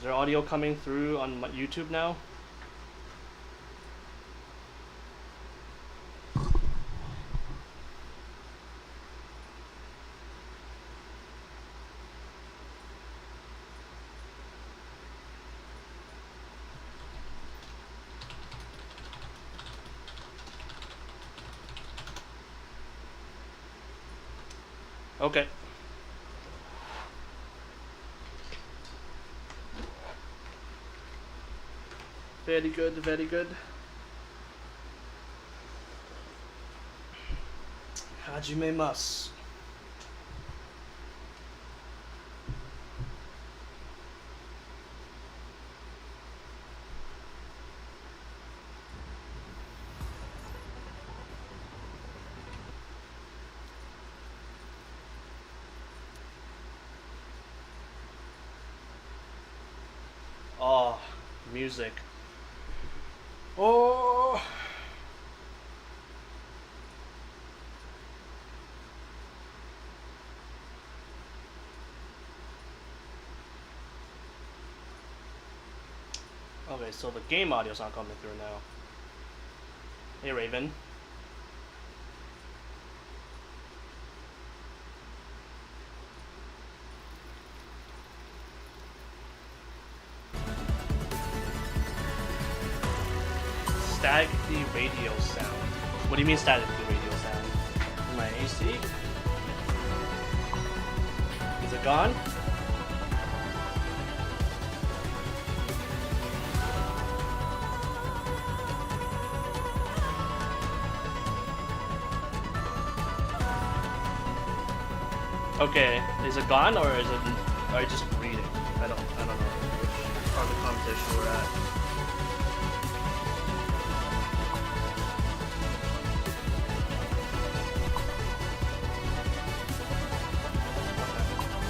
Is there audio coming through on YouTube now? Okay. Very good, very good. Hajimemasu. Oh, music. Oh. Okay, so the game audio's not coming through now. Hey, Raven. Statically radio sound. What do you mean statically radio sound? My AC? Is it gone? Okay, is it gone or is it? Are you just reading? I don't know which part of the competition we're at.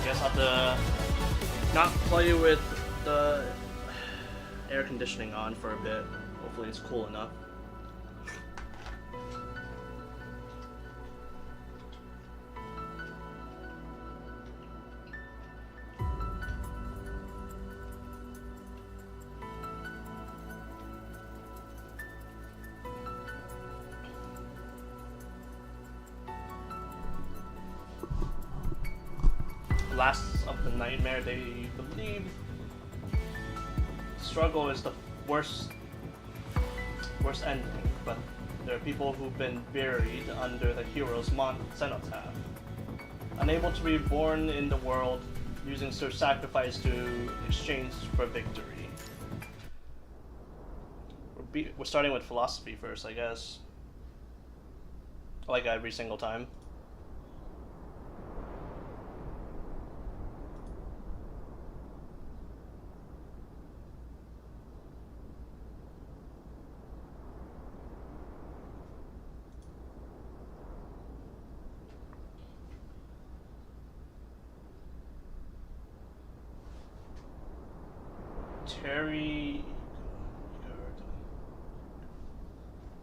Guess I'll have to not play with the air conditioning on for a bit. Hopefully it's cool enough. Last of the nightmare, they believe struggle is the worst ending, but there are people who've been buried under the hero's cenotaph, unable to be born in the world, using their sacrifice to exchange for victory. We're starting with philosophy first, I guess. Like every single time.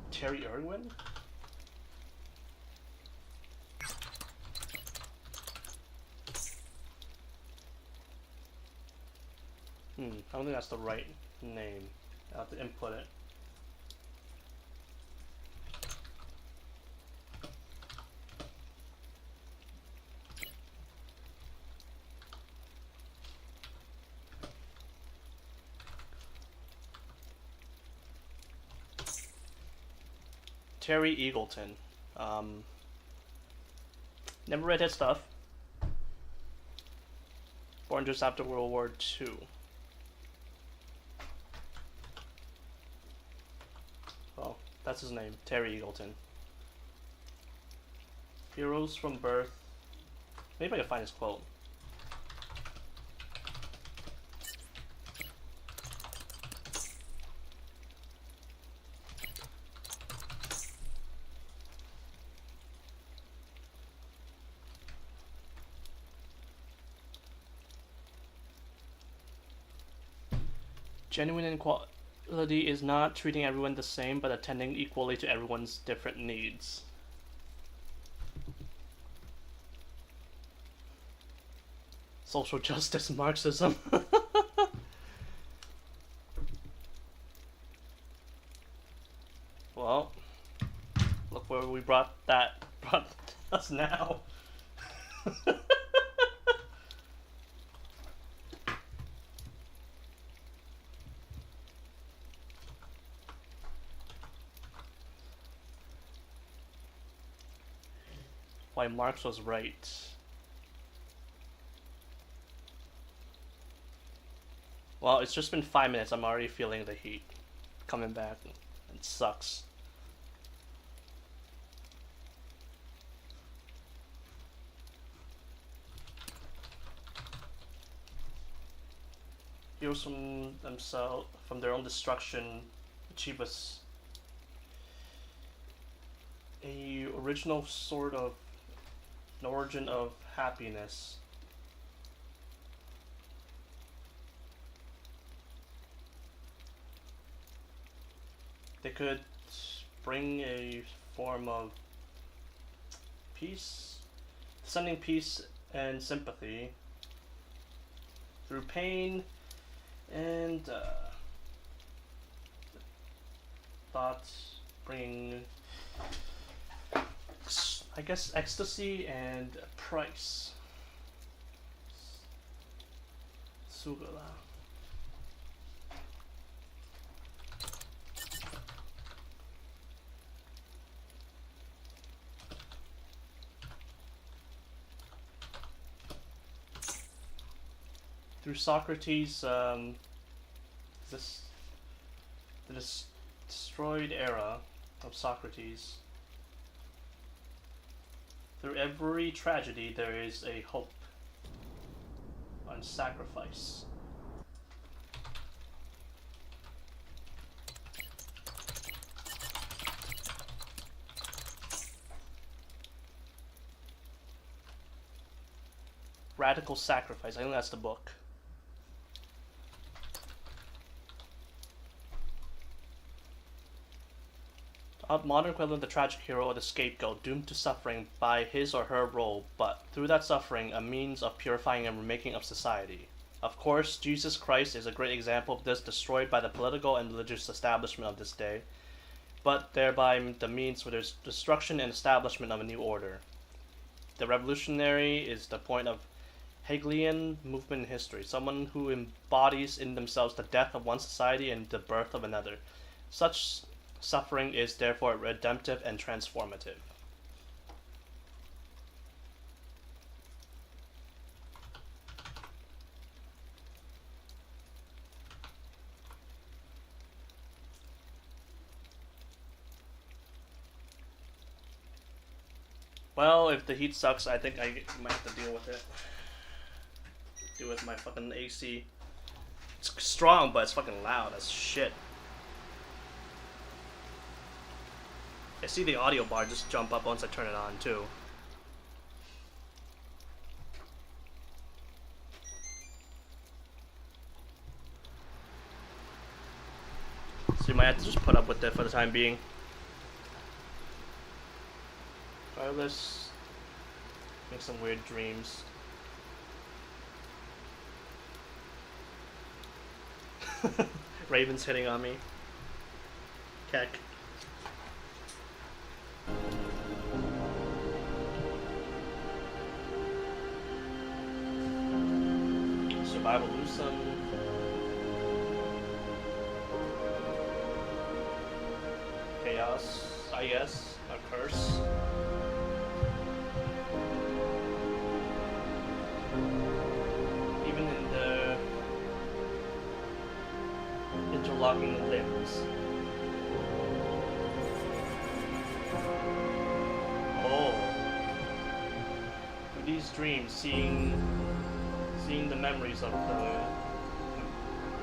Terry Irwin? I don't think that's the right name. I'll have to input it. Terry Eagleton. Never read his stuff. Born just after World War II. Oh, that's his name, Terry Eagleton. Heroes from Birth. Maybe I can find his quote. Genuine inequality is not treating everyone the same, but attending equally to everyone's different needs. Social justice Marxism. look where we brought us now. Why Marx was right. Well, it's just been 5 minutes. I'm already feeling the heat coming back. It sucks. Heroes from themselves, from their own destruction, achieve a original sort of an origin of happiness. They could bring a form of peace, sending peace and sympathy through pain and thoughts, bringing, I guess, ecstasy and price. Sugala. Through Socrates, the destroyed era of Socrates. Through every tragedy, there is a hope and sacrifice. Radical Sacrifice. I think that's the book. A modern equivalent of the tragic hero or the scapegoat, doomed to suffering by his or her role, but through that suffering, a means of purifying and remaking of society. Of course, Jesus Christ is a great example of this, destroyed by the political and religious establishment of this day, but thereby the means for the destruction and establishment of a new order. The revolutionary is the point of Hegelian movement in history, someone who embodies in themselves the death of one society and the birth of another. Such suffering is therefore redemptive and transformative. Well, if the heat sucks, I think I might have to deal with it. Deal with my fucking AC. It's strong, but it's fucking loud as shit. I see the audio bar just jump up once I turn it on, too. So you might have to just put up with it for the time being. Regardless, make some weird dreams. Raven's hitting on me. Keck. Survivalism. Chaos, I guess, a curse. Even in the interlocking limbs. Oh. Through these dreams, seeing the memories of the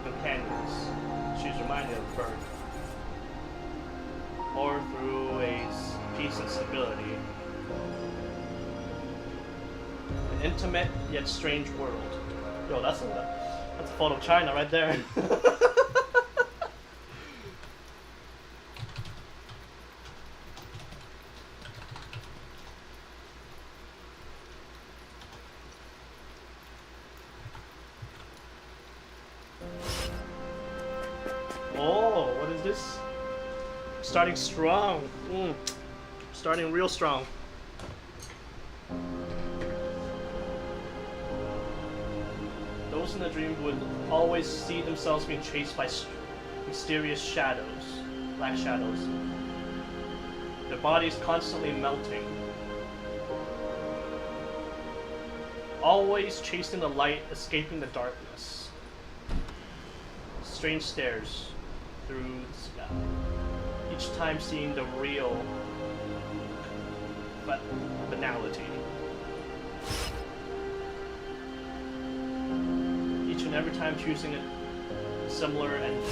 companions, she's reminded of birth. Or through a peace and stability. An intimate yet strange world. Yo, that's a photo of China right there. Oh, what is this? Starting strong. Starting real strong. Those in the dream would always see themselves being chased by mysterious shadows, black shadows. Their bodies constantly melting. Always chasing the light, escaping the darkness. Strange stares through the sky. Each time seeing the real banality. Each and every time choosing a similar ending.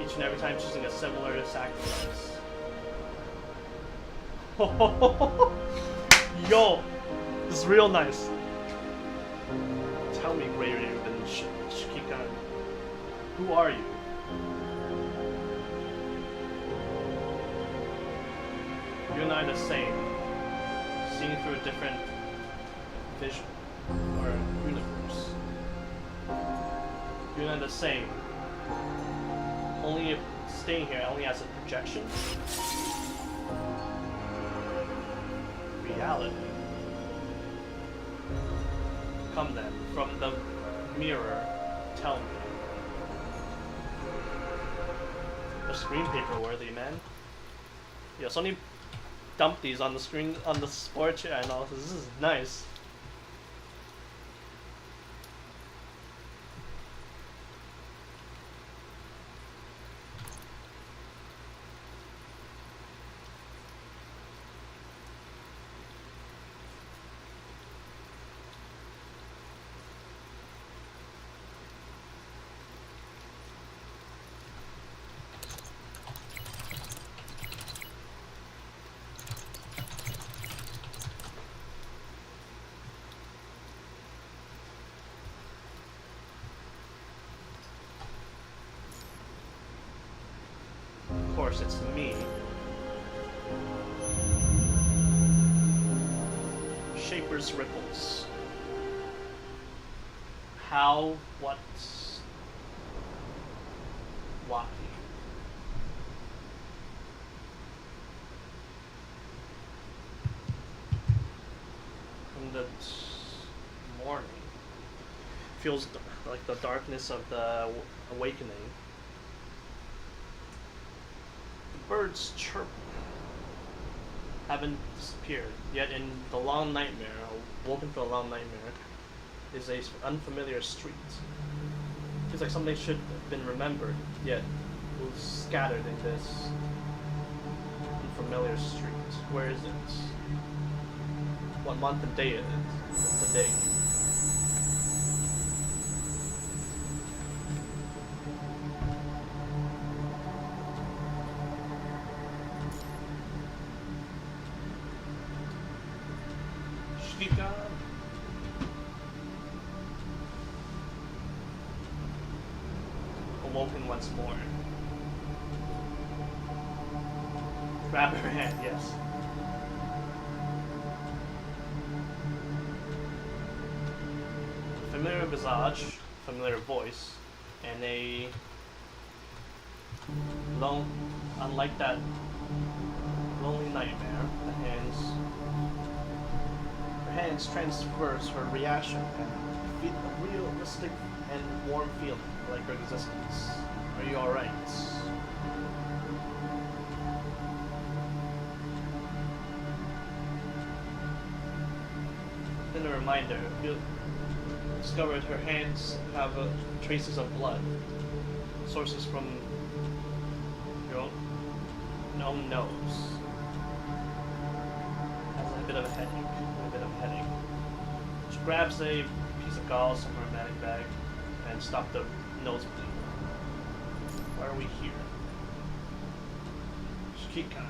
Each and every time choosing a similar sacrifice. Yo! This is real nice. Tell me, greater than Shikikan. Who are you? You and I are the same, seeing through a different vision or universe. You and I are the same, only staying here only as a projection. Reality. Come then, from the mirror, tell me. The screen paper worthy, man. Yeah, Sony dumped these on the screen, on the sport chair and all. This is nice. Of course, it's me. Shaper's ripples. How, what, why. In the morning, feels like the darkness of the awakening. Birds chirp haven't disappeared, yet in the long nightmare, woken from a long nightmare, is a unfamiliar street. Feels like something should have been remembered, yet was scattered in this unfamiliar street. Where is it? What month and day it is today? Awoken once more. Grab her hand, yes. Familiar visage, familiar voice, and a unlike that lonely nightmare, her hands transverse her reaction and feel a realistic and warm feeling like her existence. Are you alright? Then a reminder, you discovered her hands have traces of blood, sources from your own nose. Has a bit of a headache. She grabs a piece of gauze from her medic bag and stop the nosebleed. Why are we here? Shikikan.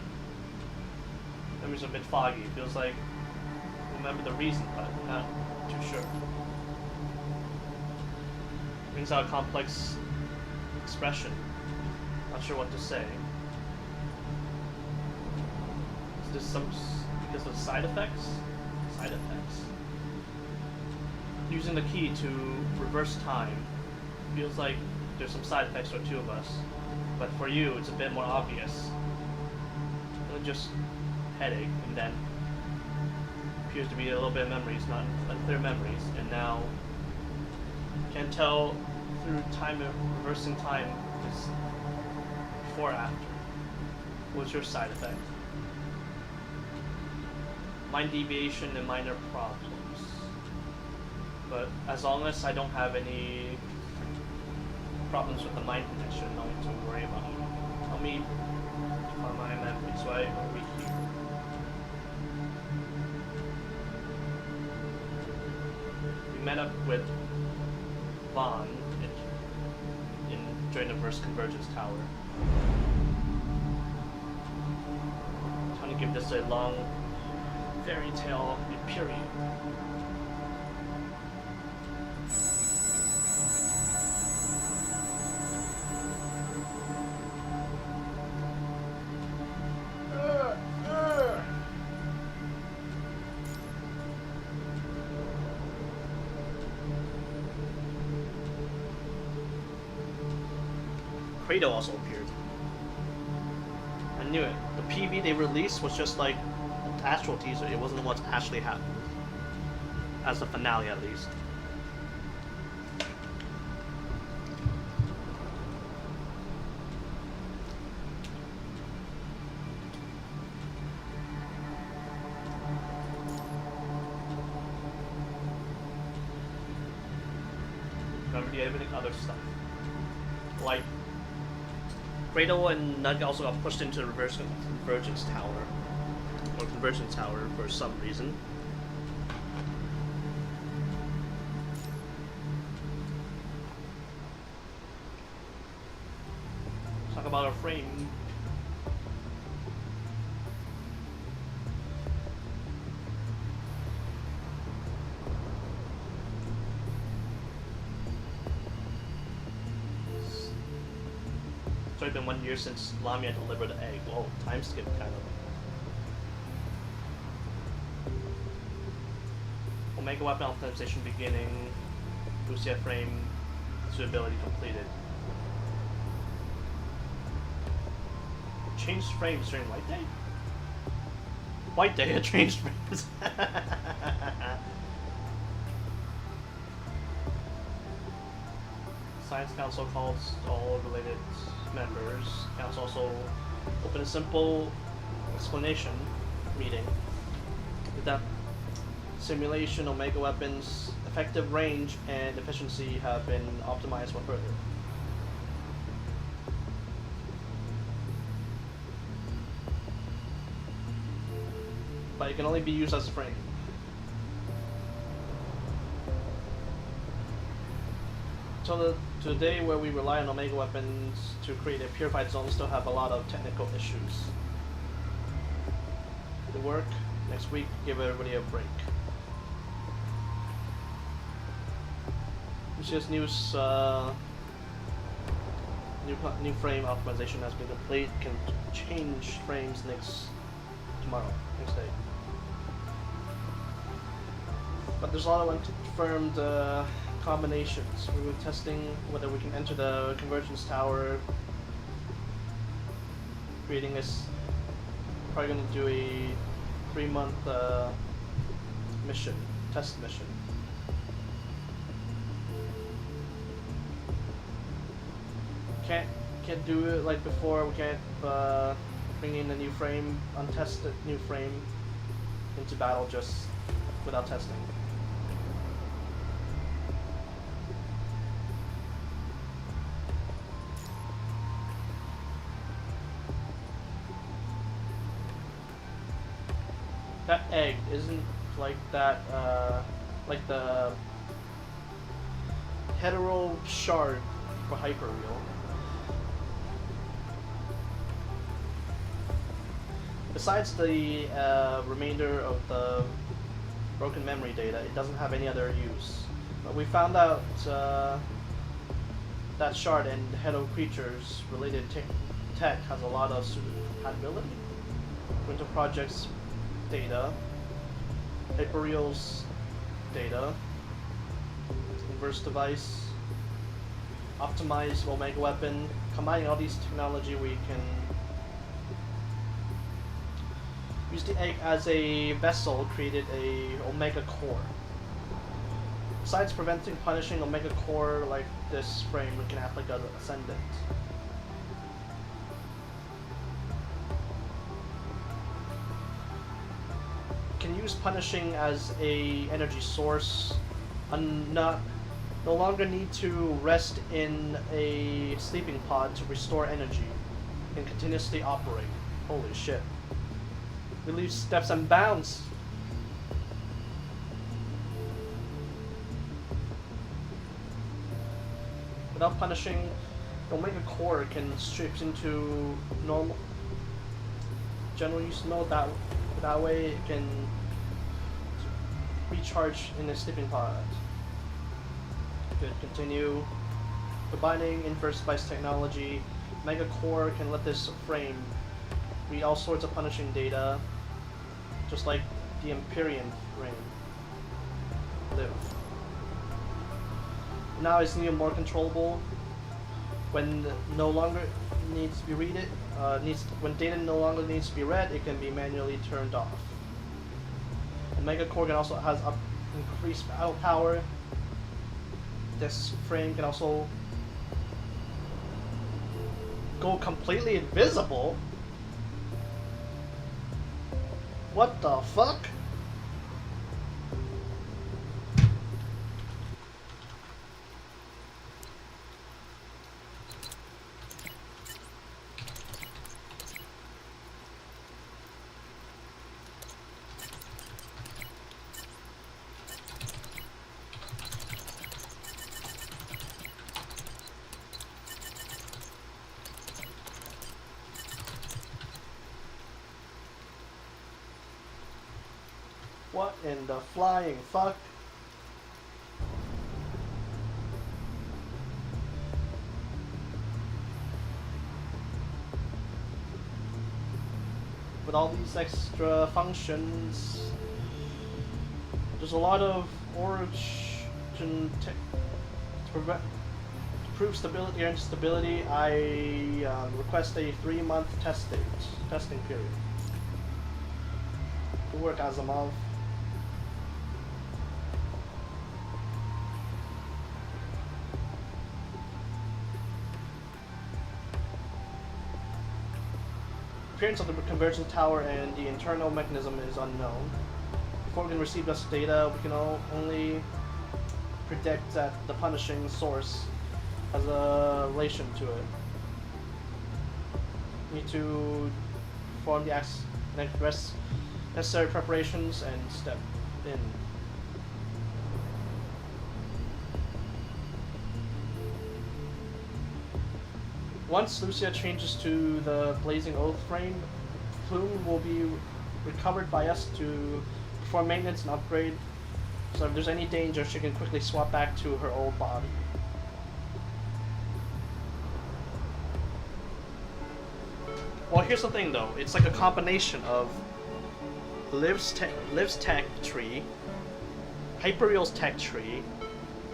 Memory's a bit foggy. Feels like remember the reason, but not too sure. Brings out a complex expression. Not sure what to say. Is this because of side effects? Side effects. Using the key to reverse time. Feels like there's some side effects for two of us. But for you, it's a bit more obvious. Just headache, and then appears to be a little bit of memories, not unclear memories, and now can tell through time, reversing time, is before or after. What's your side effect? Mind deviation and minor problems. But as long as I don't have any problems with the mind connection, no need to worry about it. Tell me on my memories, why are we here? We met up with Vaughn during the first Convergence Tower. I'm trying to give this a long fairy tale period. Credo also appeared. I knew it. The PV they released was just like an astral teaser. It wasn't what actually happened. As the finale, at least. Remember the everything other stuff. Like Cradle and Nug also got pushed into the Convergence Tower. Or Convergence Tower for some reason. Talk about our frame. It's already been 1 year since Lamia delivered the egg. Whoa, time skip kind of. Omega weapon optimization beginning. Lucia frame suitability completed. Changed frames during White Day? White Day, it changed frames. Science Council calls all related members. Council also opened a simple explanation meeting. With that simulation, Omega weapons effective range and efficiency have been optimized for further. But it can only be used as a frame. So the day where we rely on Omega weapons to create a purified zone still have a lot of technical issues. The work next week, give everybody a break. Lucia's news, new frame optimization has been complete. Can change frames next day. But there's a lot of unconfirmed combinations. We were testing whether we can enter the Convergence Tower, creating this. Probably going to do a 3-month test mission. Can't do it like before. We can't bring in a new frame, untested new frame into battle just without testing. That egg isn't like that, like the hetero shard for Hyperreal. Besides the remainder of the broken memory data, it doesn't have any other use. But we found out that shard and hetero creatures related tech has a lot of compatibility. Winter Project's data, Hyperreal's data, Inverse device, optimized Omega weapon. Combining all these technology, we can Use the egg as a vessel, created a Omega Core. Besides preventing punishing Omega Core like this frame, it can act like an ascendant. Can use punishing as a energy source. No longer need to rest in a sleeping pod to restore energy. Can continuously operate. Holy shit. Relieves steps and bounds. Without punishing, the Omega Core can strip into normal general use mode. That way it can recharge in a sleeping pod. Good. Continue. Combining inverse spice technology, Omega Core can let this frame read all sorts of punishing data, just like the Empyrean frame. Live. Now it's even more controllable. When no longer needs to be read it, when data no longer needs to be read, it can be manually turned off. Omega Core can also has increased battle power. This frame can also go completely invisible. What the fuck? What in the flying fuck? With all these extra functions, there's a lot of origin to prove stability and stability. I request a 3-month testing period. Good work, Asimov. The appearance of the convergence tower and the internal mechanism is unknown. Before we can receive this data, we can only predict that the punishing source has a relation to it. We need to perform the necessary preparations and step in. Once Lucia changes to the Blazing Oath frame, Plume will be recovered by us to perform maintenance and upgrade, so if there's any danger, she can quickly swap back to her old body. Well, here's the thing though, it's like a combination of Liv's tech tree, Hyperreal's tech tree,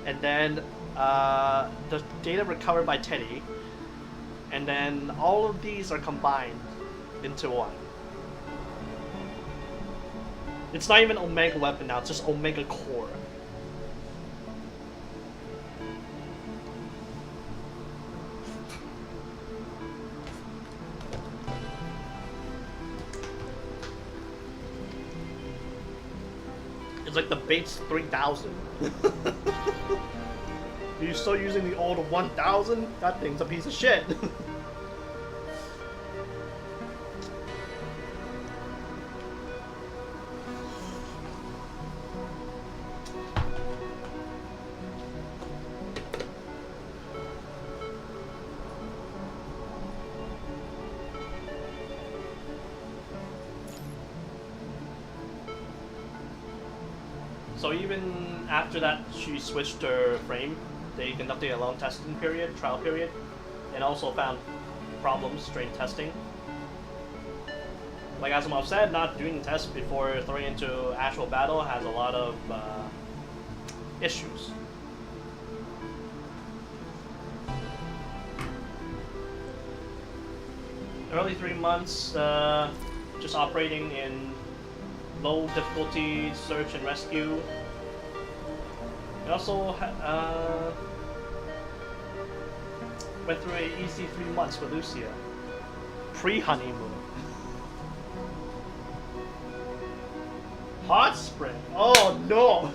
and then the data recovered by Teddy. And then all of these are combined into one. It's not even Omega Weapon now, it's just Omega Core. It's like the Bates 3000. Are you still using the old 1000? That thing's a piece of shit. So even after that, she switched her frame. They conducted a long testing period, trial period, and also found problems during testing. Like Asimov said, not doing tests before throwing into actual battle has a lot of issues. Early 3 months, just operating in low difficulty search and rescue. It also went through an easy 3 months for Lucia. Pre-honeymoon. Hot spring. Oh no!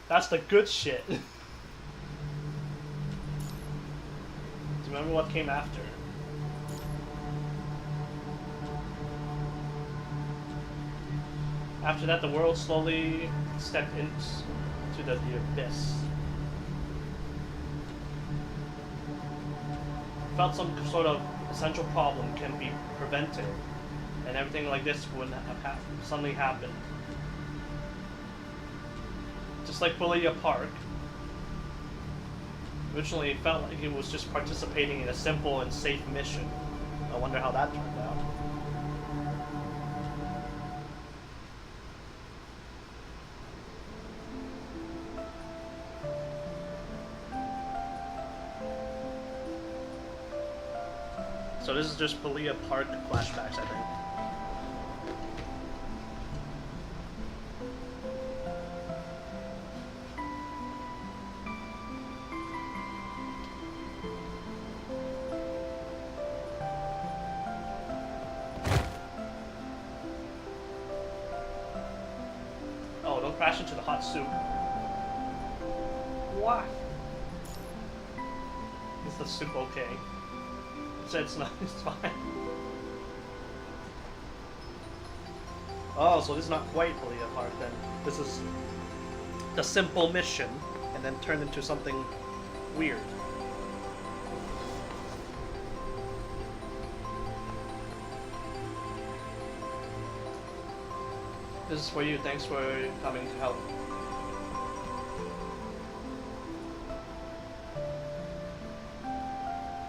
That's the good shit. Do you remember what came after? After that, the world slowly stepped into the abyss. Felt some sort of essential problem can be prevented, and everything like this wouldn't have suddenly happened. Just like Bullia Park, originally it felt like it was just participating in a simple and safe mission. I wonder how that turned out. So this is just Bullia Park flashbacks, I think. Crash into the hot soup. Why? Is the soup okay? It's not. It's fine. Oh, so this is not quite Bullia Park then. This is the simple mission, and then turned into something weird. This is for you. Thanks for coming to help.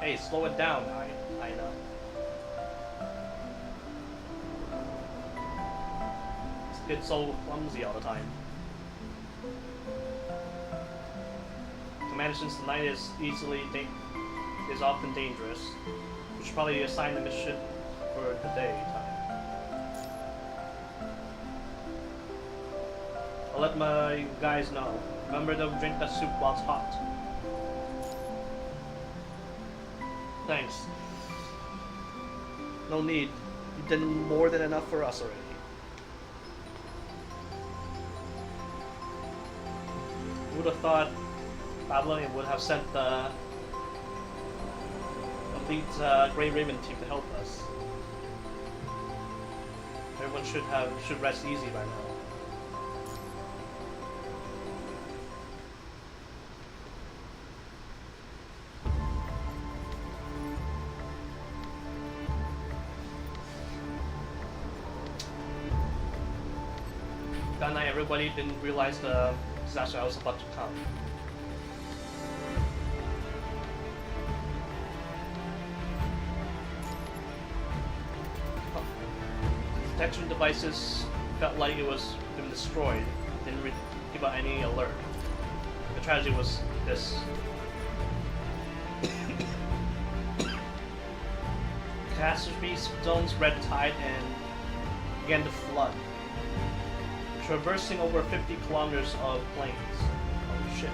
Hey, slow it down, I know. This kid's so clumsy all the time. To manage since the night is often dangerous. We should probably assign the mission for the daytime. I'll let my guys know. Remember to drink that soup while it's hot. Thanks. No need. You've done more than enough for us already. Who would have thought Babylonian would have sent the elite Grey Raven team to help us? Everyone should rest easy by now. That night, everybody didn't realize the disaster was about to come. Detection devices felt like it was been destroyed. Didn't give out any alert. The tragedy was this. Catastrophe zone's red tide and began to flood, traversing over 50 kilometers of plains. Oh shit.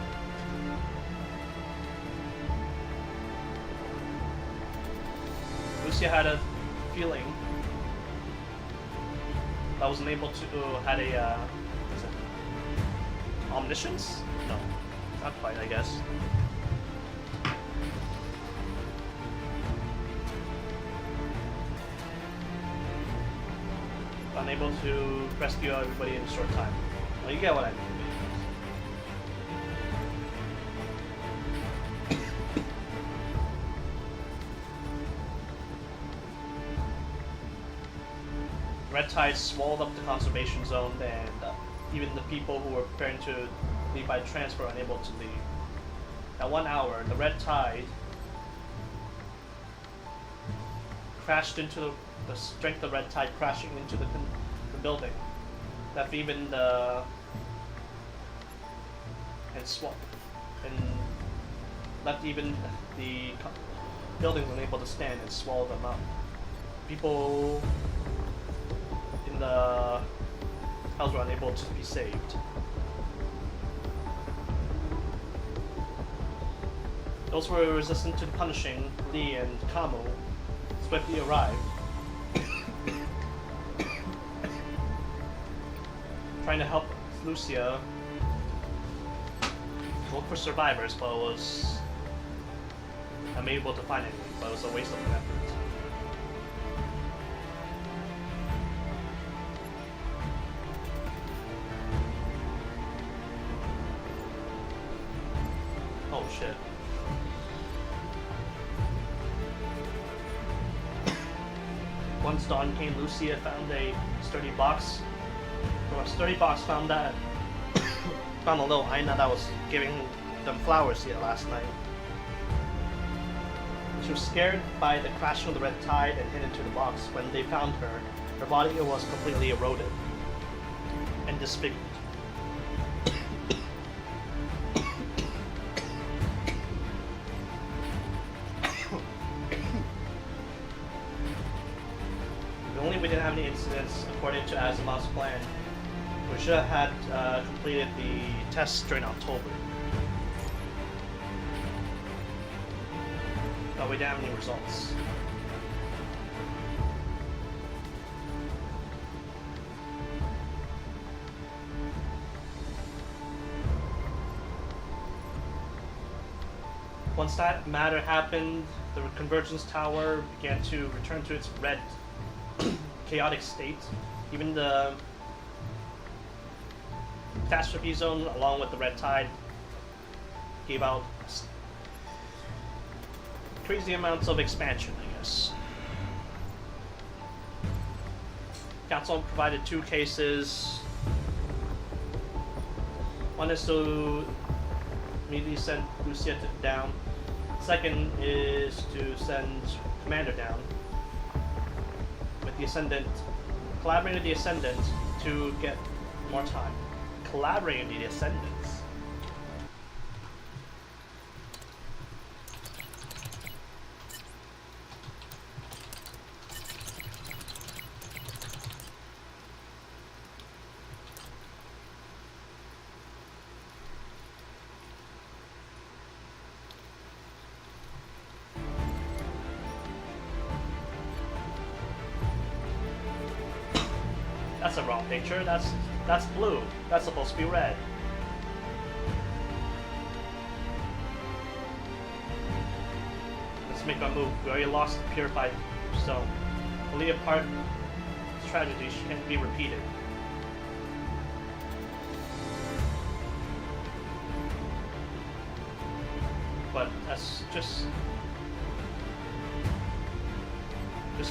Lucia had a feeling that was unable to had a omniscience? No, not quite, I guess. Unable to rescue everybody in a short time. Well, you get what I mean. red tide swallowed up the conservation zone, and even the people who were preparing to leave by transfer were unable to leave. At 1 hour, the red tide crashed into the strength of red tide crashing into the building, left even the and left even the buildings unable to stand and swallowed them up. People in the house were unable to be saved. Those who were resistant to punishing Lee and Kamo swiftly arrived, trying to help Lucia look for survivors, but was unable to find any. But it was a waste of an effort. Oh shit. Once dawn came, Lucia found a sturdy box. From a sturdy box, found a little hyena that was giving them flowers here last night. She was scared by the crashing of the red tide and hid into the box. When they found her, her body was completely eroded and disfigured. Only we didn't have any incidents according to Asimov's plan. We should have had completed the tests during October. But we didn't have any results. Once that matter happened, the Convergence Tower began to return to its red chaotic state. Even the catastrophe zone, along with the red tide, gave out crazy amounts of expansion, I guess. Council provided 2 cases. One is to immediately send Lucia down. Second is to send Commander down. With the Ascendant, collaborating with the Ascendant to get more time. Collaborating with the Ascendants. That's a wrong picture. That's blue. That's supposed to be red. Let's make a move. We already lost the purified stone. Only a part tragedy can't be repeated. But that's just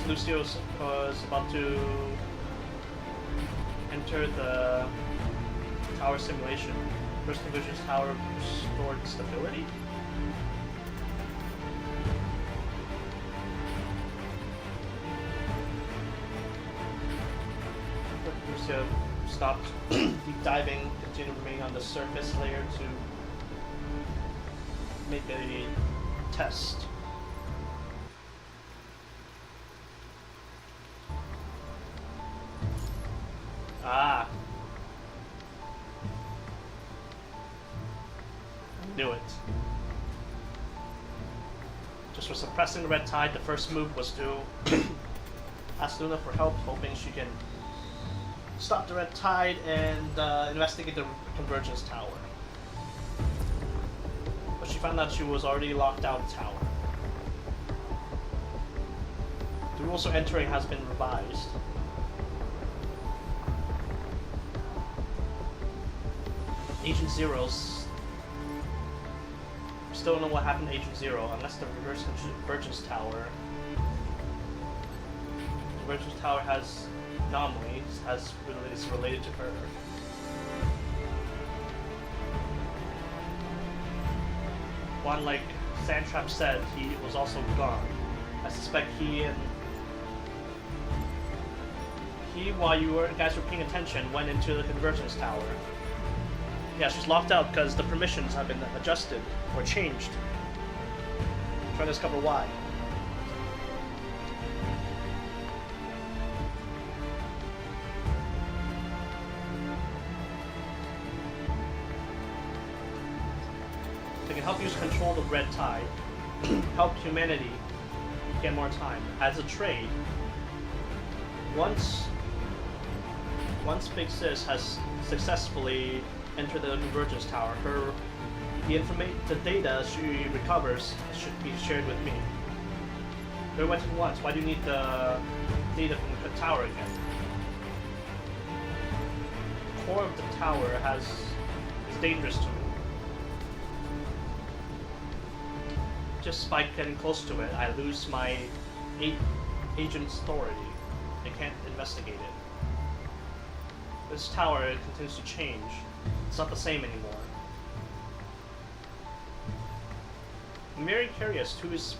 Lucio was about to enter the tower simulation. First Division's tower restored stability. Lucia stopped deep diving, continued remaining on the surface layer to make a test. Ah. I knew it. Just for suppressing the red tide, the first move was to ask Luna for help, hoping she can stop the red tide and investigate the Convergence Tower. But she found out she was already locked out of the tower. The rules for entering has been revised. Agent Zero's... Still don't know what happened to Agent Zero, unless the Convergence Tower... The Convergence Tower has anomalies is related to her. One, like Sandtrap said, he was also gone. I suspect while you guys were paying attention, went into the Convergence Tower. Yeah, she's locked out because the permissions have been adjusted or changed. I'm trying to discover why. They can help you control the red tide, help humanity get more time. As a trade, once Big Sis has successfully entered the Convergence Tower, the data she recovers should be shared with me. They went in once. Why do you need the data from the tower again? The core of the tower is dangerous to me. Just by getting close to it, I lose my agent's authority. I can't investigate it. This tower continues to change. It's not the same anymore. I'm very curious who's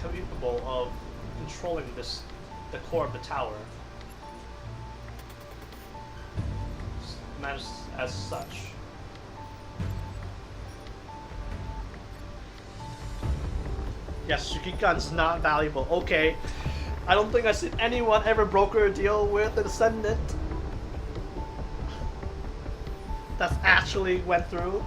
capable of controlling the core of the tower. As such. Yes, Shukigan's not valuable. Okay. I don't think I've seen anyone ever broker a deal with the Descendant that's actually went through.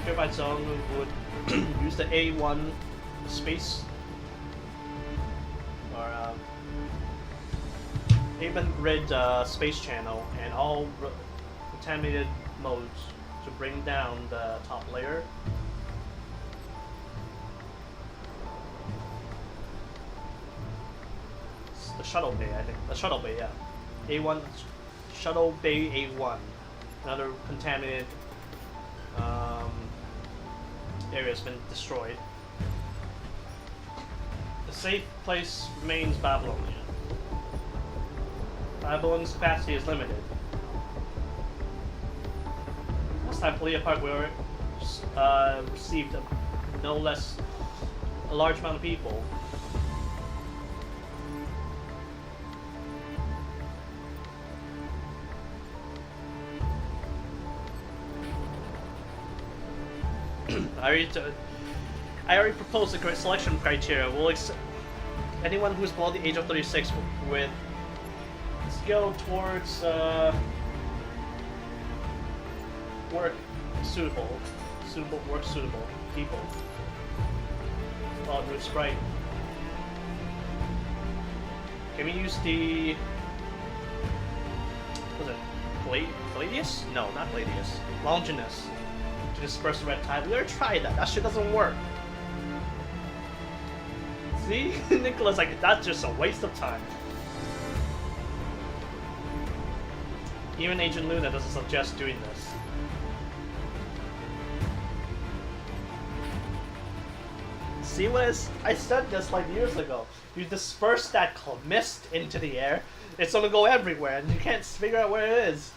Purified Zone would use the A1 space or A1 grid space channel and all contaminated modes to bring down the top layer. It's the shuttle bay, I think. The shuttle bay, yeah. A1 shuttle bay A1. Another contaminated area has been destroyed. The safe place remains Babylonia. Babylon's capacity is limited. Last time Palia Park we received no less a large amount of people. I already proposed the selection criteria. Anyone who's below the age of 36 with skill towards suitable people. With Sprite. Can we use the was it Palladius? No, not Palladius. Longinus. To disperse the red tide. We already tried that. That shit doesn't work. See? Nicholas, like, that's just a waste of time. Even Agent Luna doesn't suggest doing this. See what I said this like years ago. You disperse that mist into the air, it's gonna go everywhere, and you can't figure out where it is.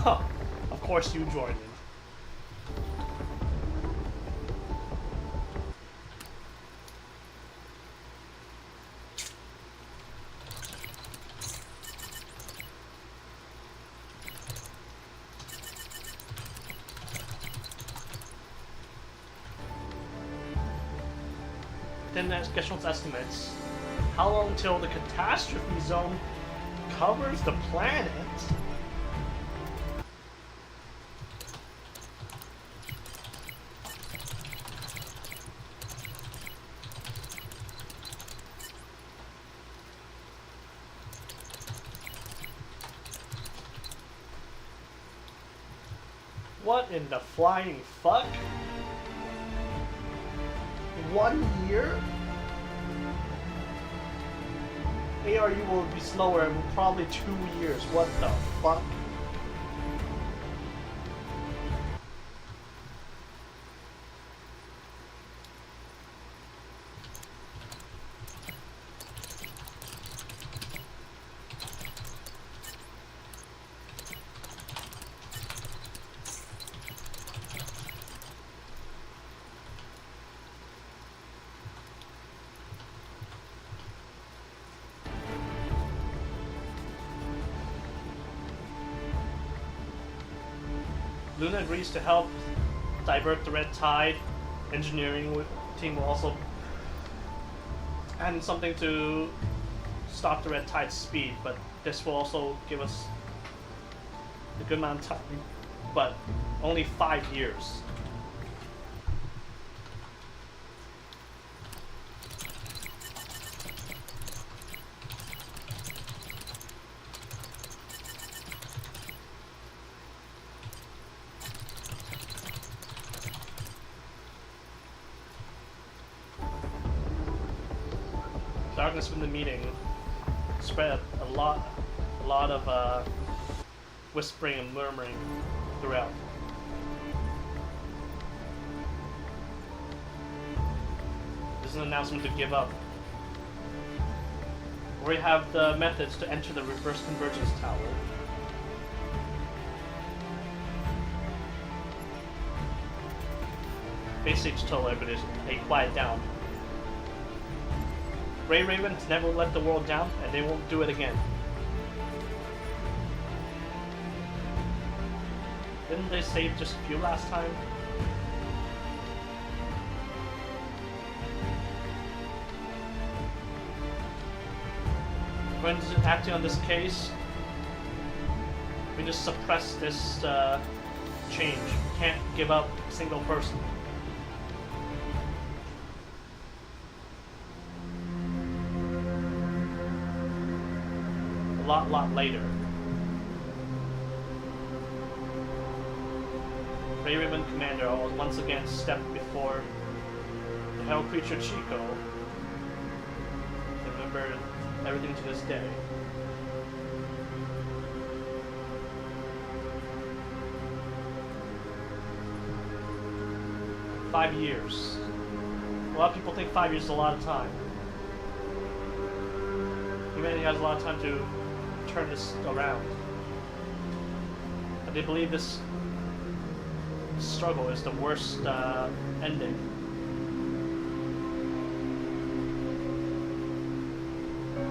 Oh, of course you joined in. Then Geshel's estimates. How long till the catastrophe zone covers the planet? What in the flying fuck? 1 year? ARU will be slower and probably 2 years. What the fuck? Luna agrees to help divert the red tide. Engineering team will also add something to stop the red tide's speed, but this will also give us a good amount of time, but only 5 years. Darkness from the meeting spread a lot of whispering and murmuring throughout. This is an announcement to give up. We have the methods to enter the reverse convergence tower. Basically just tell everybody to hey, quiet down. Ray Raven has never let the world down, and they won't do it again. Didn't they save just a few last time? When acting on this case, we just suppress this change. We can't give up a single person. Lot later. Ray Raven Commander will once again step before the hell creature Chico. Remember everything to this day. "5 years. A lot of people think 5 years is a lot of time. Humanity has a lot of time to turn this around. But they believe this struggle is the worst ending.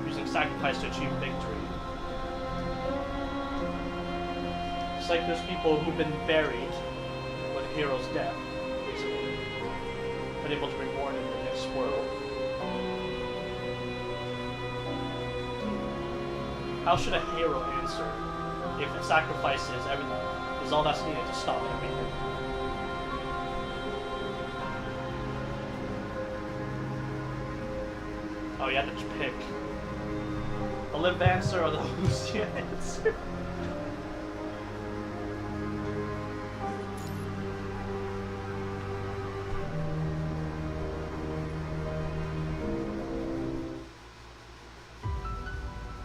Using sacrifice to achieve victory. It's like there's people who've been buried with a hero's death, basically. able to be reborn in the next world. How should a hero answer if sacrifice is everything? Is all that's needed to stop everything? Oh, you had to pick the Liv answer or the Lucia answer.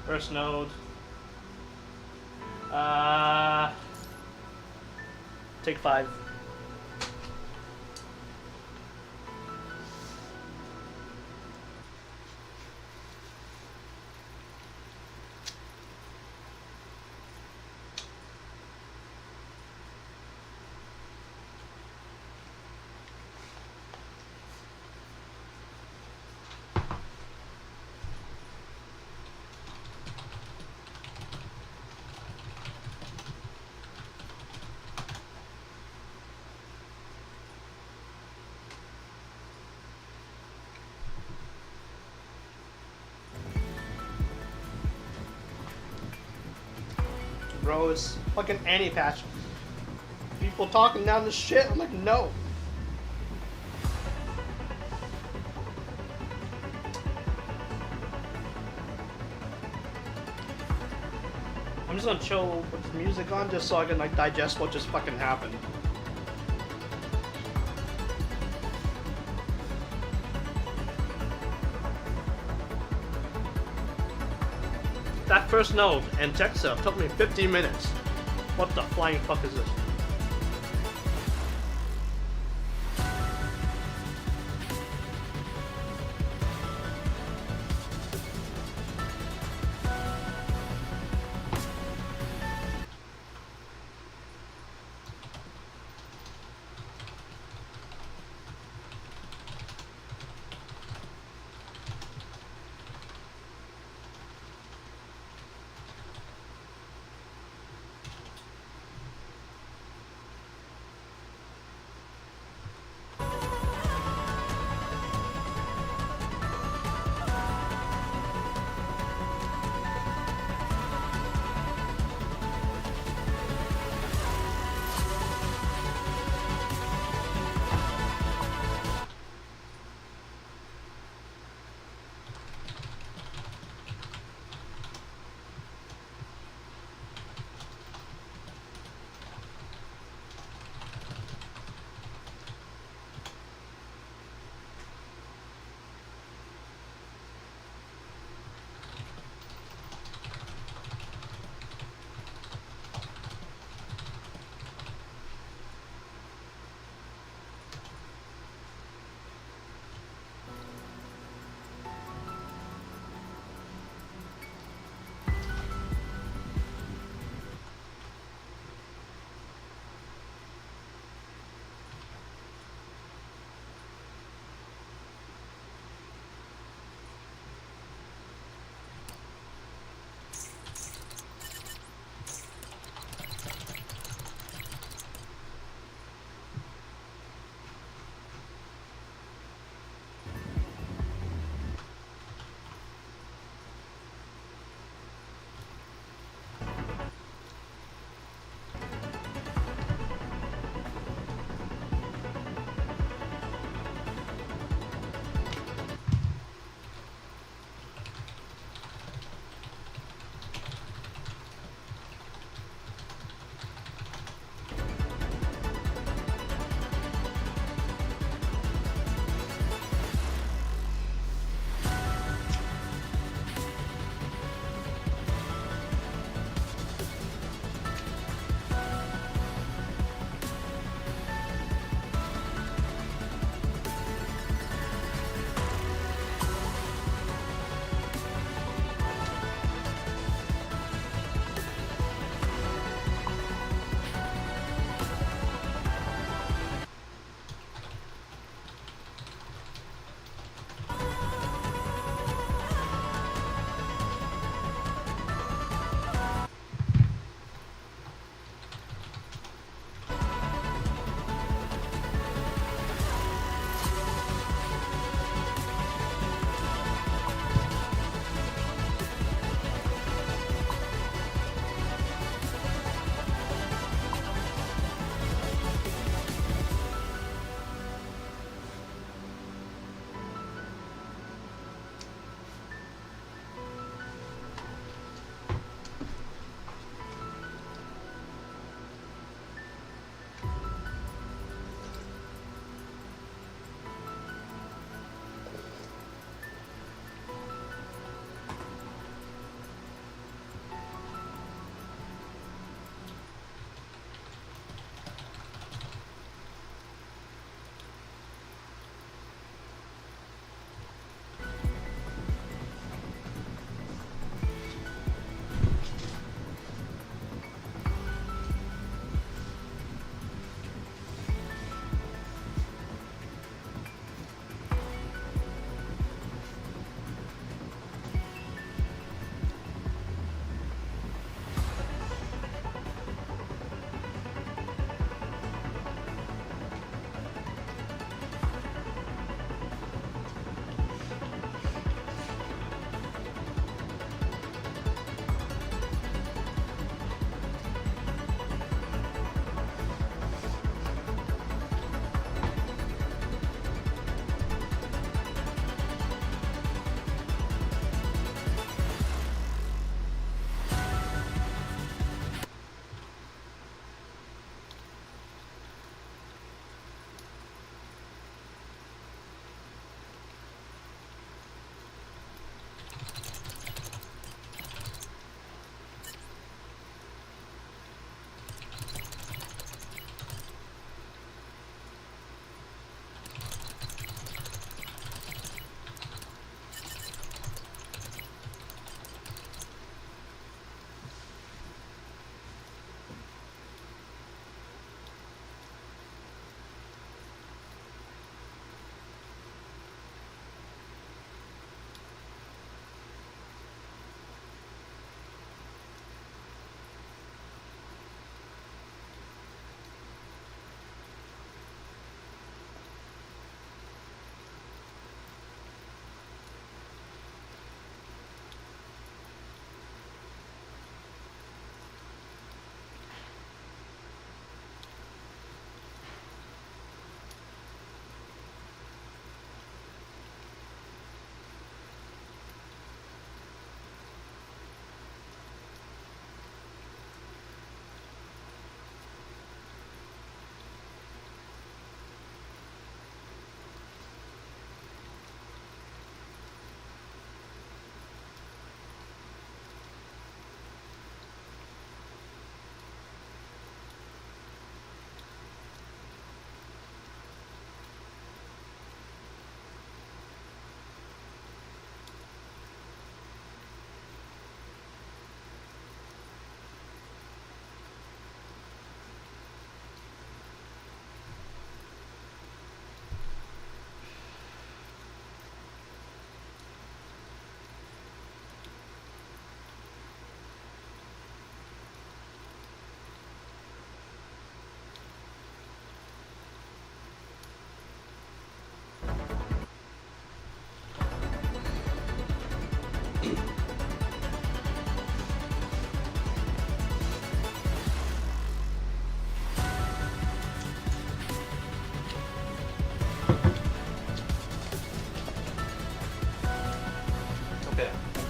First node. Take 5. Bro, it's fucking anti-patch. People talking down the shit. I'm like, no. I'm just gonna chill with the music on just so I can like digest what just fucking happened. That first node and tech stuff took me 15 minutes. What the flying fuck is this?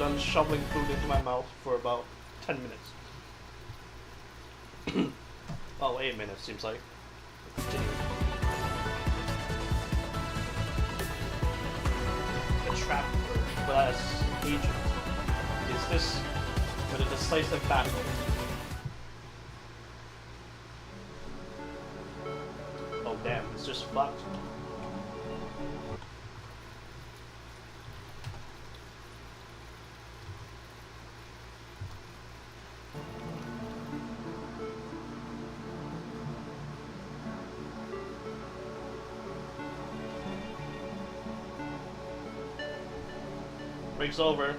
done shoveling food into my mouth for about 10 minutes. Oh, 8 minutes seems like. Continue. The trap for us agent is this with a decisive battle. Oh damn, it's just fucked. Breaks over.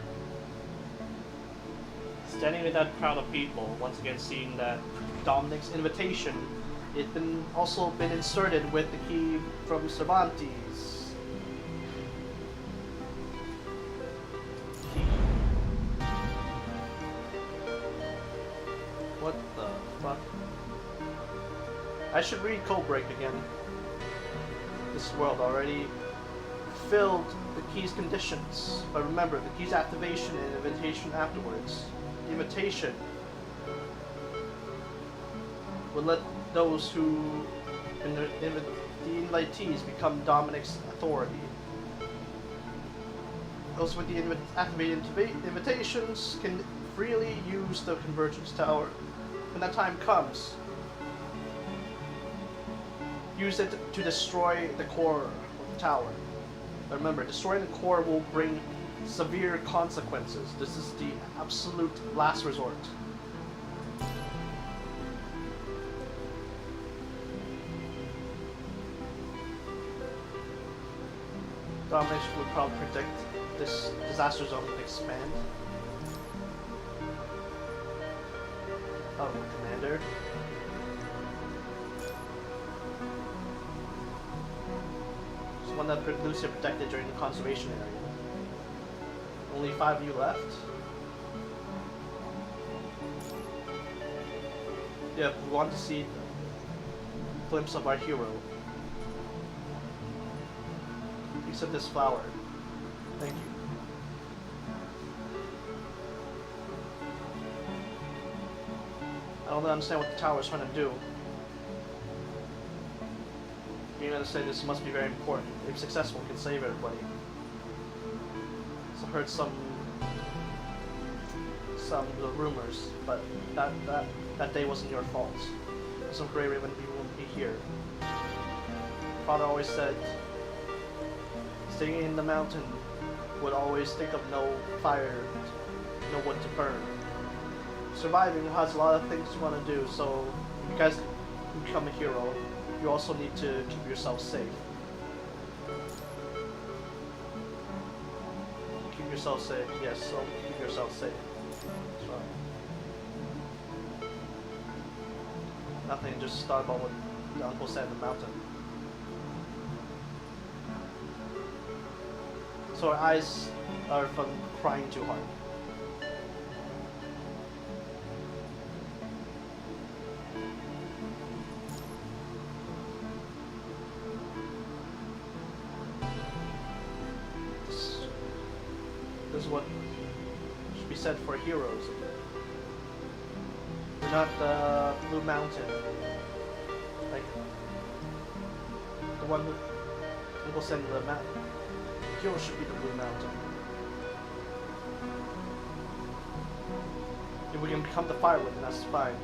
Standing with that crowd of people, once again seeing that Dominic's invitation, it's also been inserted with the key from Cervantes. Key. What the fuck? I should read Codebreak again. This world already filled the key's conditions, but remember, the key's activation and invitation afterwards. The invitation will let those who, the invitees, become Dominic's authority. Those with the activated invitations can freely use the Convergence Tower. When that time comes, use it to destroy the core of the tower. But remember, destroying the core will bring severe consequences. This is the absolute last resort. Dominic would probably predict this disaster zone would expand. Oh, Commander. It's one that Lucia protected during the conservation area. Only 5 of you left. Yeah, we want to see a glimpse of our hero. Except this flower. Thank you. I don't understand what the tower is trying to do. You're gonna say this must be very important. If successful, it can save everybody. So I heard some of the rumors, but that day wasn't your fault. Some Grey Raven wouldn't be here. Father always said, staying in the mountain would always think of no fire, no wood to burn. Surviving has a lot of things you want to do, so if you guys can become a hero, you also need to keep yourself safe. Keep yourself safe, yes, so keep yourself safe. That's right. Nothing, just start about what the uncle said in the mountain. So our eyes are from crying too hard. This is what should be said for heroes. We're not the Blue Mountain. Like the one who people send the map. Hero should be the Blue Mountain. If we can become the Firewood, then that's fine.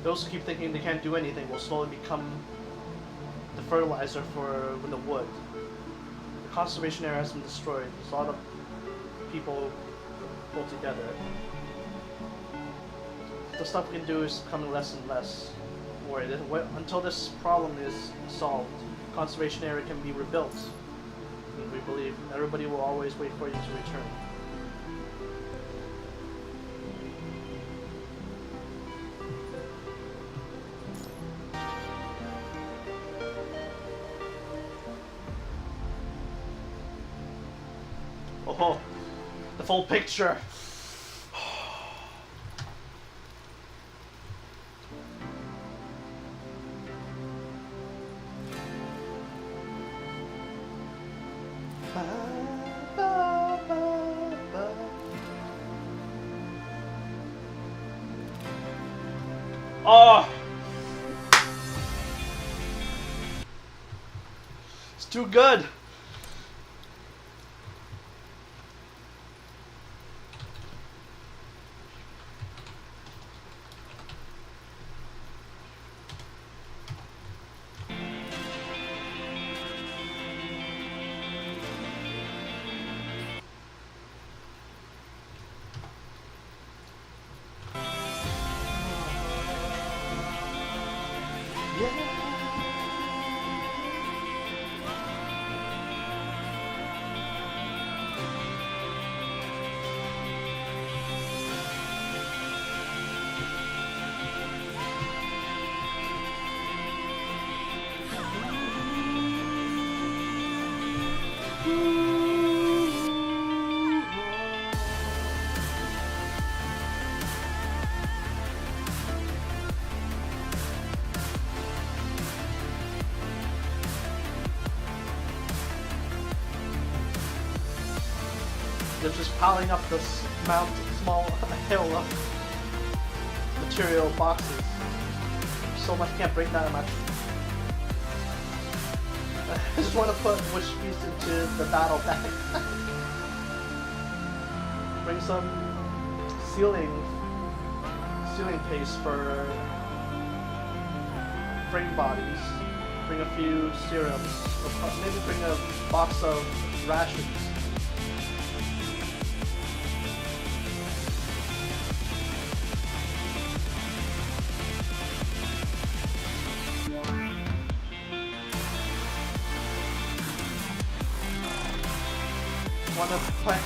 Those who keep thinking they can't do anything will slowly become the fertilizer for the wood. The conservation area has been destroyed. There's a lot of people pulled together. The stuff we can do is becoming less and less. Worried. Until this problem is solved, conservation area can be rebuilt. And we believe everybody will always wait for you to return. Oh, the full picture. Oh! It's too good! They're just piling up this small hill of material boxes. So much, can't bring that much. I just want to put Wish Beast into the battle bag. Bring some sealing paste for brain bodies. Bring a few serums. Or maybe bring a box of rations. Want to plan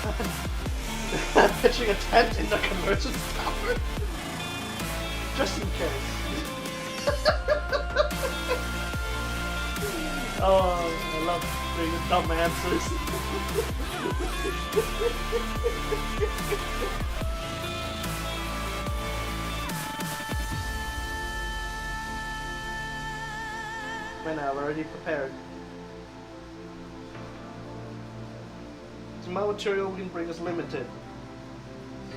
on pitching a tent in the convergence tower? Just in case. Oh, I love being dumb answers. Right now, we're already prepared. The amount of material we can bring is limited.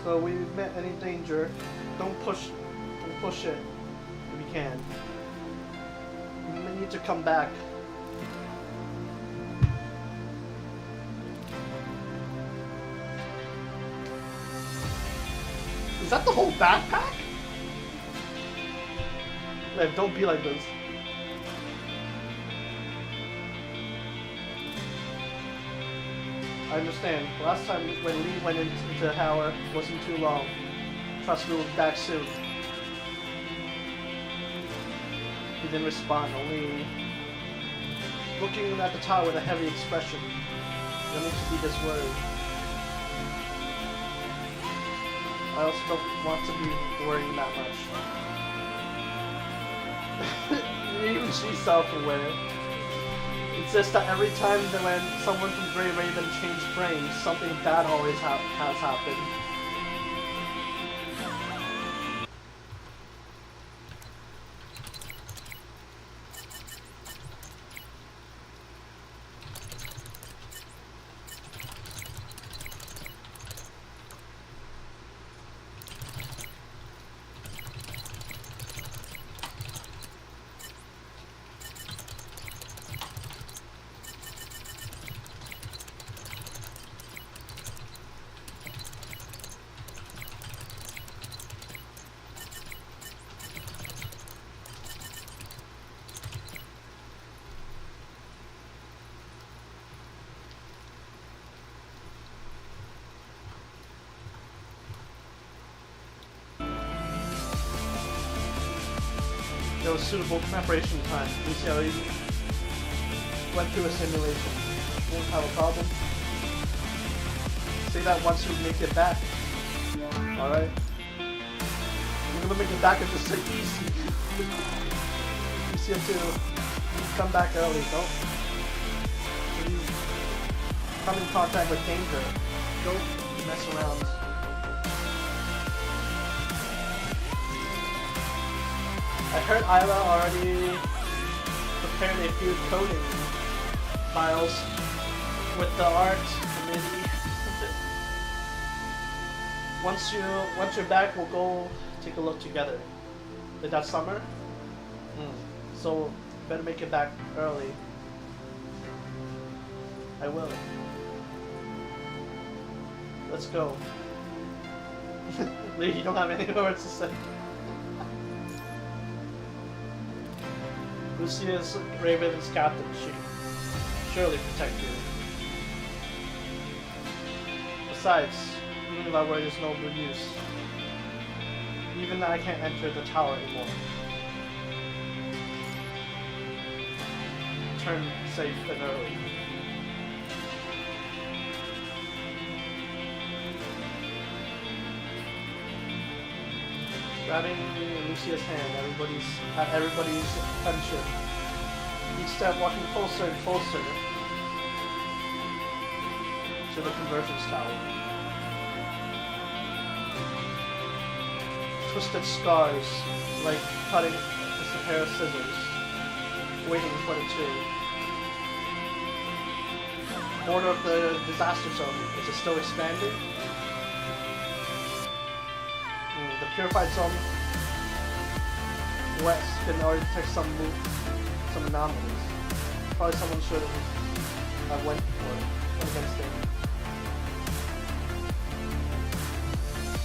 So we've met any danger. Don't push it if you can. You may need to come back. Is that the whole backpack? Like, don't be like this. I understand. Last time when Lee went into the tower wasn't too long. Trust me, we'll be back soon. He didn't respond, only looking at the tower with a heavy expression. No need to be this worried. I also don't want to be worrying that much. Even she's self-aware. It's just that every time that when someone from Grey Raven changed frames, something bad always has happened. There was suitable preparation time. Lucia already went through a simulation. Won't have a problem. Say that once you make it back. Alright? We're gonna make it back, it's just so easy. Lucia too. Come back early, don't. When you come in contact with danger, don't mess around. I heard Isla already prepared a few coding files with the art. I mean, once you're back, we'll go take a look together. Is that summer? So better make it back early. I will. Let's go. Lee, you don't have any words to say. Lucia's Raven's captain. She surely protect you. Besides, even if I were, there's no good use. Even I can't enter the tower anymore. Turn safe and early. Grabbing Lucia's hand, everybody's attention. Each step walking closer and closer to the convergence tower. Twisted scars, like cutting just a pair of scissors, waiting for the two. Border of the disaster zone, is it still expanding? The purified zone west can already detect some anomalies. Probably someone should have went against it.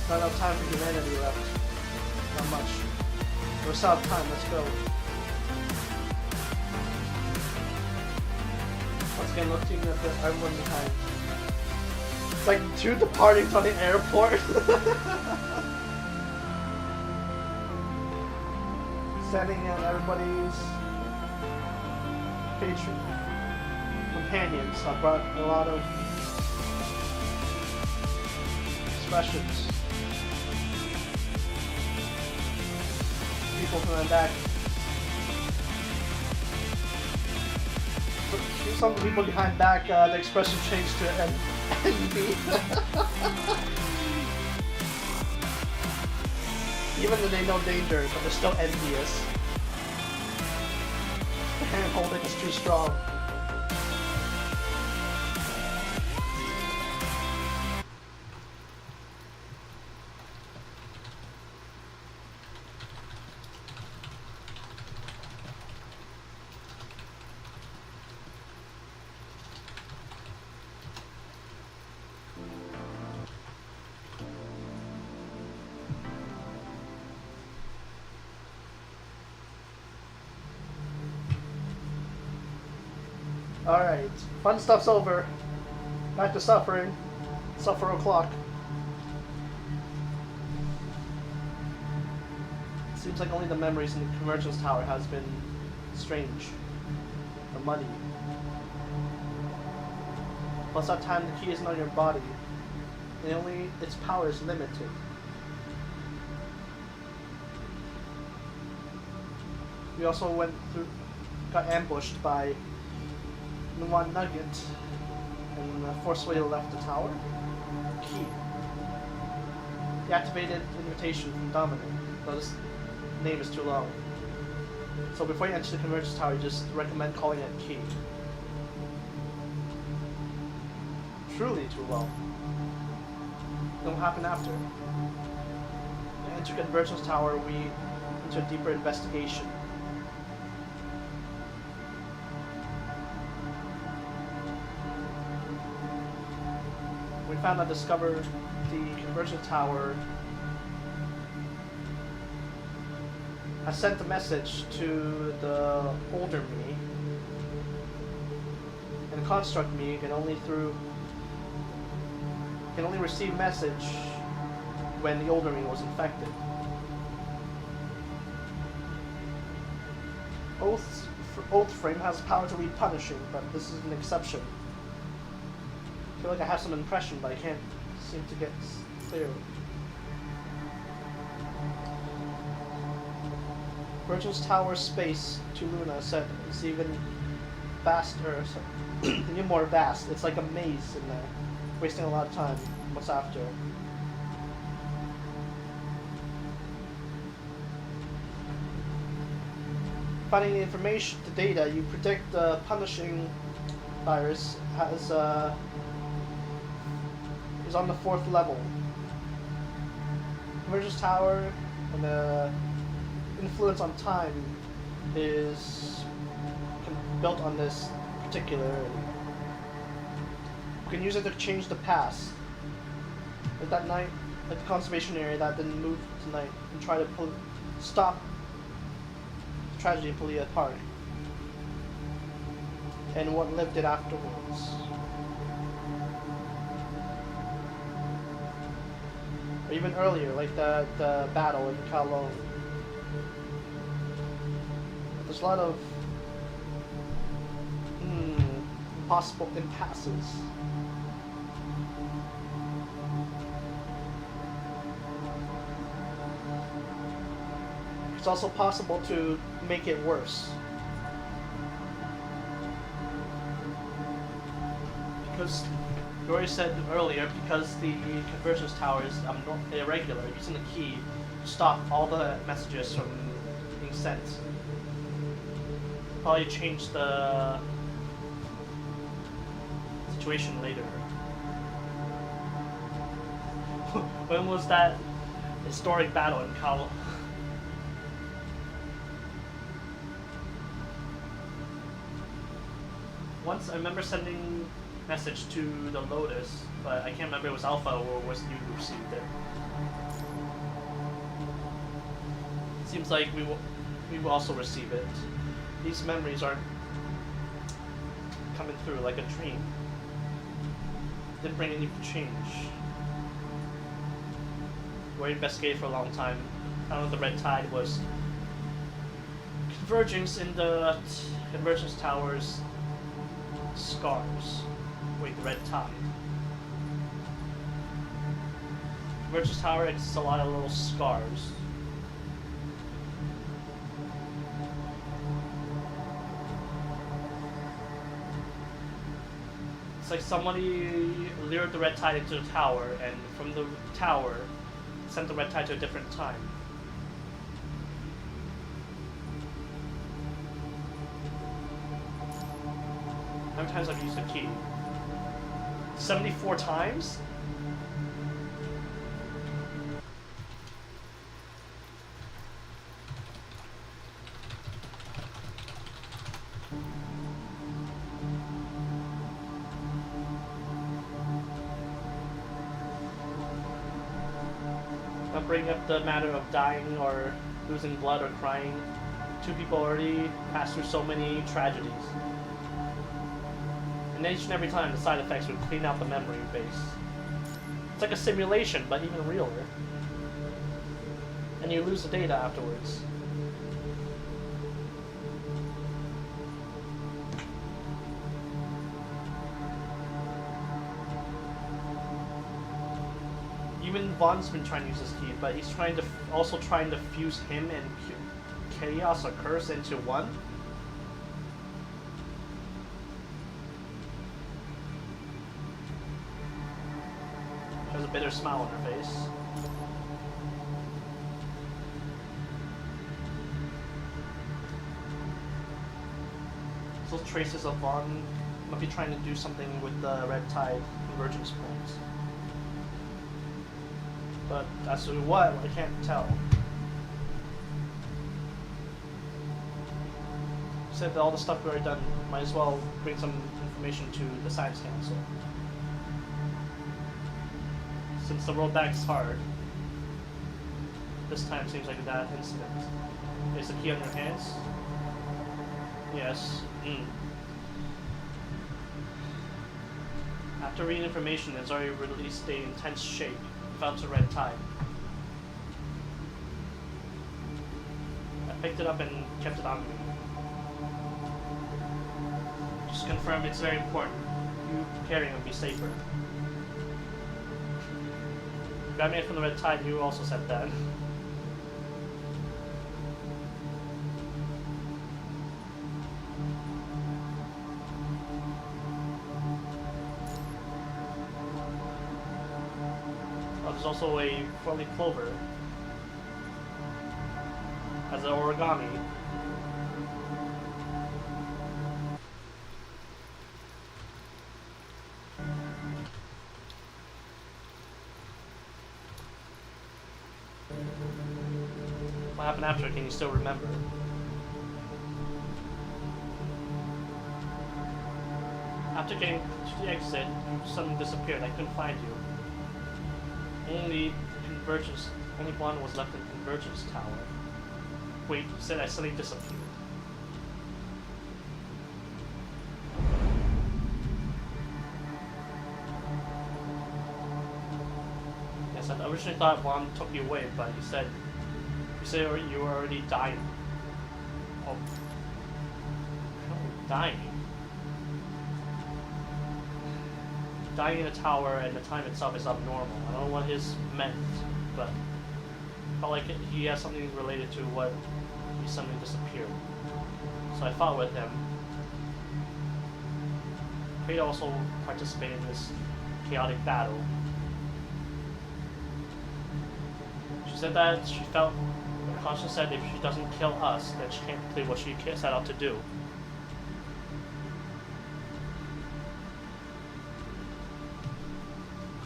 Not enough time for humanity left. Not much. We're out of time, let's go. Once again, looking at everyone behind. It's like two departing from the airport. Standing at everybody's companions. I brought a lot of expressions. People coming back. Some people behind back, the expression changed to envy. Even though they know danger, but they're still envious. The hand holding is too strong. Alright, fun stuff's over. Back to suffering. Suffer o'clock. Seems like only the memories in the Convergence Tower has been strange. Or muddy. Plus that time the key isn't on your body. And its power is limited. We also got ambushed by the one nugget and forcefully left the tower. Key. The activated invitation from Dominic, though this name is too long. So before you enter the Convergence Tower, you just recommend calling it Key. Truly too long. What will happen after? To enter Convergence Tower, we enter a deeper investigation. We found out, discovered the Convergence Tower has sent a message to the older me, and the construct me can only receive message when the older me was infected. Oath Frame has the power to read punishing, but this is an exception. I feel like I have some impression, but I can't seem to get clearly. Virgil's Tower space to Luna said it's even vaster, even more vast. It's like a maze in there, wasting a lot of time. What's after? Finding the information, the data, you predict the punishing virus has is on the 4th level. Convergence Tower and the influence on time is built on this particular. You can use it to change the past. Like that night, like the conservation area that didn't move tonight, and try to stop the tragedy and pull it apart. And what lived it afterwards. Or even earlier, like the battle in Kowloon. There's a lot of possible impasses. It's also possible to make it worse. Because you already said earlier, because the convergence tower is irregular, using the key to stop all the messages from being sent. Probably change the situation later. When was that historic battle in Kowloon? Once I remember sending message to the Lotus, but I can't remember if it was Alpha or was you who received it. Seems like we will also receive it. These memories aren't coming through like a dream. Didn't bring any change. We investigated for a long time. Found out the red tide was convergence in the convergence tower's scars. Wait, the red tide. Convergence tower exists a lot of little scars. It's like somebody lured the red tide into the tower, and from the tower sent the red tide to a different time. How many times have you used the key? 74 times? Not bringing up the matter of dying or losing blood or crying. 2 people already passed through so many tragedies. And each and every time the side effects would clean out the memory base. It's like a simulation, but even realer. And you lose the data afterwards. Even Vaughn's been trying to use this key, but he's also trying to fuse him and Chaos or Curse into one. Has a bitter smile on her face. Still traces of Vaughn might be trying to do something with the red tide convergence points. But as to what, I can't tell. Said that all the stuff we already done, might as well bring some information to the Science Council. Since the road back's hard, this time seems like that incident. Is the key on your hands? Yes. After reading information, it's already released a intense shake. Found a red tide. I picked it up and kept it on me. Just confirm it's very important. You carrying it would be safer. Grabbing it from the red tide, you also said that. There's also a 4-leaf clover as an origami. happened after? Can you still remember? After getting to the exit, you suddenly disappeared. I couldn't find you. Only one was left in the Convergence Tower. Wait, you said I suddenly disappeared. Yes, I originally thought Juan took you away, but you said you were already dying. Oh, dying. Dying in a tower and the time itself is abnormal. I don't know what his meant, but felt like he has something related to what he suddenly disappeared. So I fought with him. Kratos also participated in this chaotic battle. She said that she felt, her conscience said if she doesn't kill us, then she can't complete what she set out to do.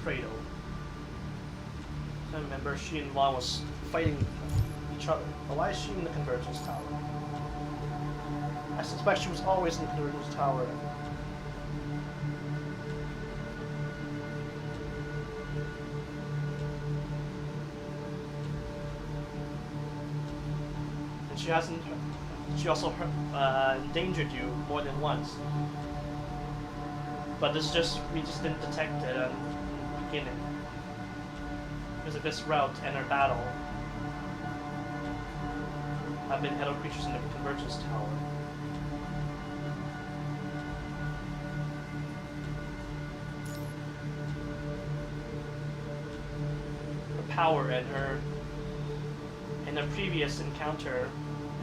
Kratos. I remember she and Juan was fighting each other. But why is she in the Convergence Tower? I suspect she was always in the Convergence Tower. And she also endangered you more than once. But we just didn't detect it in the beginning. Because of this route to enter battle have been held creatures in the Convergence Tower. Her power and her previous encounter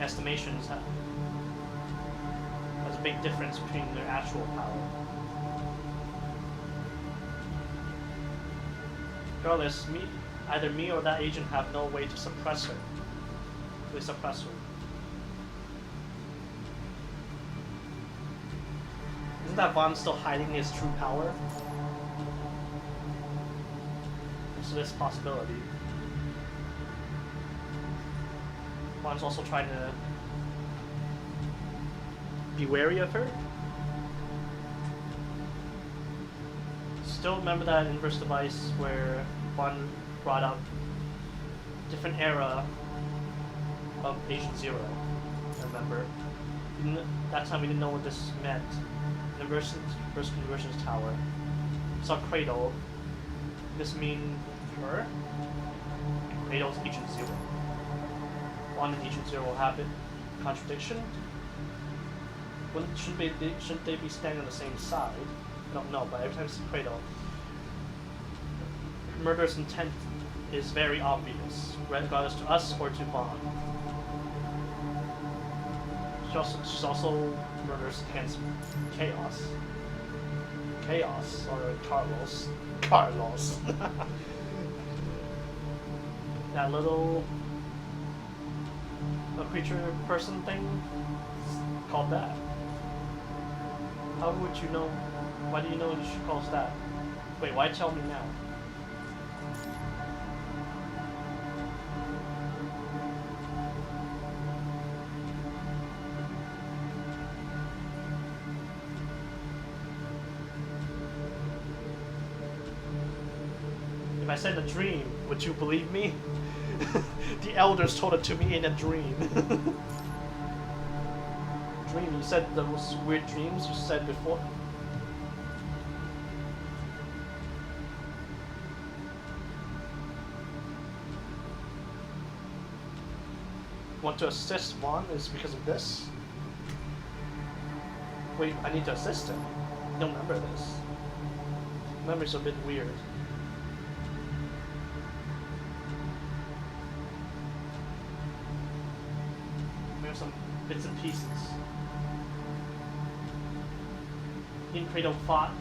estimations has a big difference between their actual power. Regardless, either me or that agent have no way to suppress her. Really suppress her. Isn't that Vaughn still hiding his true power? So this possibility. Vaughn's also trying to be wary of her. Still remember that inverse device where one brought up a different era of Agent Zero. I remember. That time we didn't know what this meant. The first Convergence Tower. We saw Kratos. This mean her? Kratos Agent Zero. One and Agent Zero will have a contradiction. Shouldn't they be standing on the same side? I don't know, but every time I see Kratos, murderous intent is very obvious, regardless to us or to Vaughn. She's also murders against Chaos. Chaos, or Carlos. Carlos. That little creature person thing called that. How would you know? Why do you know she calls that? Wait, why tell me now? If I said a dream, would you believe me? The elders told it to me in a dream. Dream, you said those weird dreams you said before. Want to assist Juan is because of this? Wait, I need to assist him. I don't remember this. Memory's a bit weird. There's some bits and pieces. He and Kratos fought.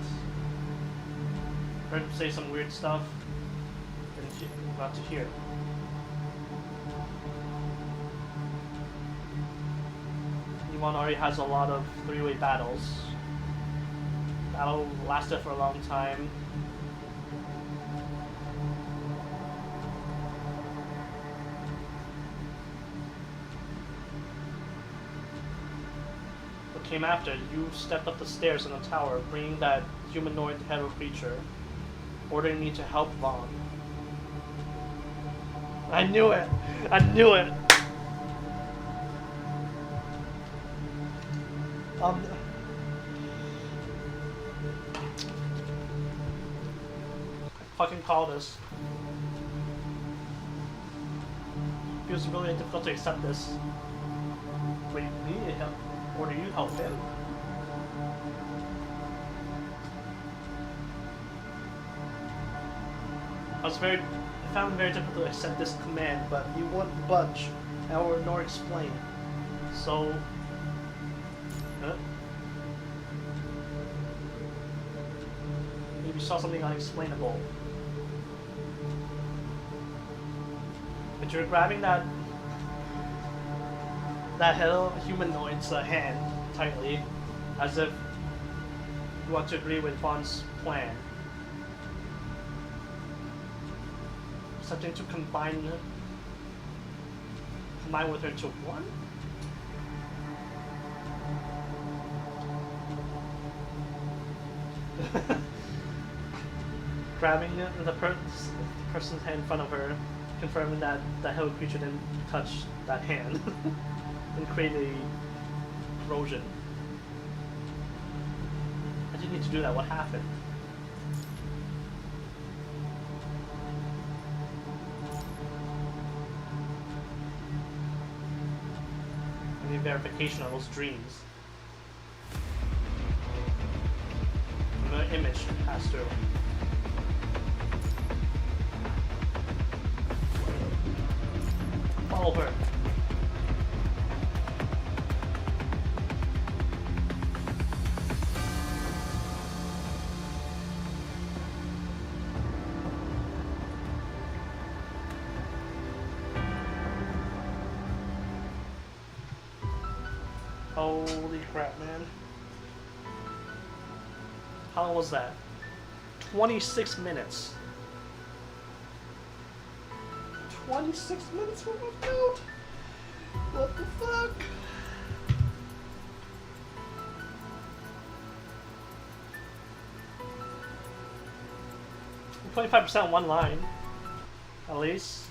Heard him say some weird stuff. And about to hear. One already has a lot of three-way battles. Battle lasted for a long time. came after, you stepped up the stairs in the tower, bringing that humanoid hero creature, ordering me to help Vaughn. I knew it! I knew it! Fucking call this. Feels really difficult to accept this. Wait, me to help? Or do you help him? I found it very difficult to accept this command, but he wouldn't budge, nor explain. So, maybe you saw something unexplainable. But you're grabbing that humanoid's hand tightly, as if you want to agree with Vaughn's plan. Something to combine with her into one? Grabbing the person's hand in front of her, confirming that the hell creature didn't touch that hand and create a corrosion. I didn't need to do that. What happened? I need verification of those dreams. The image passed through. Follow her. Holy crap, man. How long was that? 26 minutes. 26 minutes for my build? What the fuck? 25% one line, at least.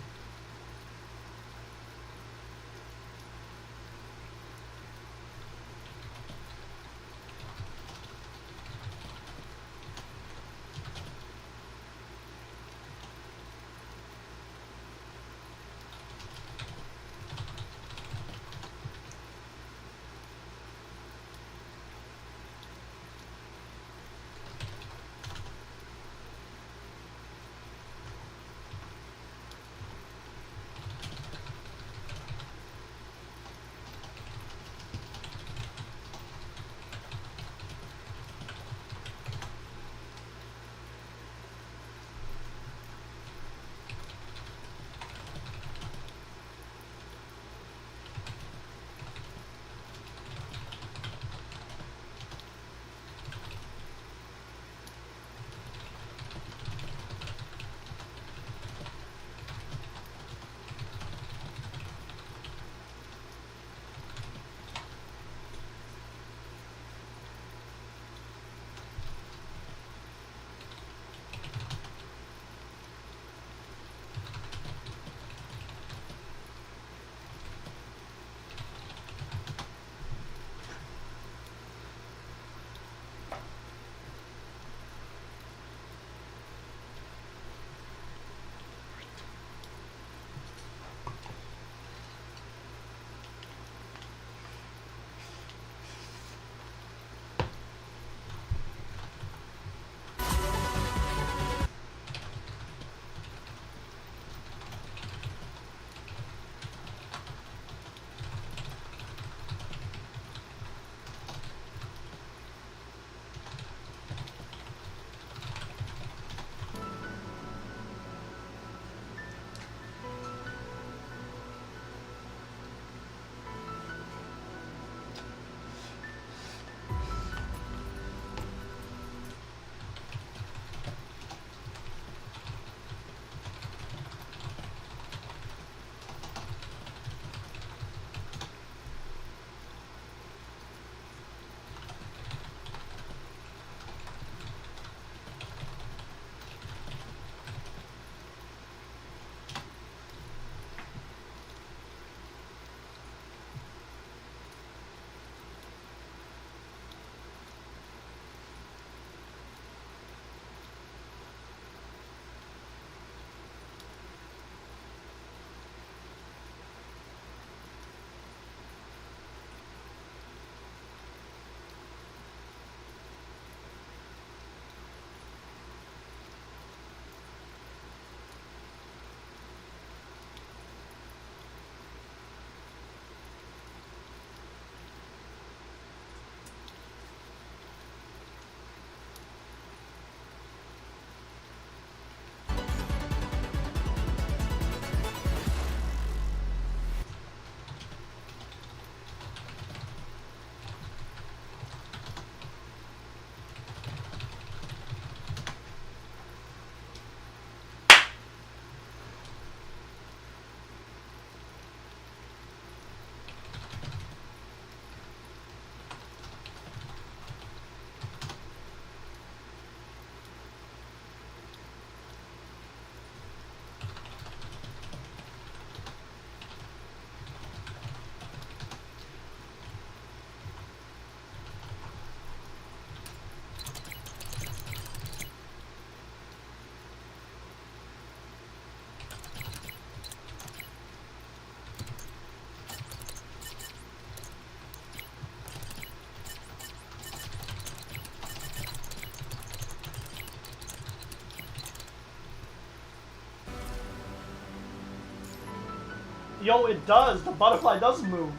Yo, it does. The butterfly does move.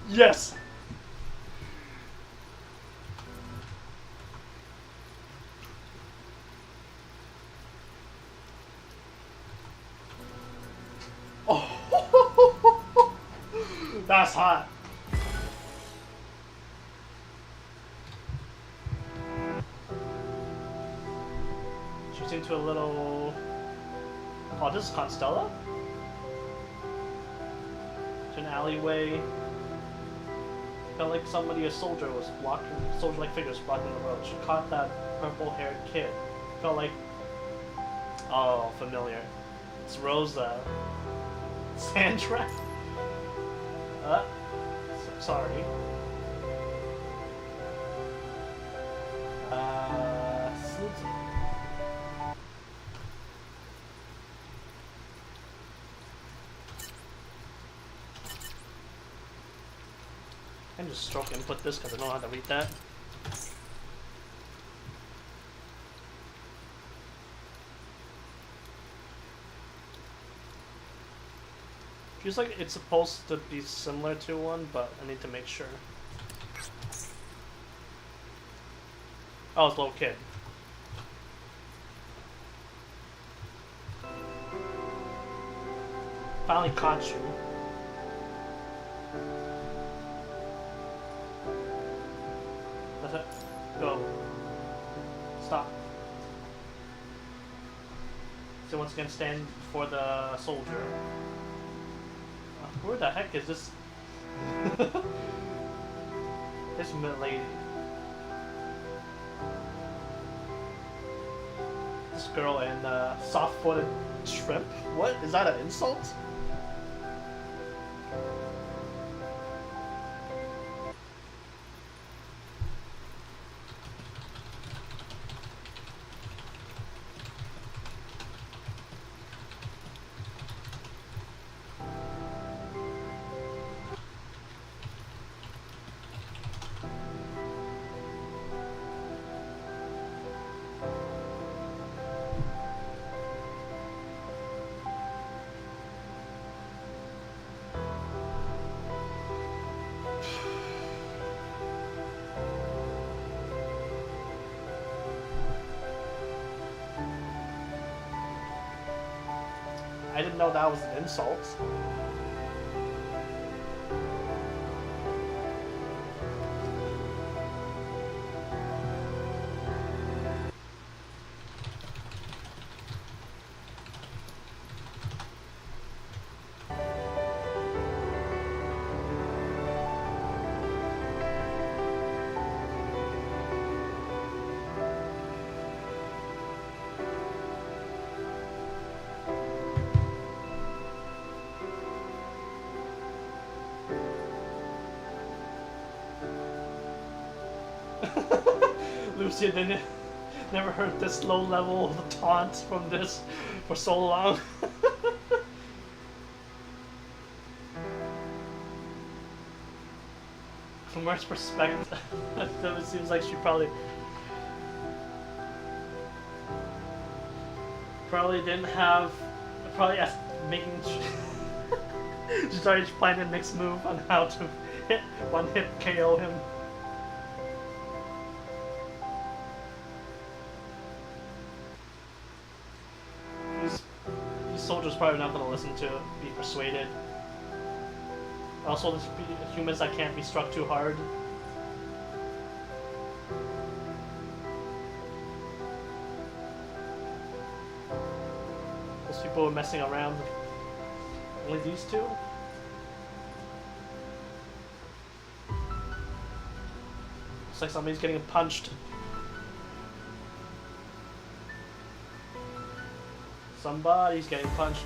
Yes. Oh. That's hot. She's into a little... Oh, this is Constella? To an alleyway. Felt like somebody, a soldier was blocking, soldier-like figures blocking the road. She caught that purple-haired kid. Felt like... Oh, familiar. It's Rosa. Sandra? Sorry. Susan. I can just stroke input this because I don't know how to read that. Feels like it's supposed to be similar to one, but I need to make sure. Oh, it's a little kid. Finally caught you. That's it. Go. Stop. So once again, stand before the soldier. Where the heck is this? This lady. This girl and soft-footed shrimp? What? Is that an insult? I didn't know that was an insult. Lucia didn't never heard this low level of taunt from this for so long. From her perspective, it seems like she probably didn't have making. She started planning the next move on how to one hit KO him. Soldiers probably not going to listen to be persuaded. Also, there's humans that can't be struck too hard. Those people are messing around. Only these two? Looks like somebody's getting punched. Somebody's getting punched.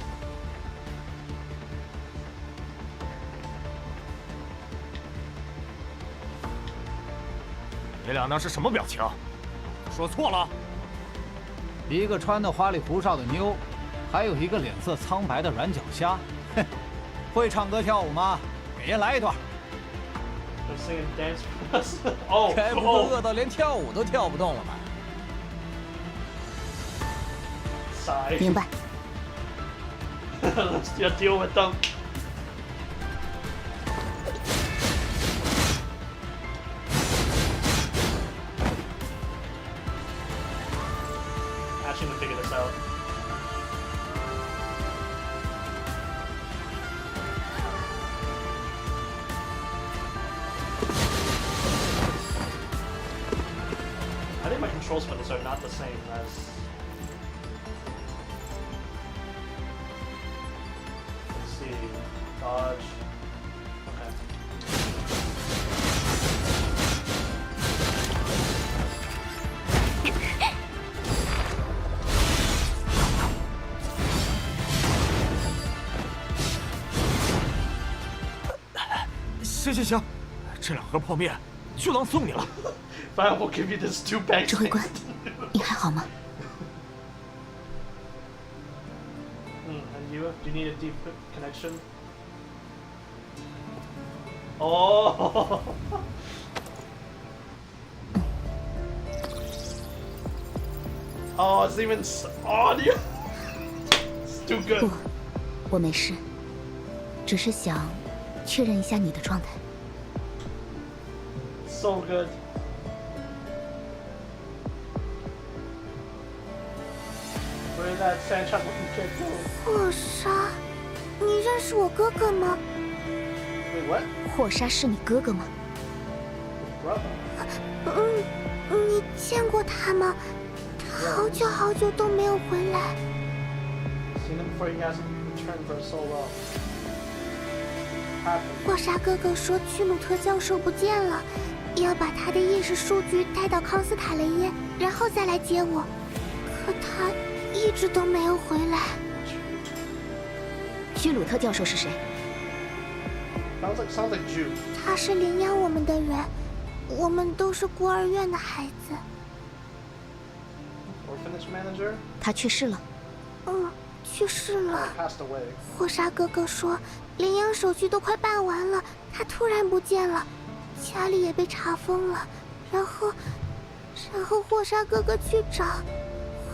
你俩那是什么表情？说错了。一个穿的花里胡哨的妞，还有一个脸色苍白的软脚虾。哼，会唱歌跳舞吗？给人来一段。该不会饿到连跳舞都跳不动了吧？ side. 明白。 Let's deal with them. Actually, gonna figure this out. I think my controls for this are not the same as. Let's see. Dodge. Okay.行，这2盒泡面就当送你了。 Fine, we'll give you this 2 bags. 指挥官，你还好吗？ And you? Do you need a deep connection? Oh! Oh, it's even audio. It's too 不 good.，我没事，只是想确认一下你的状态。 So good. Where did that sand trap looking kid go? 霍莎，你认识我哥哥吗？ Wait, what? 霍莎是你哥哥吗？ Brother? 你见过他吗？他好久好久都没有回来。 Seen him before he hasn't returned for so long. Happened. 霍莎哥哥说屈鲁特教授不见了，要把他的意识数据带到康斯塔雷耶，然后再来接我。可他一直都没有回来。屈鲁特教授是谁？ Sounds like Jew. 他是领养我们的人，我们都是孤儿院的孩子。 Orphanage manager? 他去世了。去世了。 Passed away. 霍莎哥哥说，领养手续都快办完了，他突然不见了，家里也被查封了。然后霍莎哥哥去找，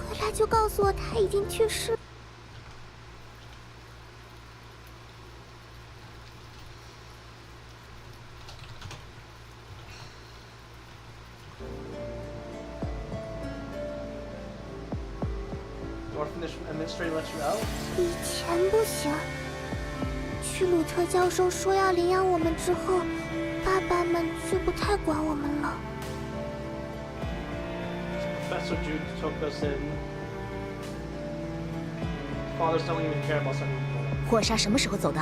回来就告诉我他已经去世。 Orphanage administrator let you out? 以前不行，屈鲁特教授说要领养我们之后，爸爸们就不太管我们了。 Professor Jude took us in. Fathers don't even care about us anymore. 霍莎什么时候走的？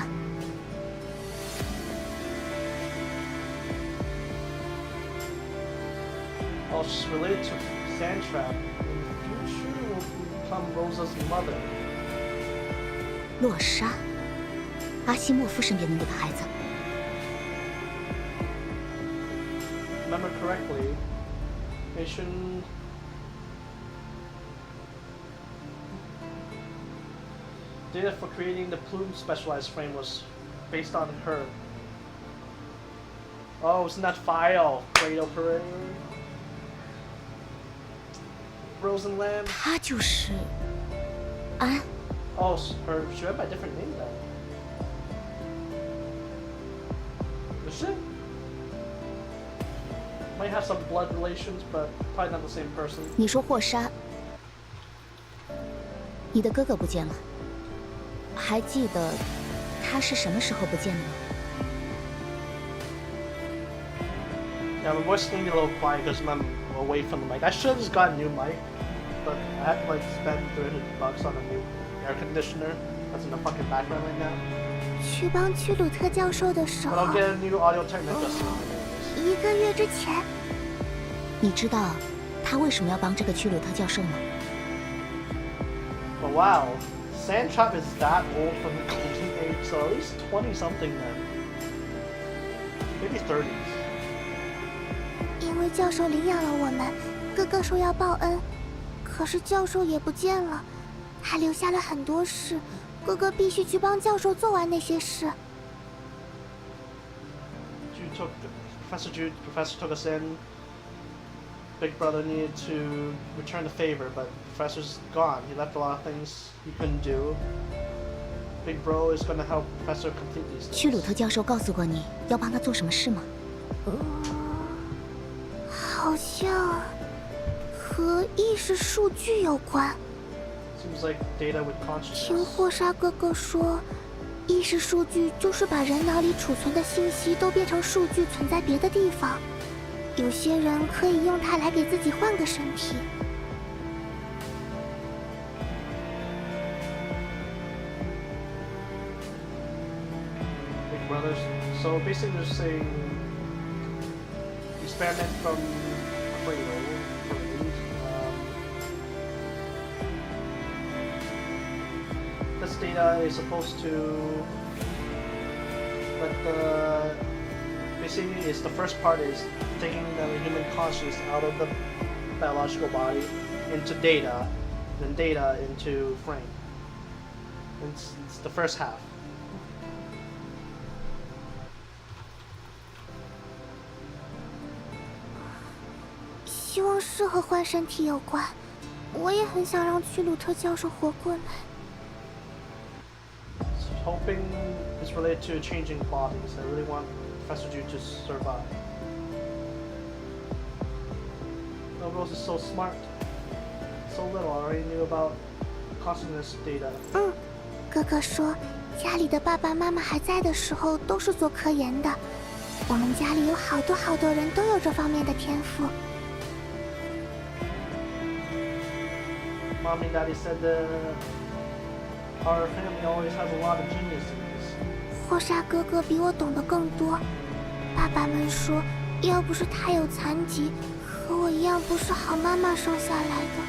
Oh, she's related to Sandtrap. In the future, will become Rosa's mother. 洛莎，阿西莫夫身边的那个孩子。 Remember correctly, mission. Data for creating the plume specialized frame was based on her. Oh, it's in that file. Great operator. Rosen Lamb. 他就是安。 Oh, she went by a different name then. Is she? Might have some blood relations, but probably not the same person. 你说霍莎，你的哥哥不见了，还记得他是什么时候不见的吗？ Yeah, my voice is gonna be a little quiet because I'm away from the mic. I should have just got a new mic, but I had to like spend $300 on a new air conditioner that's in the fucking background right now. 去帮屈鲁特教授的时 But 候 I'll，get a new audio technica soon. 1个月之前，你知道他为什么要帮这个屈鲁特教授吗？ But wow, Sandtrap is that old from the golden age, so at least 20 something then. Maybe 30s. 因为教授领养了我们，哥哥说要报恩，可是教授也不见了，还留下了很多事，哥哥必须去帮教授做完那些事。 Professor took us in. Big Brother needed to return the favor, but Professor's gone. He left a lot of things he couldn't do. Big Bro is gonna help Professor complete these 屈鲁 things. 特教授告诉过你要帮他做什么事吗？好像和意识数据有关。 Seems like data with 听 consciousness. 霍沙哥哥说，意识数据就是把人脑里储存的信息都变成数据存在别的地方。有些人可以用它来给自己换个身体。 Big Brothers. So basically, they're saying experiment from cradle. This data is supposed to let the basically is the first part is taking the human consciousness out of the biological body into data, then data into frame. It's the first half. 希望是和换身体有关。我也很想让屈鲁特教授活过来。 Hoping it's related to changing bodies. I really want Professor Ju to survive. No, Rose is so smart. So little already knew about consciousness data. 哥哥说，家里的爸爸妈妈还在的时候都是做科研的。我们家里有好多人都有这方面的天赋。 Mommy and Daddy said our family always has a lot of geniuses. 霍沙哥哥比我懂得更多。爸爸们说，要不是他有残疾，和我一样不是好妈妈生下来的，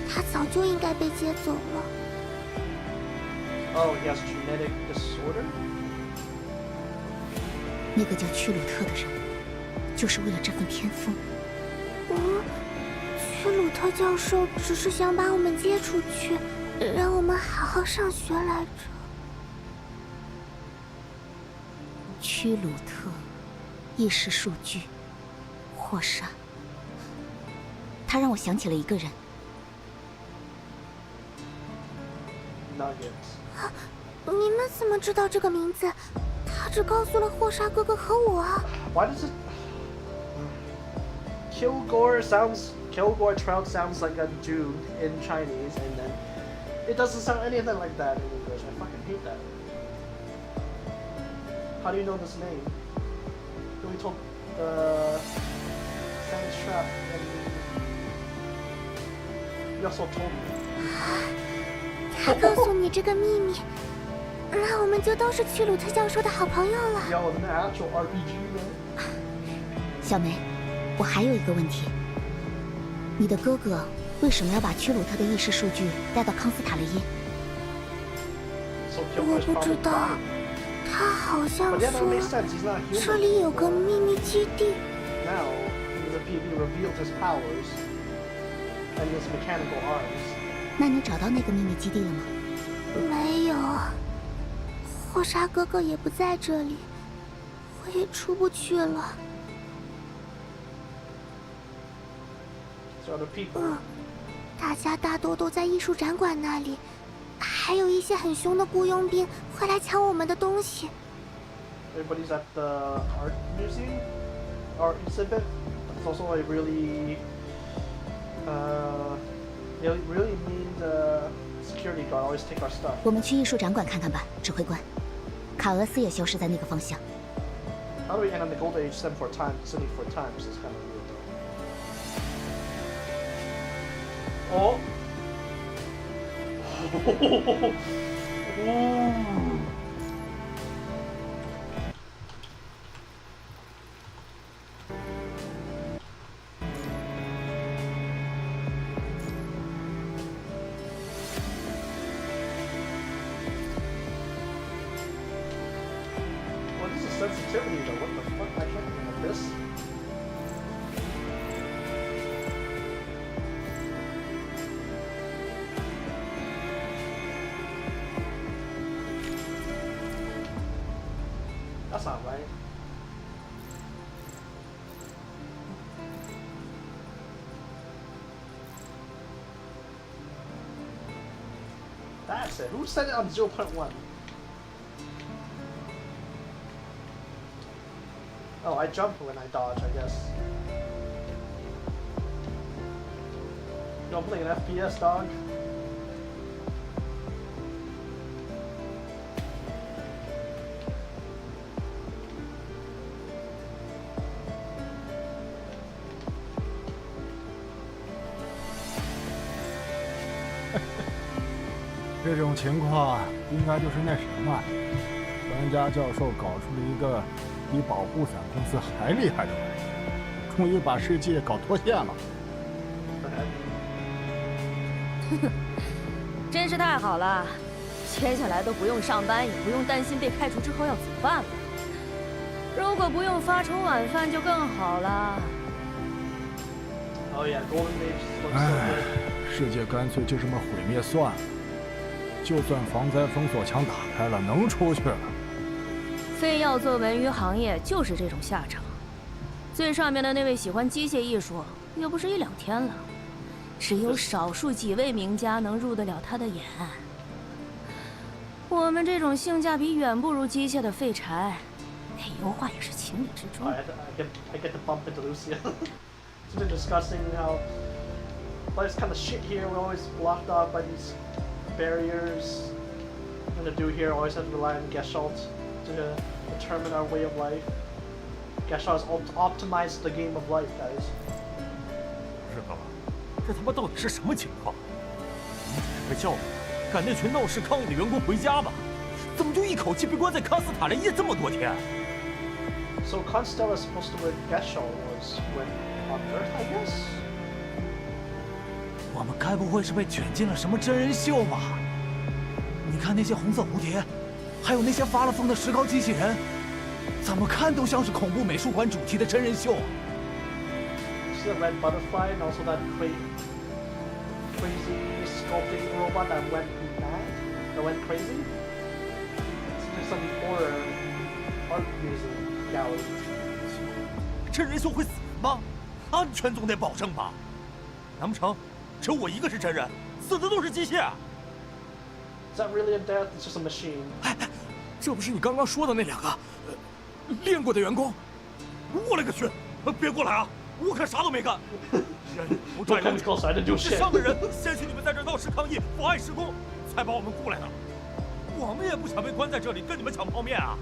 他早就应该被接走了。 Oh, he has genetic disorder? 那个叫屈鲁特的人，就是为了这份天赋。屈鲁特教授只是想把我们接出去，让我们好好上学来着。屈鲁特，意识数据，霍沙。他让我想起了一个人。 Nuggets. 你们怎么知道这个名字？他只告诉了霍沙哥哥和我。 Why does it... Kilgore Trout sounds like a Jew in Chinese, and then it doesn't sound anything like that in English. I fucking hate that. How do you know this name? We told Sam's Trap, and you also told me. 他告诉你这个秘密，那我们就都是屈鲁特教授的好朋友了。 Yo, it's an actual RPG, man. 小梅，我还有一个问题。你的哥哥为什么要把屈鲁特的意识数据带到康斯塔勒耶？ So 我 Kilgore's 不知 probably 道， dying. 他好像 But 说 yeah, that makes sense. He's not human. 这里有个秘密基地。 Now, the PB revealed his powers and his mechanical arms. 那你找到那个秘密基地了吗？没有，霍沙哥哥也不在这里，我也出不去了。 So other people. 大家大多都在艺术展馆那里，还有一些很凶的雇佣兵会来抢我们的东西。 Everybody's at the art museum, art exhibit. It's also a really, they really need the security guard always take our stuff. 我们去艺术展馆看看吧，指挥官。卡俄斯也消失在那个方向。 How do we end on the Golden Age 74 times, 74 times? It's kind of weird though. Oh. Ooh. What is the sensitivity though? What the fuck? I can't remember this. That's not right. fix it? Who set it on 0.1? Oh, I jump when I dodge, I guess. Yo, I'm playing an FPS, dog.这种情况应该就是那什么，专家教授搞出了一个比保护伞公司还厉害的玩意，终于把世界搞脱线了。真是太好了，接下来都不用上班，也不用担心被开除之后要怎么办了。如果不用发愁晚饭就更好了。Oh yeah, Golden Age looks so good. 世界干脆就这么毁灭算了。就算防灾封锁墙打开了，能出去了。非要做文娱行业，就是这种下场。最上面的那位喜欢机械艺术，也不是1、2天了。只有少数几位名家能入得了他的眼。我们这种性价比远不如机械的废柴，被优化也是情理之中。I get to bump into Lucia. It's been discussing how life's kind of shit here. We're always blocked off by these barriers. I'm gonna do here. Always have to rely on Gestalt to determine our way of life. Gestalt has optimized the game of life, guys. 日哥，这他妈到底是什么情况？你只是个教主，赶那群闹事抗议的员工回家吧？怎么就一口气被关在康斯塔连夜这么多天？ So Constella is supposed to where Gestalt was when on Earth, I guess. 我们该不会是被卷进了什么真人秀吧？你看那些红色蝴蝶，还有那些发了疯的石膏机器人，怎么看都像是恐怖美术馆主题的真人秀。See the red butterfly and also that crazy sculpting robot that went mad, that went crazy. It's just some horror art museum gallery. 真人秀会死人吗？安全总得保证吧？难不成？ 只有我一个是真人，死的都是机械。Is that really a death? It's just a machine. 哎，这不是你刚刚说的那2个练过的员工？我勒个去！别过来啊！我可啥都没干。不拽人，是上面人先许你们在这闹事抗议，妨碍施工，才把我们雇来的。我们也不想被关在这里跟你们抢泡面啊！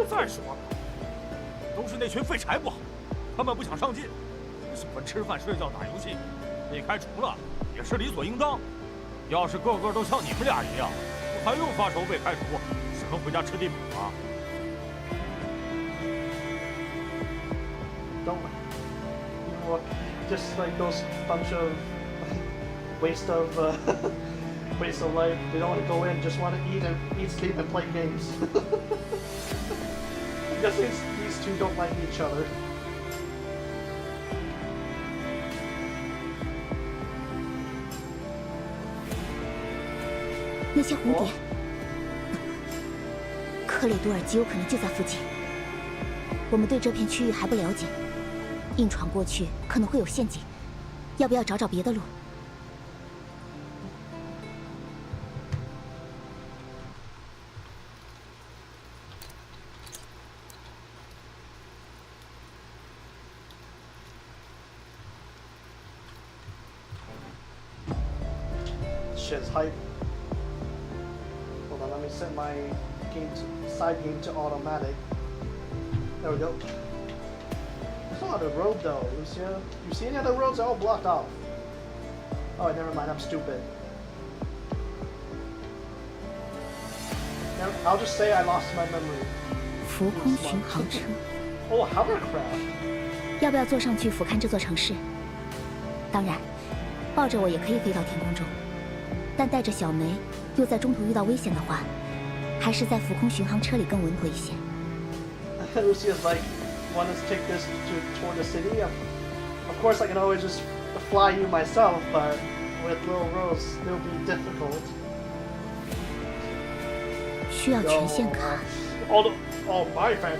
再说了，都是那群废柴不好，他们不想上进，喜欢吃饭睡觉打游戏。 被开除了也是理所应当。要是个个都像你们俩一样，我还用发愁被开除，只能回家吃地补吗？ Don't look just like those bunch of waste of life. They don't want to go in, just want to eat, sleep, and play games. I guess these two don't like each other. 那些蝴蝶，克里多尔极有可能就在附近。我们对这片区域还不了解，硬闯过去可能会有陷阱。要不要找找别的路？ Shit's hype. Hold on, let me set my side game to automatic. There we go. There's no other road though, Lucia. You see any other roads? They're all blocked off. Oh, never mind. I'm stupid. I'll just say I lost my memory. 浮空巡航车。 Oh, hovercraft. 要不要坐上去俯瞰这座城市？当然，抱着我也可以飞到天空中。 但带着小梅，又在中途遇到危险的话，还是在浮空巡航车里更稳妥一些。Lucia's like, want us to take this toward the city? Of course, I can always just fly you myself, but with little Rose, it'll be difficult. 需要权限卡。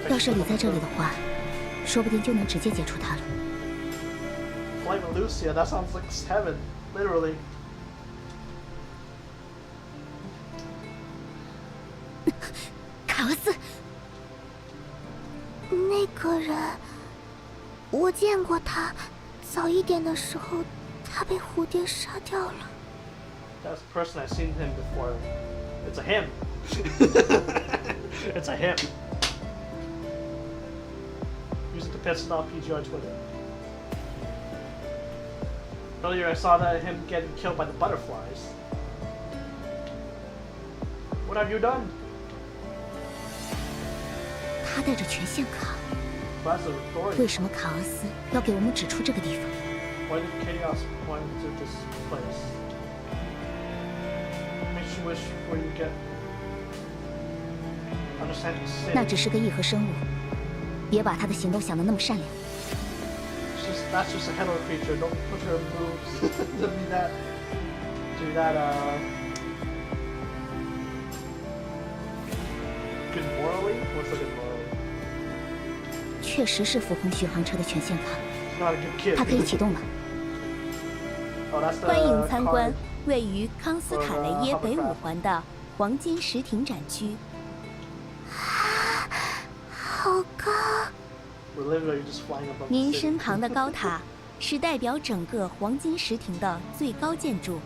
要是你在这里的话，说不定就能直接解除它了。Flight with Lucia, that sounds like heaven, literally. 俄斯，那个人，我见过他。早一点的时候，他被蝴蝶杀掉了。That's the person I've seen him before. It's a him. It's a him. Using the Pissed Off PG on Twitter. Earlier I saw that him getting killed by the butterflies. What have you done? 他带着权限卡， That's the authority. 为什么卡俄斯要给我们指出这个地方？ Why did Chaos point to this place? Makes you wish where you get understand the city. 那只是个异合生物，别把他的行动想得那么善良。That's just a hello creature. Don't push her moves to be that. Good morally? What's a good morally? 确实是浮空巡航车的权限卡， Not a good kid. 它可以启动了。 Oh, that's the 欢迎参 card. 观位于康斯塔雷耶北5环的黄金石亭展区。好高！ We're literally just flying above the 您 city. 身旁的高塔是代表整个黄金石亭的最高建筑，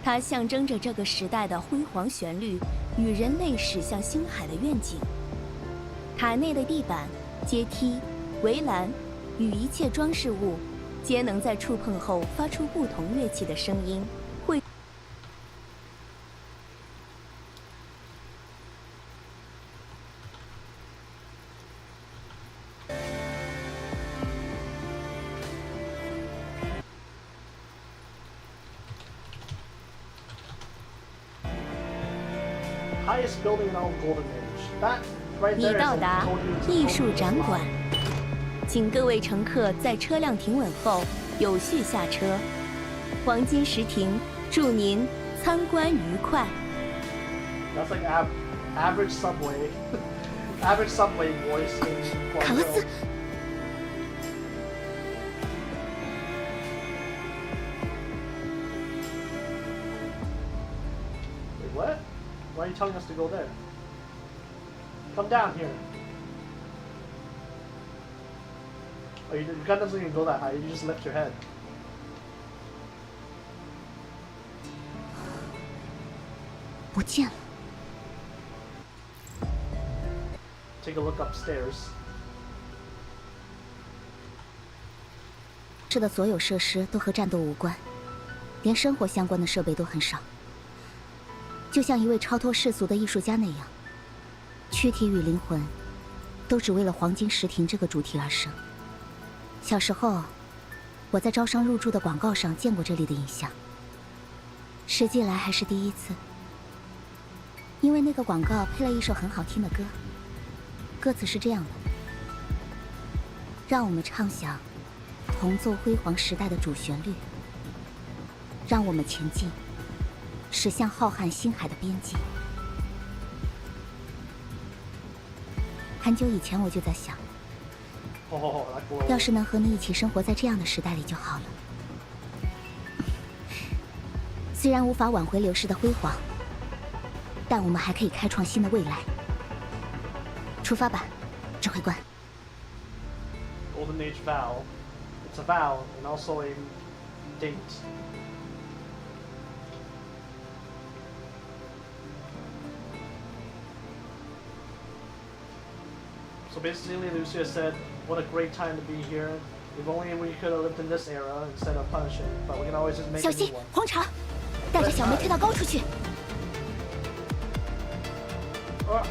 它象征着这个时代的辉煌旋律与人类驶向星海的愿景。塔内的地板、阶梯、围栏与一切装饰物，皆能在触碰后发出不同乐器的声音。 Highest building in all Golden Age. That right 已 there is 到 a 达 totally 艺术展馆，请各位乘客在车辆停稳后有序下车。黄金石亭祝您参观愉快。 That's like average subway, average subway voice in 卡俄斯 Guangzhou.，Wait, what? Why are you telling us to go there? Come down here. Oh, your gun doesn't even go that high. You just lift your head. 不见了。 Take a look upstairs. 这的所有设施都和战斗无关，连生活相关的设备都很少。就像一位超脱世俗的艺术家那样，躯体与灵魂都只为了黄金石亭这个主题而生。小时候，我在招商入住的广告上见过这里的影像，实际来还是第一次。因为那个广告配了一首很好听的歌，歌词是这样的：让我们畅想同奏辉煌时代的主旋律，让我们前进，驶向浩瀚星海的边际。很久以前我就在想， Oh, that glow. 要是能和你一起生活在这样的时代里就好了。虽然无法挽回流逝的辉煌，但我们还可以开创新的未来。出发吧，指挥官。 Golden Age vow. It's a vow and also a date. So basically, Lucia said, "What a great time to be here. If only we could have lived in this era instead of punishing. But we can always just make 小 a new 心 one." 黄茶，带着小梅推到高处去。 Ah.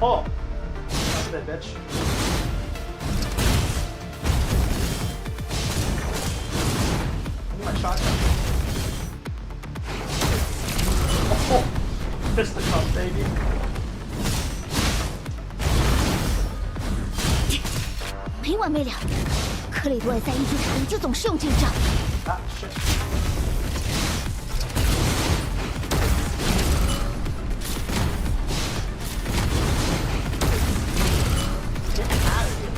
Oh, that's it, bitch. I need my shotgun. Oh, fisticuffs, baby. 没完没了。克里多尔在一局场里就总是用这一招。 Ah, shit. Get out of here.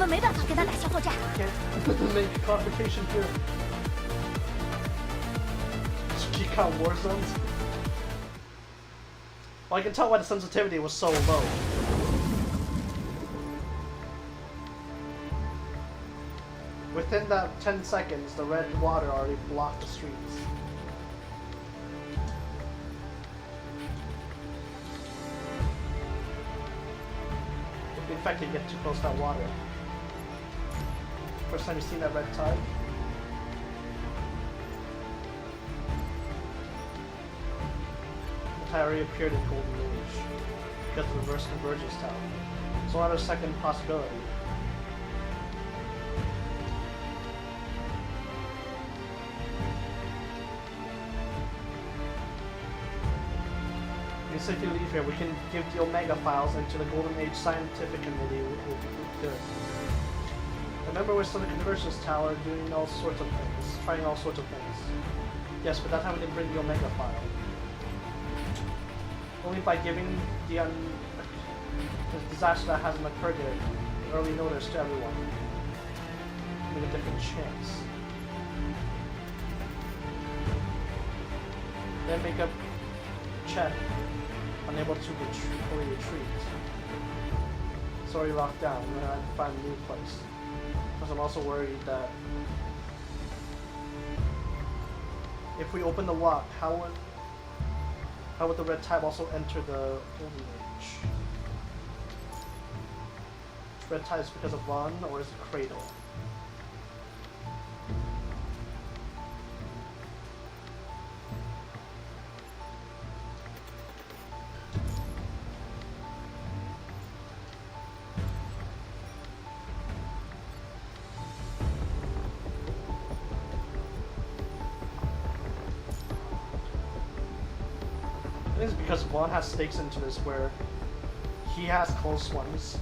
没办法跟他打消耗战。Can't make confrontation here. Speak out war zones. Well, I can tell why the sensitivity was so low. Within that 10 seconds, the red water already blocked the streets. If the infected get too close to that water. First time you've seen that red tide? The tide already appeared in Golden Age because of the reverse convergence tower. So another second possibility. So if you leave here, we can give the Omega files into the Golden Age Scientific Committee, which will be good. Remember, we're still in the Convergence Tower doing all sorts of things, trying all sorts of things. Yes, but that time we didn't bring the Omega file. Only by giving the disaster that hasn't occurred yet early notice to everyone. Give a different chance. Then make a check. Unable to fully retreat. It's already locked down, and I have to find a new place. Because I'm also worried that if we open the lock, how would the red tide also enter the Golden Age? Red tide is because of Ron, or is it Cradle? Is because Vaughn has stakes into this where he has close ones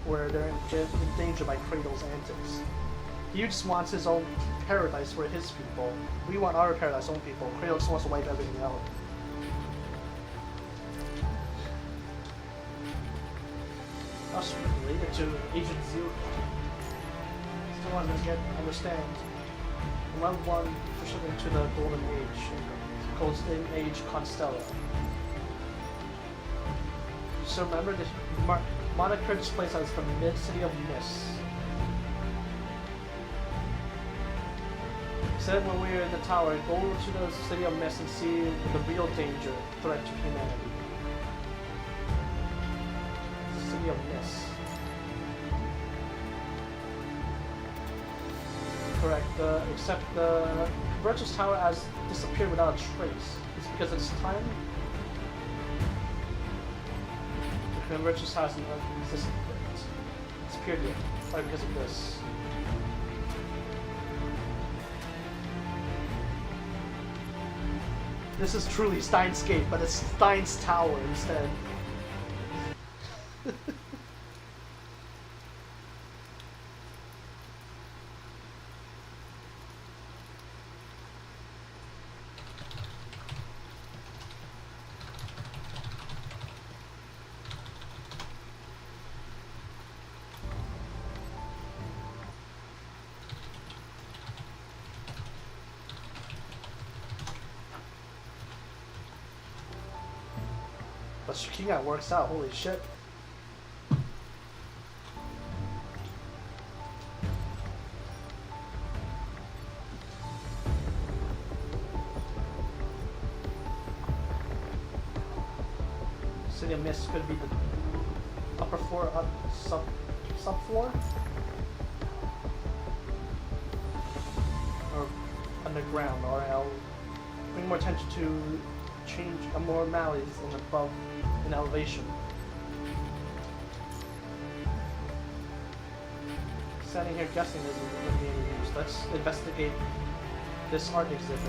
where they're in danger by Cradle's antics. He just wants his own paradise for his people. We want our paradise, own people. Cradle just wants to wipe everything out. That's related to Agent Zero. Still want to understand. One push it into the Golden Age. Golden Age Constella. So remember, the moniker displays as the Mid-City of Mist. Said when we were in the tower, go to the City of Mist and see the real danger, threat to humanity. The City of Mist. Correct, except the Virtuous Tower has disappeared without a trace. It's because it's time. The Virtuous Tower hasn't existed yet. It's disappeared yet. Probably because of this. This is truly Steins Gate, but it's Steins Tower instead. But Shikinga works out, holy shit. City of Mist could be the upper floor, subfloor? Or underground, or I'll bring more attention to change abnormalities in elevation. Standing here guessing isn't going to be any use. Let's investigate this art exhibit.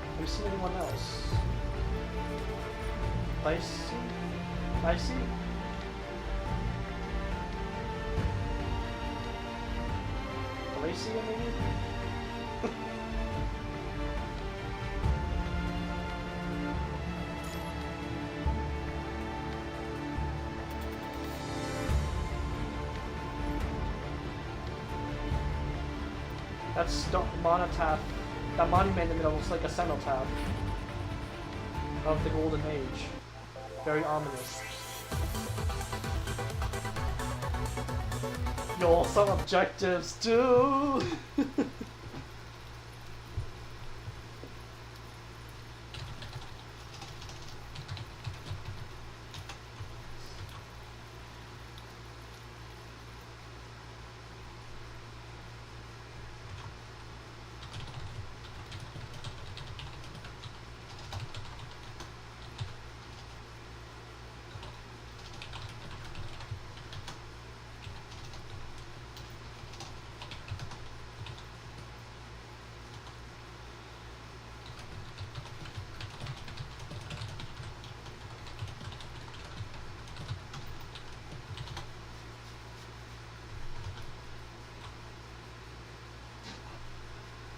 Have you seen anyone else? Dicey? Glacia, maybe? That's monotaph. That monument in the middle looks like a cenotaph of the Golden Age. Very ominous. Yo, some objectives too.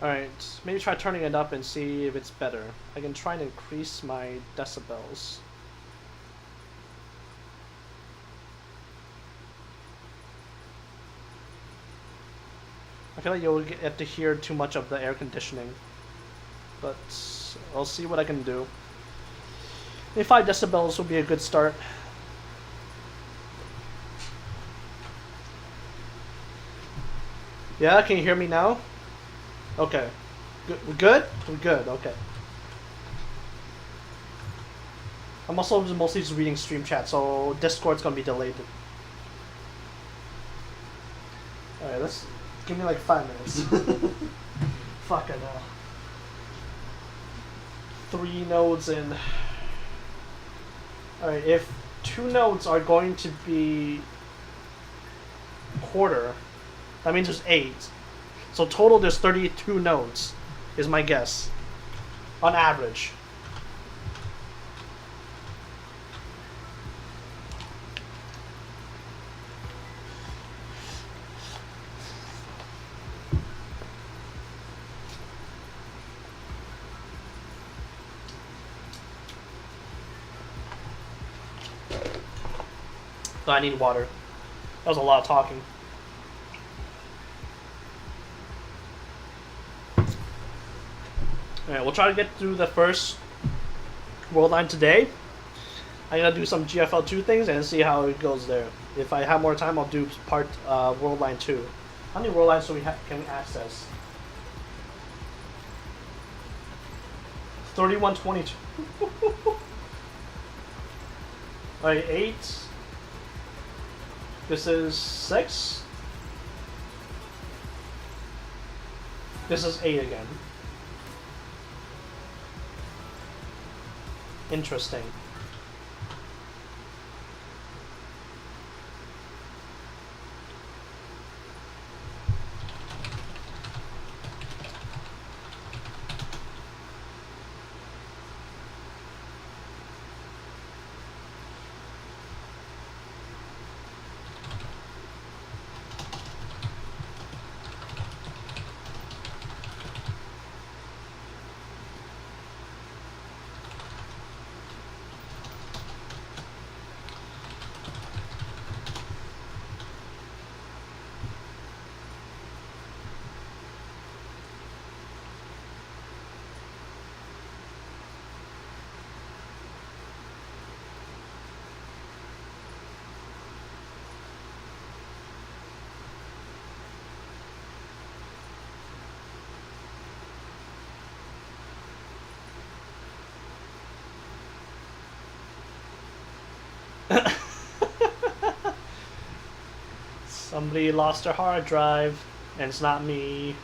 Alright, maybe try turning it up and see if it's better. I can try and increase my decibels. I feel like you'll get to hear too much of the air conditioning. But I'll see what I can do. Maybe 5 decibels will be a good start. Yeah, can you hear me now? Okay. Good? We're good? We're good, okay. I'm also mostly just reading stream chat, so Discord's gonna be delayed. Alright, let's... Give me like 5 minutes. Fucking hell. 3 nodes in. Alright, if 2 nodes are going to be quarter, that means there's 8. So total there's 32 nodes, is my guess. On average. But I need water. That was a lot of talking. Alright, we'll try to get through the first world line today. I'm gonna do some GFL2 things and see how it goes there. If I have more time, I'll do part world line 2. How many world lines can we access? 3122. Alright, 8. This is 6. This is 8 again. Interesting. Somebody lost their hard drive, and it's not me.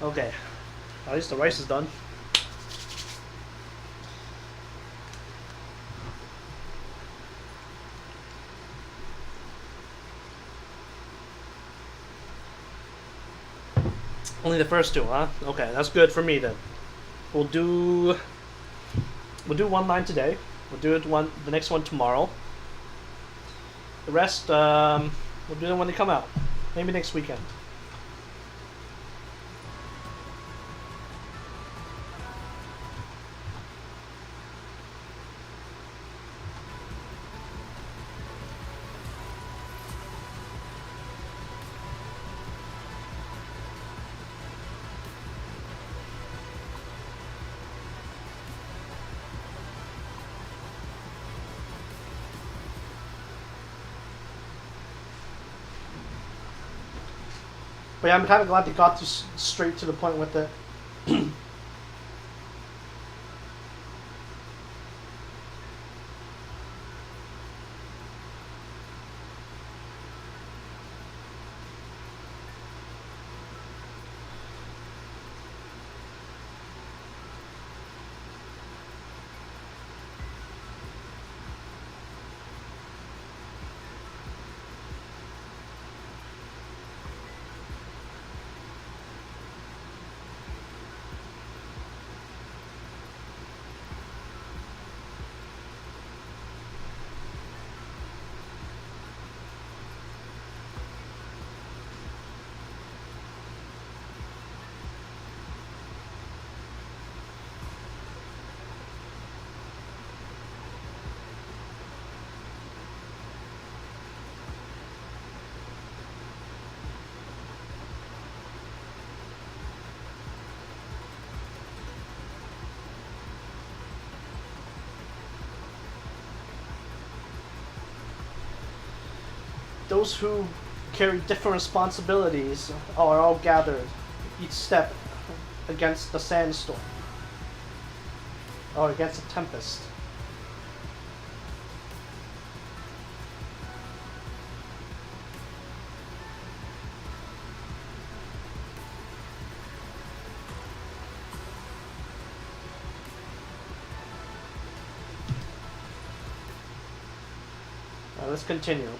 Okay. At least the rice is done. Only the first two, huh? Okay, that's good for me then. We'll do one line today. We'll do the next one tomorrow. The rest, we'll do them when they come out. Maybe next weekend. But yeah, I'm kind of glad they got straight to the point with it. Those who carry different responsibilities are all gathered, each step against the sandstorm, or against a tempest. Now let's continue.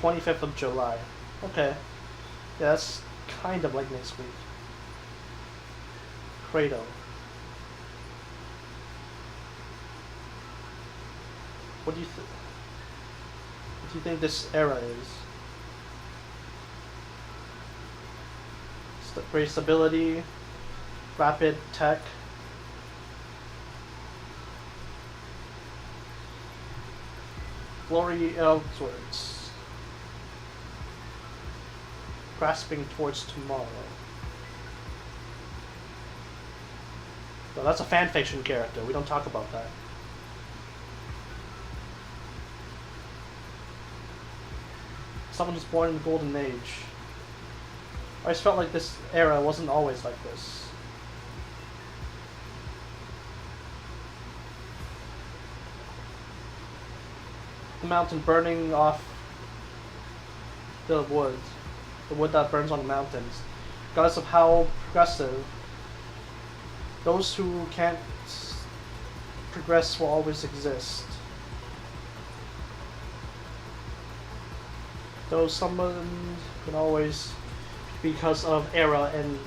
25th of July. Okay. Yeah, that's kind of like next week. Credo. What do you think this era is? Great stability, rapid tech. Glory outwards. Grasping towards tomorrow. Well, that's a fanfiction character. We don't talk about that. Someone who's born in the golden age. I always felt like this era wasn't always like this. The mountain burning off the wood. The wood that burns on the mountains. Regardless of how progressive, those who can't progress will always exist. Though someone can always, because of era and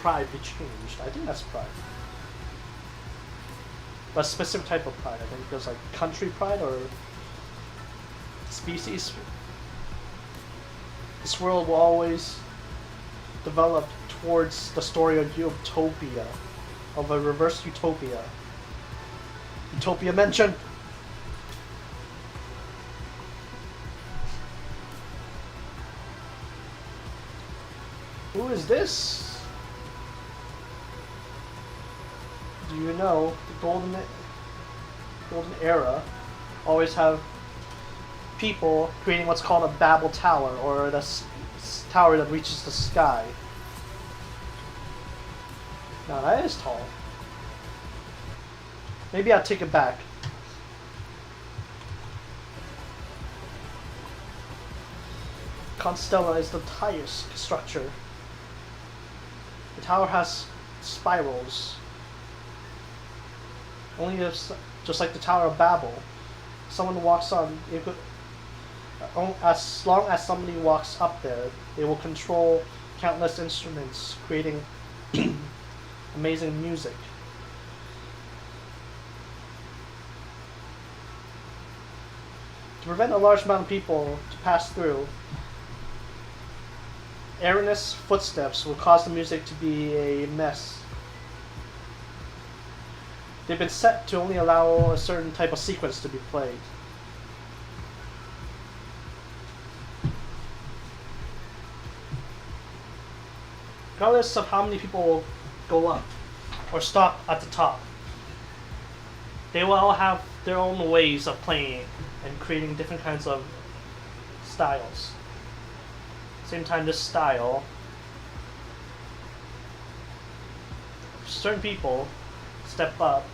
pride, be changed. I think that's pride. But a specific type of pride. I think there's like country pride or species. This world will always develop towards the story of utopia, of a reverse utopia. Utopia mentioned. Who is this? Do you know the golden era always have people creating what's called a Babel Tower, or the tower that reaches the sky. Now that is tall. Maybe I'll take it back. Constella is the highest structure. The tower has spirals. Only if, just like the Tower of Babel, someone walks on. It could, as long as somebody walks up there, they will control countless instruments, creating amazing music. To prevent a large amount of people to pass through, erroneous footsteps will cause the music to be a mess. They've been set to only allow a certain type of sequence to be played. Regardless of how many people go up or stop at the top, they will all have their own ways of playing and creating different kinds of styles. Same time, this style, certain people step up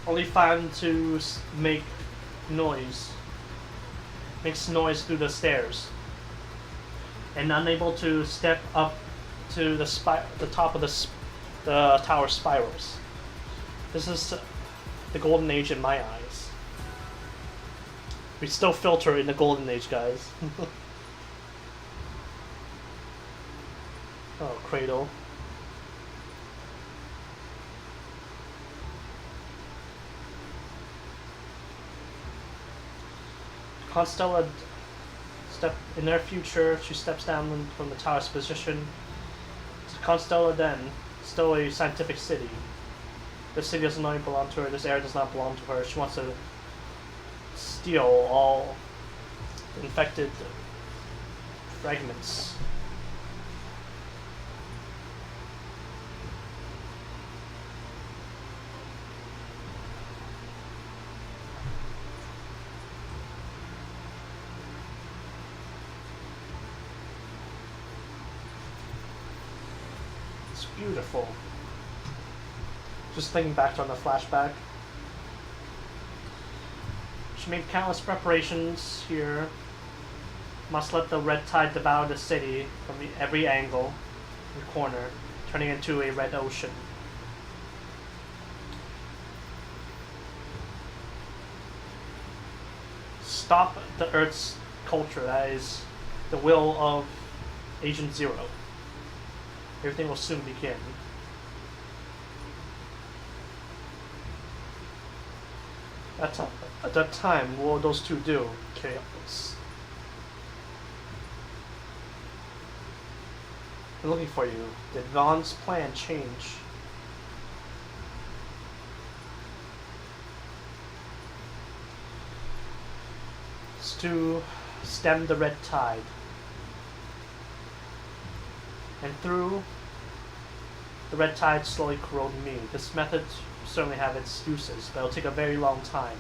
only find to make noise, makes noise through the stairs, and unable to step up to the top of the tower spirals. This is the golden age in my eyes. We still filter in the golden age, guys. Oh, cradle. Constella in their future, she steps down from the tower's position. Constella then, still a scientific city. This city does not belong to her, this area does not belong to her. She wants to steal all infected fragments. Beautiful. Just thinking back on the flashback. She made countless preparations here. Must let the red tide devour the city from every angle and corner, turning into a red ocean. Stop the Earth's culture, that is the will of Agent Zero. Everything will soon begin. At that time, what will those two do? Chaos. I'm looking for you. Did Vaughn's plan change? It's to stem the red tide. And through the red tide slowly corrode me. This method certainly have its uses, but it'll take a very long time.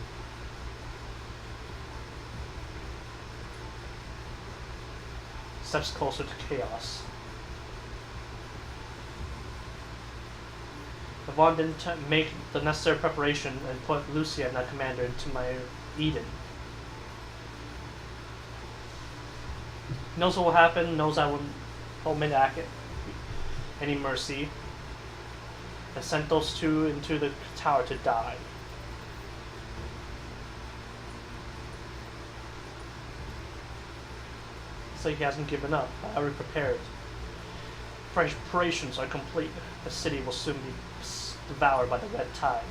Steps closer to chaos. If Vaughn didn't make the necessary preparation and put Lucia and that commander into my Eden. He knows what will happen, knows I won't omit any mercy, and sent those two into the tower to die. It's like he hasn't given up. I already prepared. Preparations are complete. The city will soon be devoured by the red tide.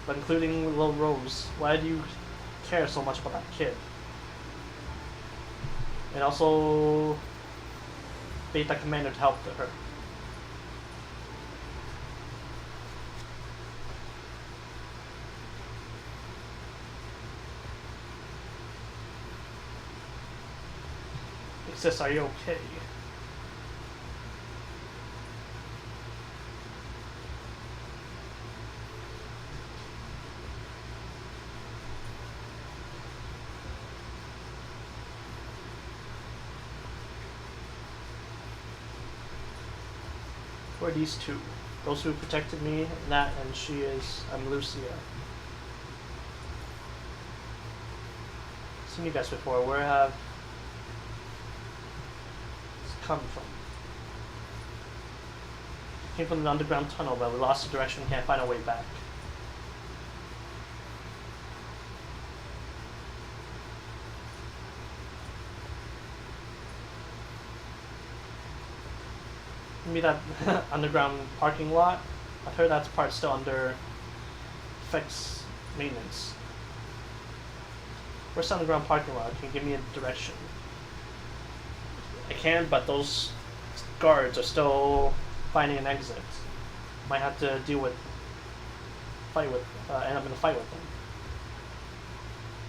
But including little Rose, why do you care so much about that kid? And also bait that commander to help her. Sis, are you okay? Who are these two? Those who protected me, Nat, and I'm Lucia. seen you guys before. Where have this come from? Came from an underground tunnel, but we lost the direction and can't find our way back. Maybe that underground parking lot. I've heard that part's still under fixed maintenance. Where's the underground parking lot? Can you give me a direction? I can, but those guards are still finding an exit. Might have to end up in a fight with them.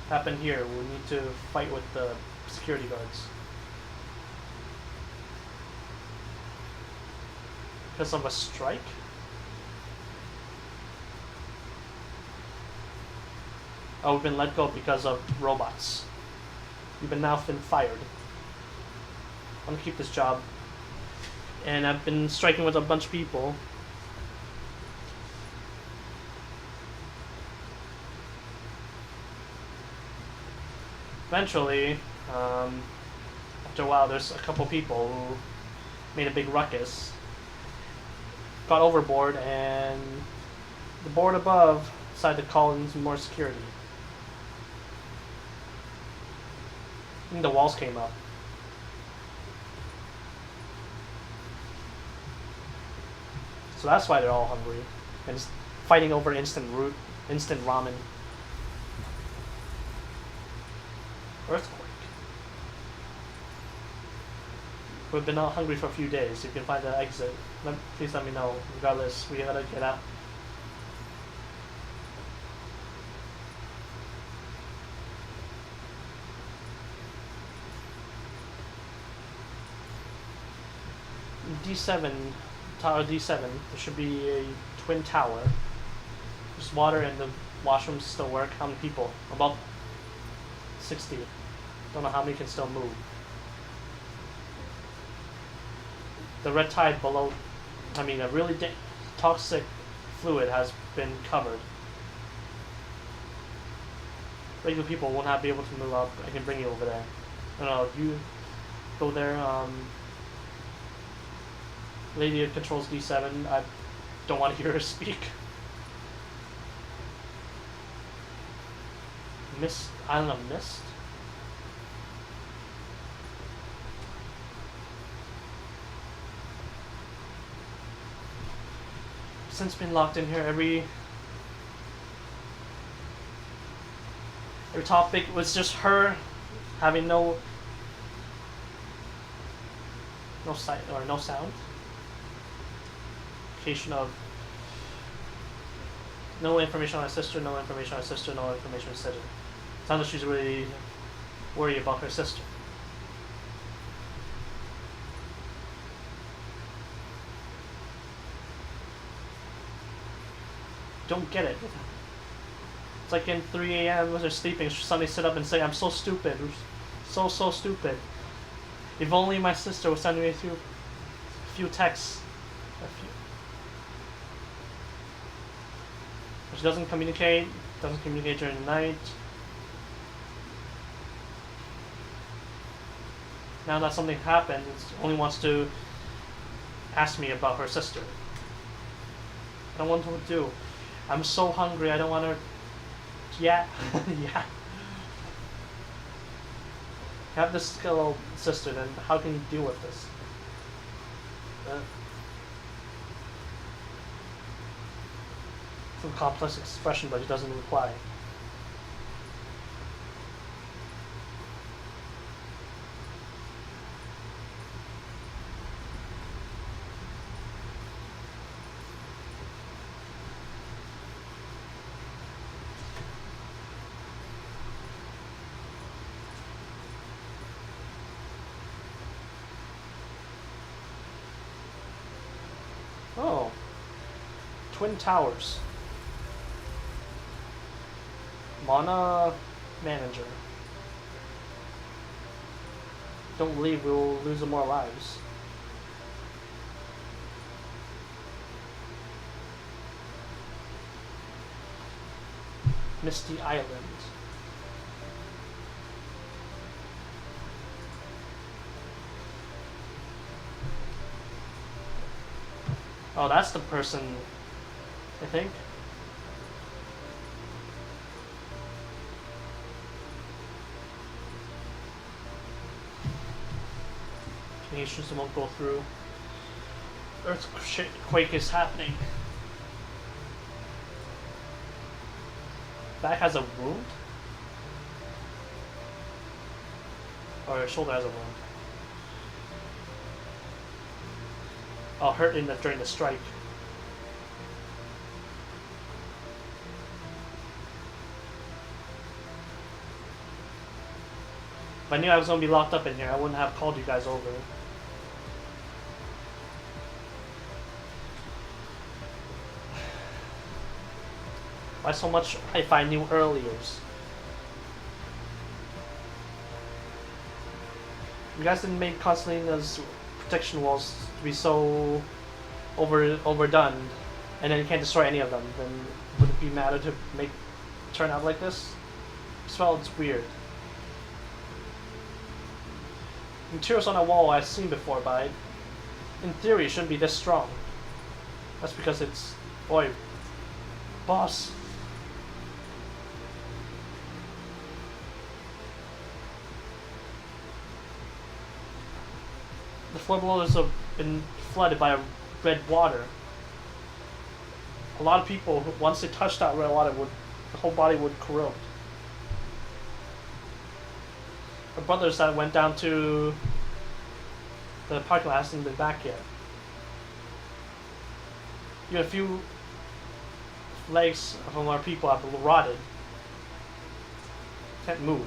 Happened here. We need to fight with the security guards. Because of a strike? Oh, we've been let go because of robots. We've now been fired. I'm gonna keep this job. And I've been striking with a bunch of people. Eventually, after a while, there's a couple people who made a big ruckus. Got overboard, and the board above decided to call in some more security. I think the walls came up. So that's why they're all hungry and just fighting over instant ramen. Earthquake. We've been out hungry for a few days. You can find the exit. Please let me know. Regardless, we gotta get out. D7, tower D7, there should be a twin tower. There's water and the washrooms still work. How many people? About 60. Don't know how many can still move. The red tide below, a really toxic fluid has been covered. Regular people will not be able to move up. I can bring you over there. No, you go there. Lady that controls D7, I don't want to hear her speak. Island of Mist? Since been locked in here, every topic was just her having no sight or no sound. Of no information on her sister, no information on her sister, no information on her sister. Sounds like she's really worried about her sister. Don't get it. It's like in 3 a.m. when they're sleeping, she suddenly sit up and say, "I'm so stupid, so stupid. If only my sister was sending me a few texts." She doesn't communicate during the night. Now that something happened, only wants to ask me about her sister. I don't want her to do. I'm so hungry, I don't want her. Yeah. Yeah. Have this little sister, then how can you deal with this? Some complex expression, but he doesn't reply. Oh. Twin Towers. Mana manager. Don't leave, we'll lose more lives. Misty Island. Oh, that's the person, I think. Nations won't go through. Earthquake is happening. Back has a wound? Or her shoulder has a wound. Oh, hurt during the strike. If I knew I was going to be locked up in here, I wouldn't have called you guys over. Why so much if I knew earlier? You guys didn't make Constantina's protection walls to be so overdone, and then you can't destroy any of them. Then would it be matter to turn out like this? I just felt it's weird. Materials on a wall I've seen before, but in theory it shouldn't be this strong. That's because it's boss. The floor below has been flooded by red water. A lot of people, once they touch that red water, the whole body would corrode. The brothers that went down to the parking lot hasn't been back yet. You have a few legs from our people have rotted. Can't move.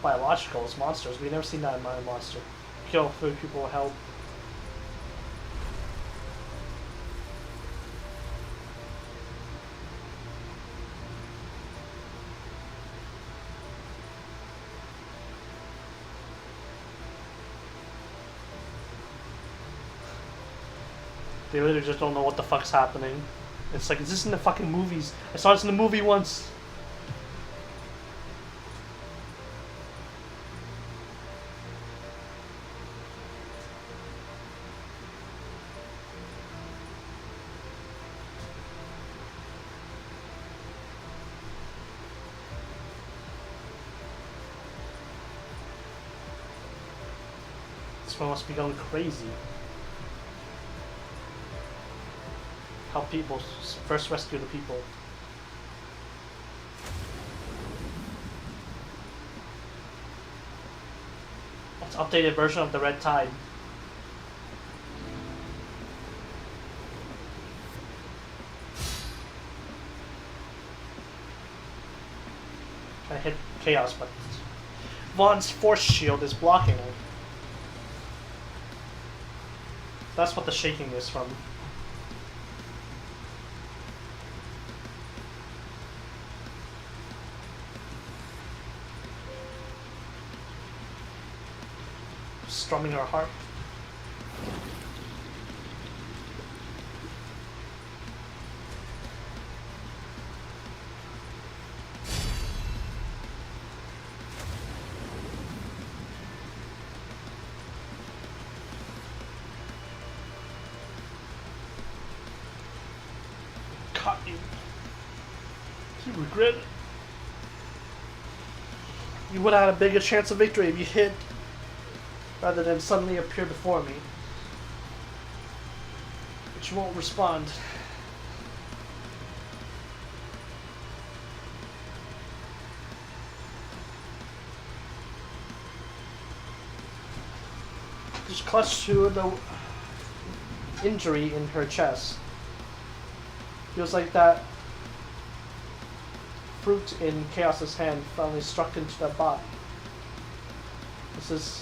Biologicals, monsters. We've never seen that in my monster. Kill 3 people, help. They literally just don't know what the fuck's happening. It's like, is this in the fucking movies? I saw this in the movie once. This one must be going crazy. Help people. First rescue the people. It's an updated version of the Red Tide. Trying to hit Chaos, but Vaughn's force shield is blocking it. That's what the shaking is from. Strumming her harp. Caught you. You regret it. You would have had a bigger chance of victory if you hit rather than suddenly appear before me. But you won't respond. Just clutched to the injury in her chest. Feels like that fruit in Chaos's hand finally struck into that body. This is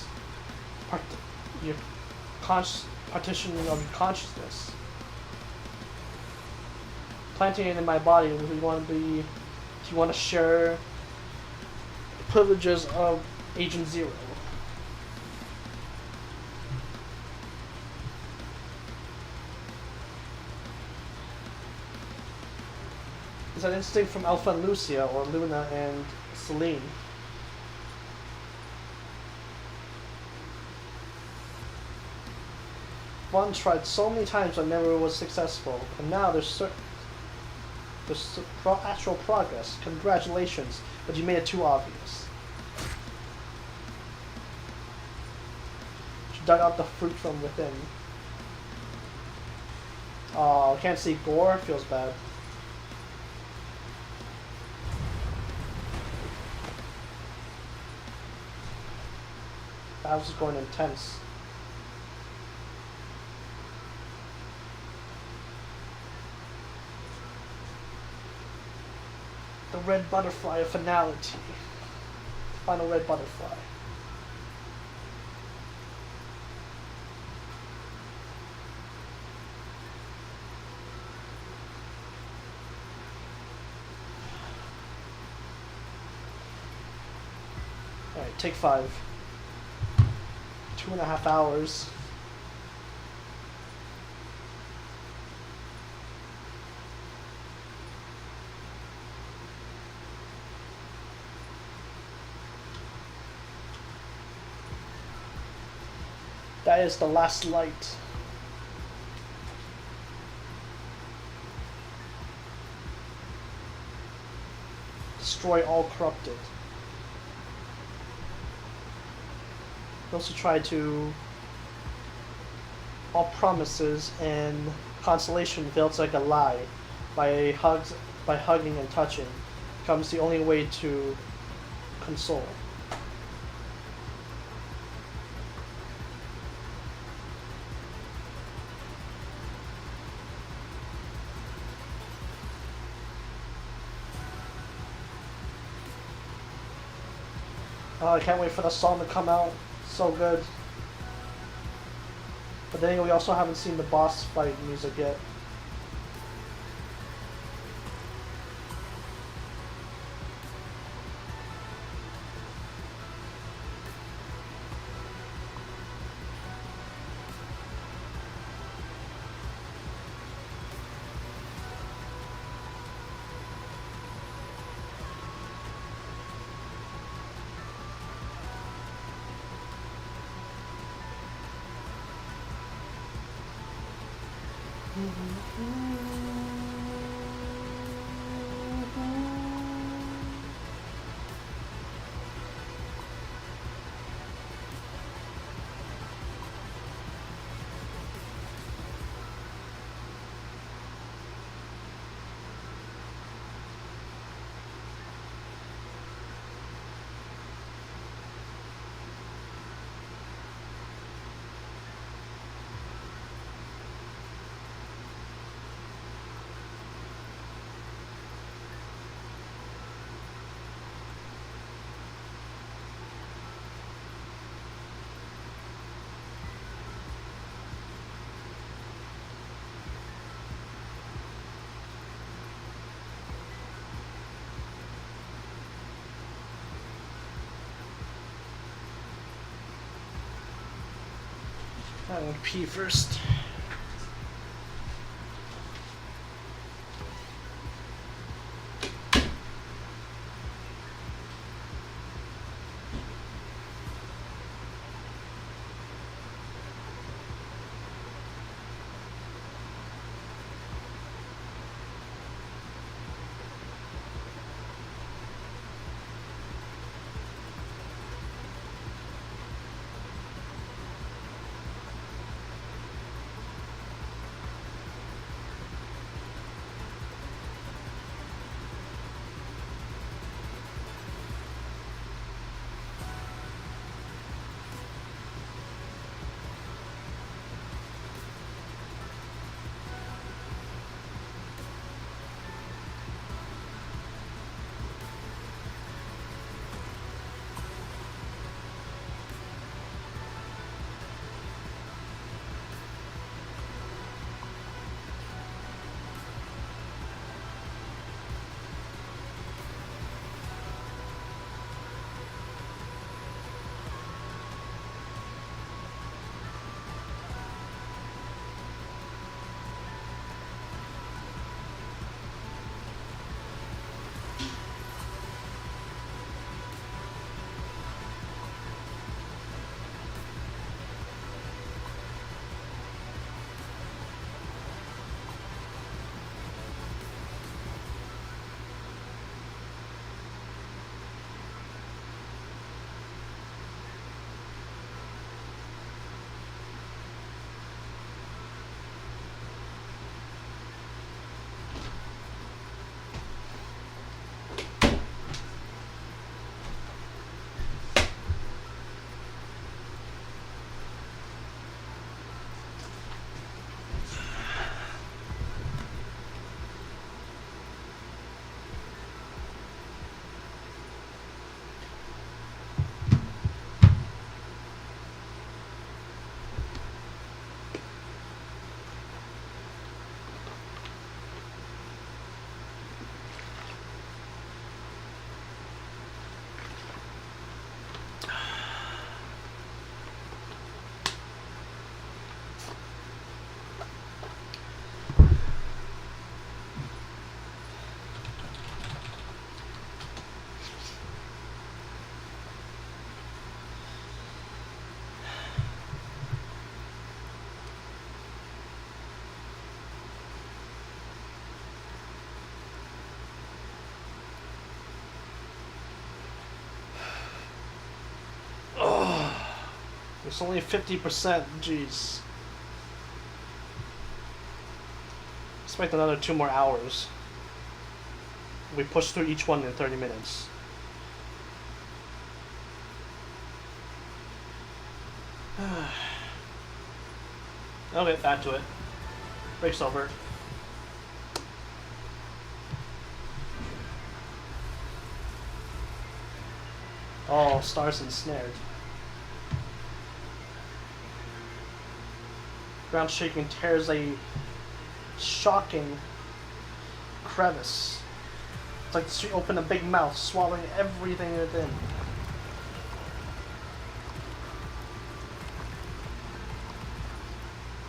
your partitioning of your consciousness. Planting it in my body. Do you want to share the privileges of Agent Zero? Is that instinct from Alpha and Lucia, or Luna and Celine? One tried so many times but never was successful, and now there's actual progress. Congratulations, but you made it too obvious. She dug out the fruit from within. Oh, can't see gore? Feels bad. The house is going intense. The red butterfly of finality. Final red butterfly. Alright, take 5. 2.5 hours. That is the last light. Destroy all corrupted. Those who try to... all promises and consolation feels like a lie. By hugging and touching becomes the only way to console. I can't wait for the song to come out. So good. But then we also haven't seen the boss fight music yet. I'm gonna pee first. It's only 50%. Jeez. Expect another 2 more hours. We push through each one in 30 minutes. Okay, back to it. Break's over. Oh, stars ensnared. Ground shaking tears a shocking crevice. It's like the street opened a big mouth, swallowing everything within.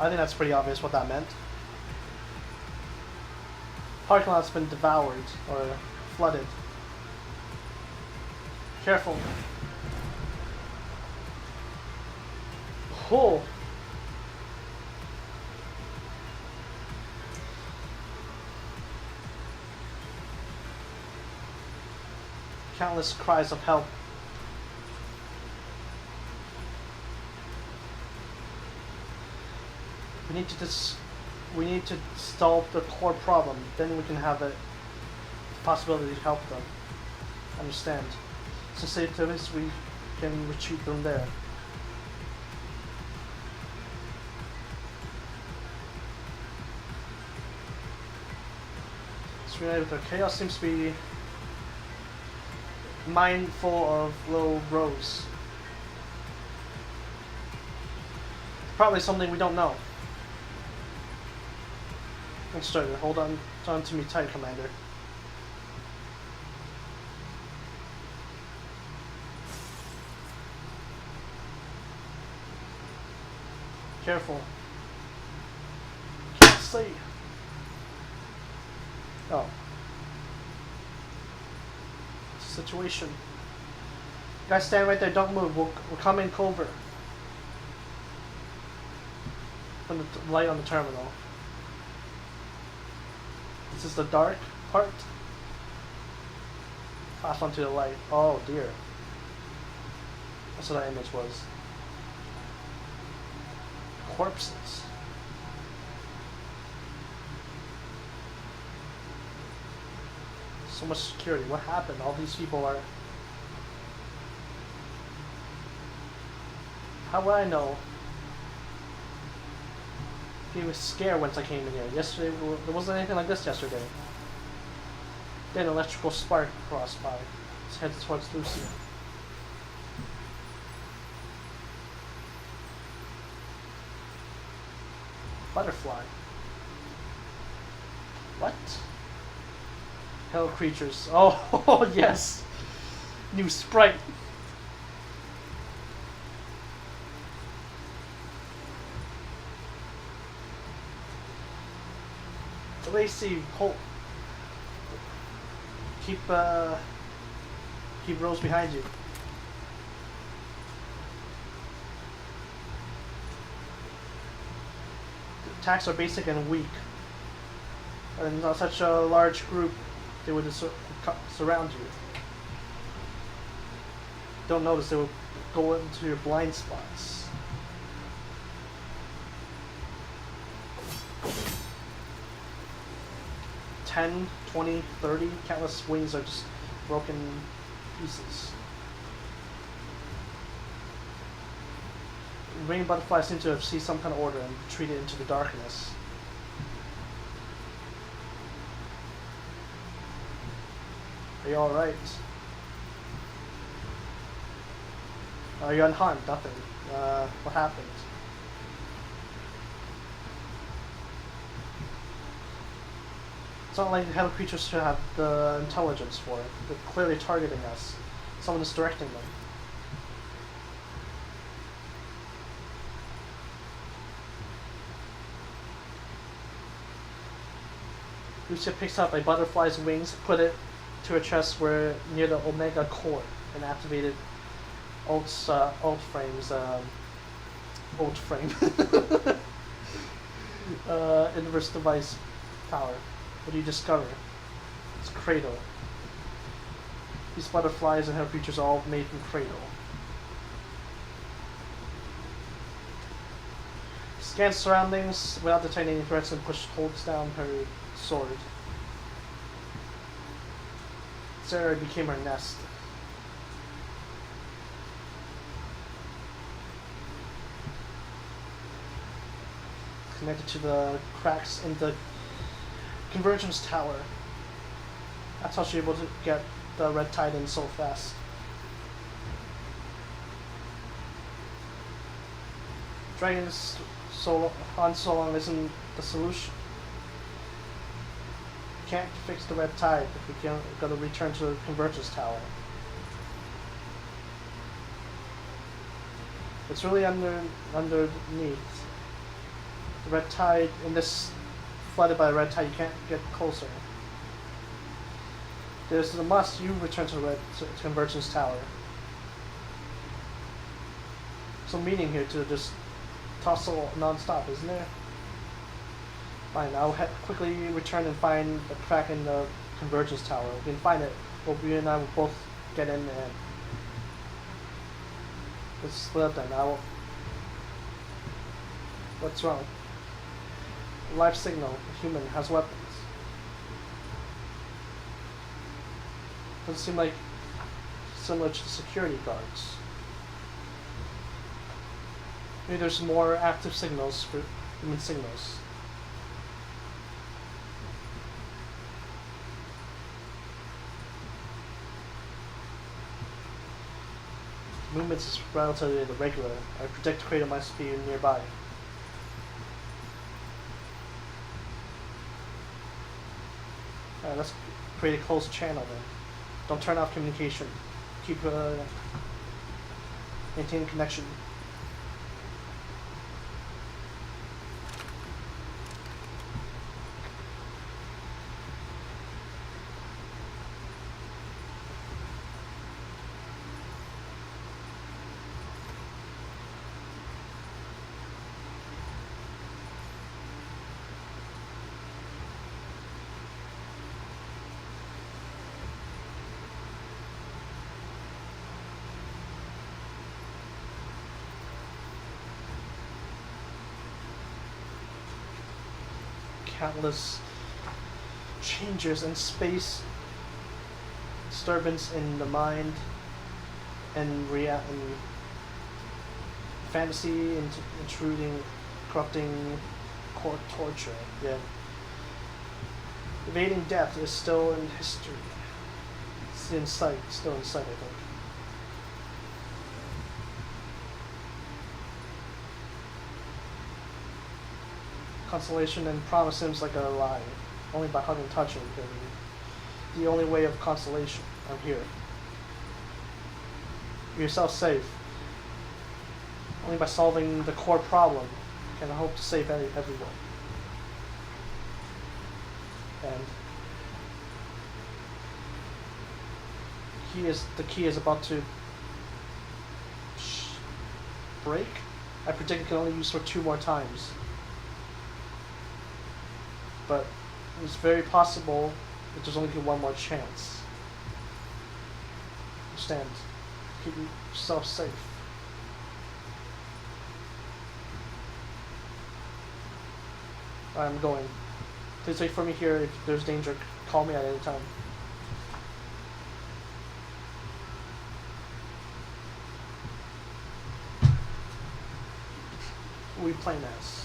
I think that's pretty obvious what that meant. Parking lot's been devoured or flooded. Careful. Oh. Countless cries of help. We need to solve the core problem. Then we can have a possibility to help them. Understand? So safe to this, we can retreat from there. Let's reunite with her. Chaos seems to be mindful of little Rose. Probably something we don't know. Let's start it. Hold on to me tight, Commander. Careful. Can't see. Oh. Situation. You guys stand right there, don't move. We'll come in covert. From the light on the terminal. This is the dark part. Flash onto the light. Oh dear. That's what that image was. Corpses. So much security. What happened? All these people are... How would I know? He was scared once I came in here. Yesterday, there wasn't anything like this yesterday. Then an electrical spark crossed by. It's headed towards Lucia. Butterfly. What? Hell creatures. Oh, yes! New sprite. Lacey, hold. Keep Rose behind you. The attacks are basic and weak. And not such a large group, they would surround you. Don't notice, they will go into your blind spots. 10, 20, 30, countless wings are just broken pieces. Ringed butterflies seem to have seized some kind of order and retreated into the darkness. Are you alright? Are you unharmed? Nothing. What happened? It's not like the hell creatures should have the intelligence for it. They're clearly targeting us. Someone is directing them. Lucia picks up a butterfly's wings, put it to her chest where near the Omega core, and activated ult frame inverse device power. What do you discover? It's Cradle. These butterflies and her creatures are all made from Cradle. Scans surroundings without detecting any threats and holds down her sword. This area became her nest. Connected to the cracks in the convergence tower. That's how she's able to get the red tide in so fast. Dragging this on so long isn't the solution. We can't fix the red tide if we can't gotta return to the convergence tower. It's really underneath. The red tide in this flooded by the red tide, you can't get closer. There's a must you return to the convergence tower. Some meaning here to just tussle non-stop, isn't there? Fine, I'll quickly return and find the crack in the convergence tower. We can find it. Both you and I will both get in and let's split up then. What's wrong? Life signal. A human has weapons. Doesn't seem like similar to security guards. Maybe there's more active signals for human signals. Movements is relatively irregular. I predict the crater must be nearby. Alright, let's create a closed channel then. Don't turn off communication. Keep maintain connection. Countless changes in space, disturbance in the mind, and fantasy, intruding, corrupting, torture. Yeah. Evading death is still in history. It's in sight, still in sight, I think. Consolation and promise seems like a lie. Only by hugging and touching can be the only way of consolation. I'm here. Keep yourself safe. Only by solving the core problem can I hope to save everyone. And the key is about to break. I predict it can only use for 2 more times. But it's very possible that there's only one more chance. Understand? Keep yourself safe. I'm going. Please wait for me here. If there's danger, call me at any time. Who we playing as?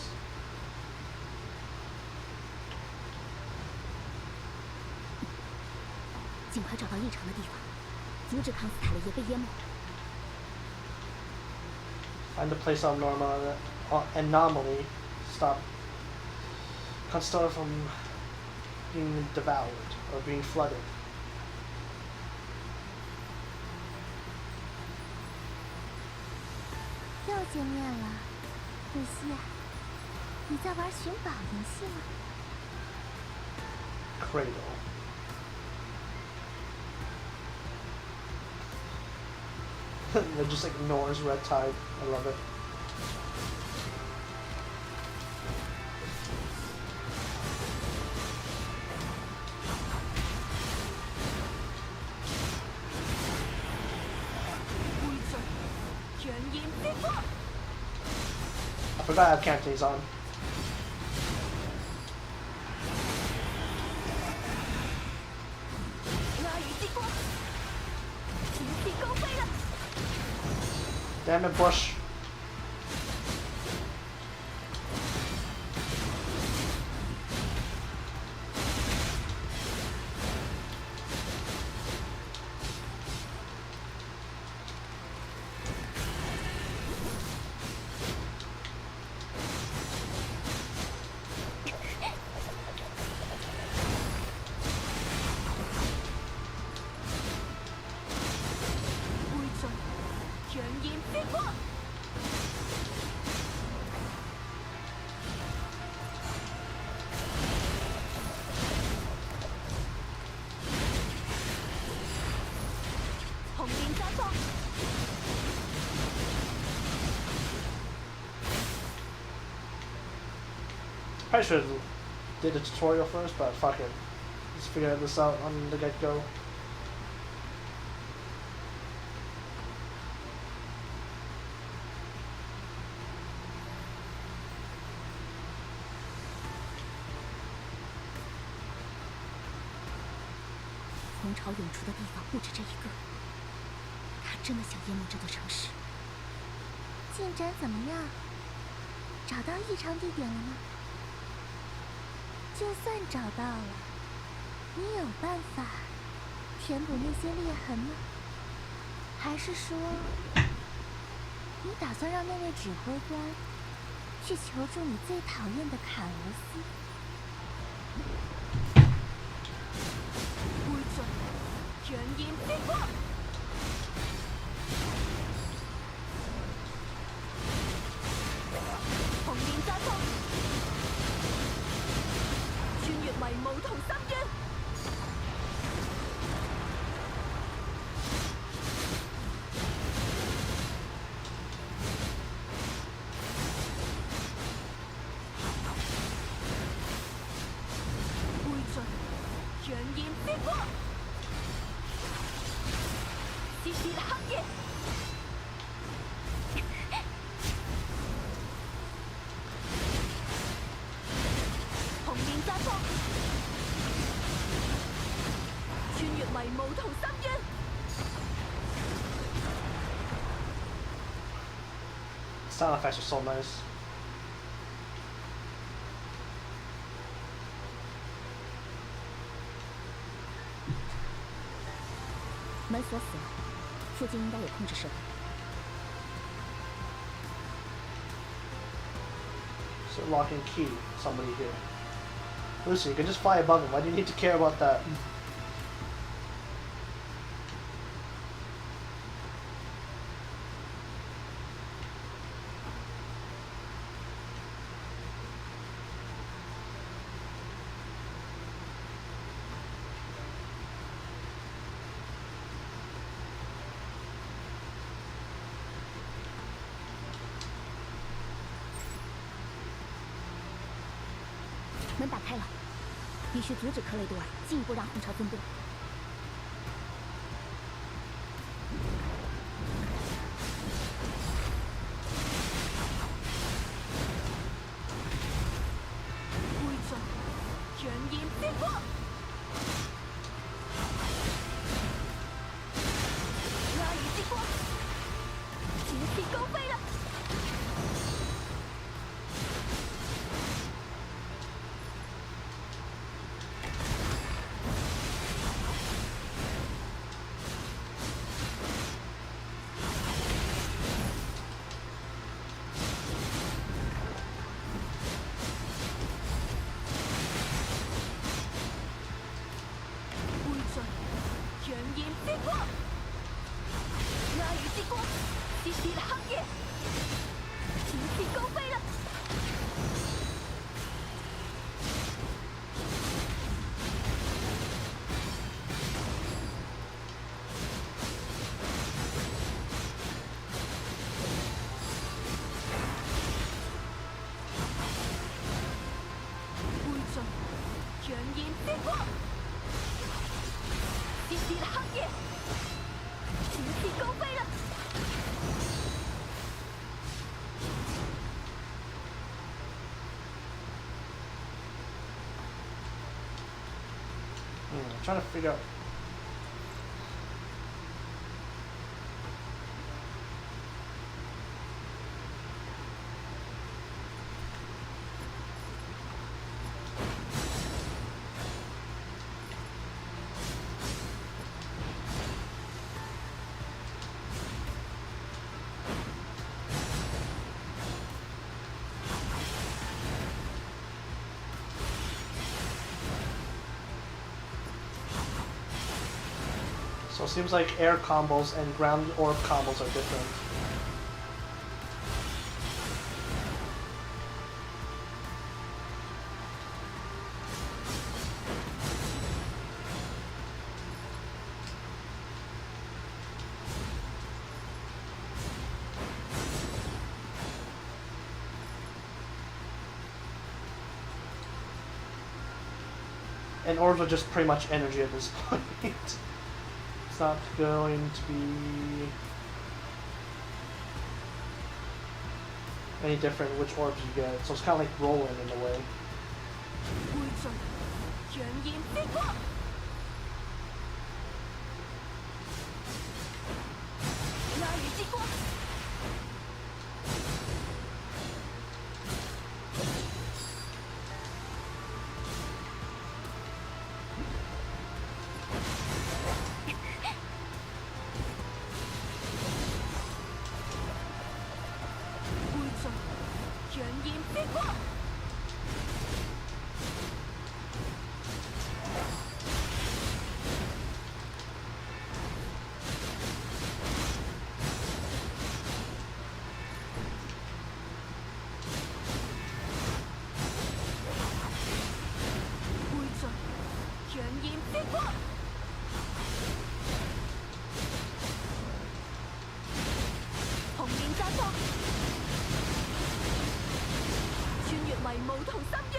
尽快找到异常的地方，阻止康斯塔利耶被淹没。Find the place of anomaly. Stop Constella from being devoured or being flooded. 又见面了，露西亚，你在玩寻宝游戏吗？ Cradle. It just ignores red tide. I love it. I forgot gotta have Cantonese on. Damn it, Bush. Probably should have did the tutorial first, but fuck it. Let's figure this out on the get-go.红潮涌出的地方不止这一个，他真的想淹没这座城市。进展怎么样？找到异常地点了吗？就算找到了，你有办法填补那些裂痕吗？还是说，你打算让那位指挥官去求助你最讨厌的卡罗斯？会准，全烟飞过。红莲加速，穿越迷霧同深淵。會盡，強焰飛過，撕裂黑夜。紅蓮加速，穿越迷霧同深淵。Sound effects are so nice. "门锁死了，附近应该有控制设备。So lock and key somebody here. Lucy, you can just fly above him. Why do you need to care about that?门打开了，必须阻止克雷多尔进一步让红潮分舵。會盡，強焰飛過。拉雨之光，展翅高飛啦！會盡，強焰飛過，拉雨之光，撕裂黑夜，展翅高飛啦！會盡，強焰飛過。撕裂黑夜，展翅高飛啦！ I'm trying to figure out. So it seems like air combos and ground orb combos are different. And orbs are just pretty much energy at this point. It's not going to be any different which orbs you get, so it's kind of like rolling in a way. 灰烬，卷影飞过，拉雨激光，灰烬，卷影飞过。 灰烬，卷影飞过，紅蓮綻放，穿越迷霧同深淵。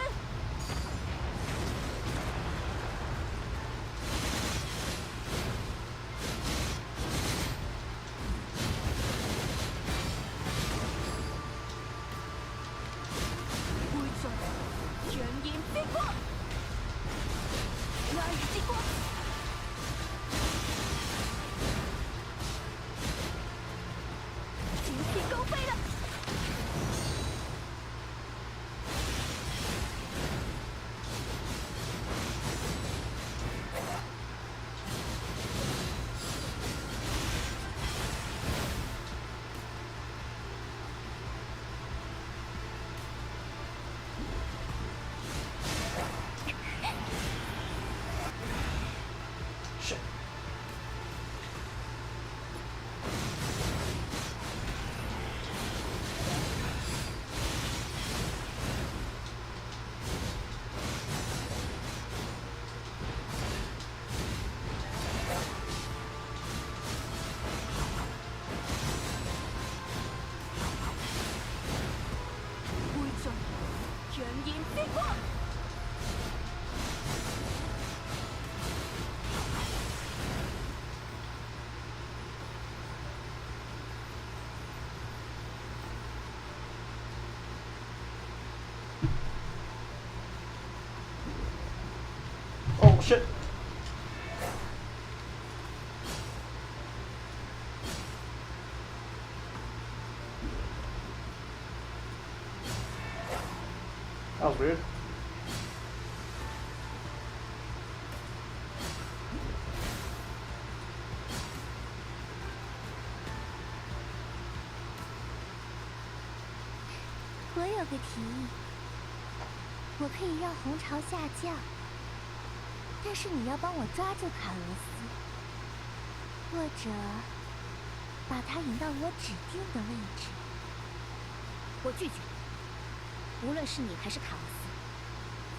灰烬，卷影飛過，拉雨激光，展翅高飛啦！Shit.灰烬，卷影飛過。 Oh shit. That was weird. “我有个提议，我可以让红潮下降，但是你要帮我抓住卡罗斯，或者把他引到我指定的位置。”我拒绝。无论是你还是卡洛斯，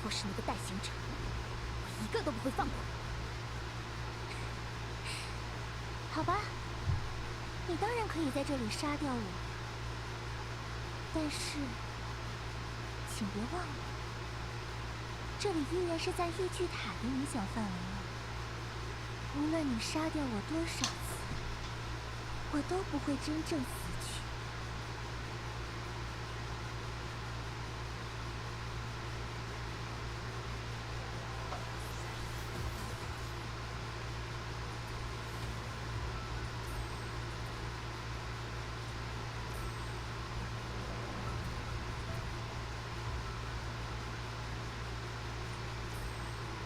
或是那个代行者，我一个都不会放过。好吧，你当然可以在这里杀掉我，但是，请别忘了，这里依然是在异巨塔的影响范围内。无论你杀掉我多少次，我都不会真正死去。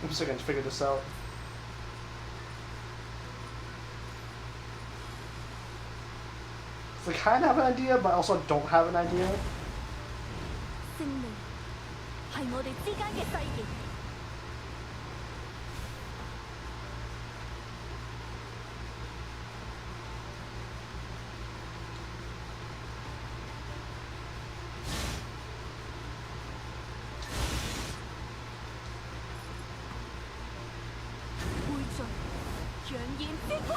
I'm still gonna figure this out. I kind of have an idea, but I also don't have an idea. 勝利係我哋之間嘅誓言。匯聚，揚燃之光。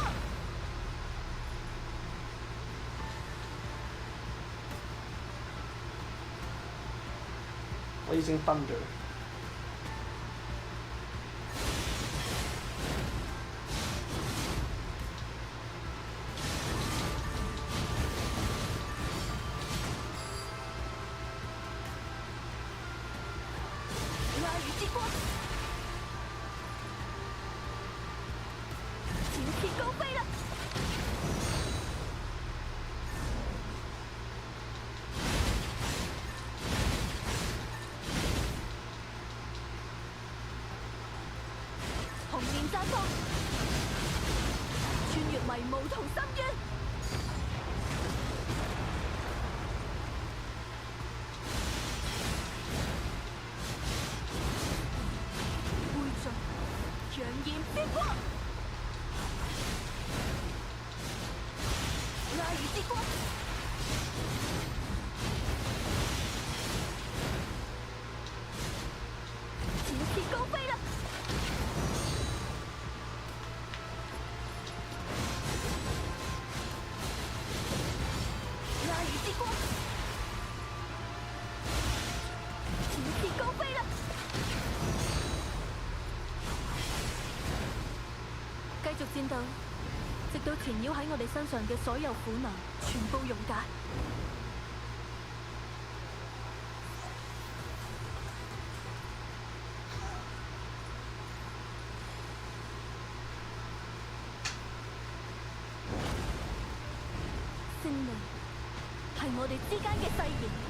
Blazing thunder.繼續戰鬥，直到纏繞喺我哋身上嘅所有苦難全部溶解。勝利係我哋之間嘅誓言。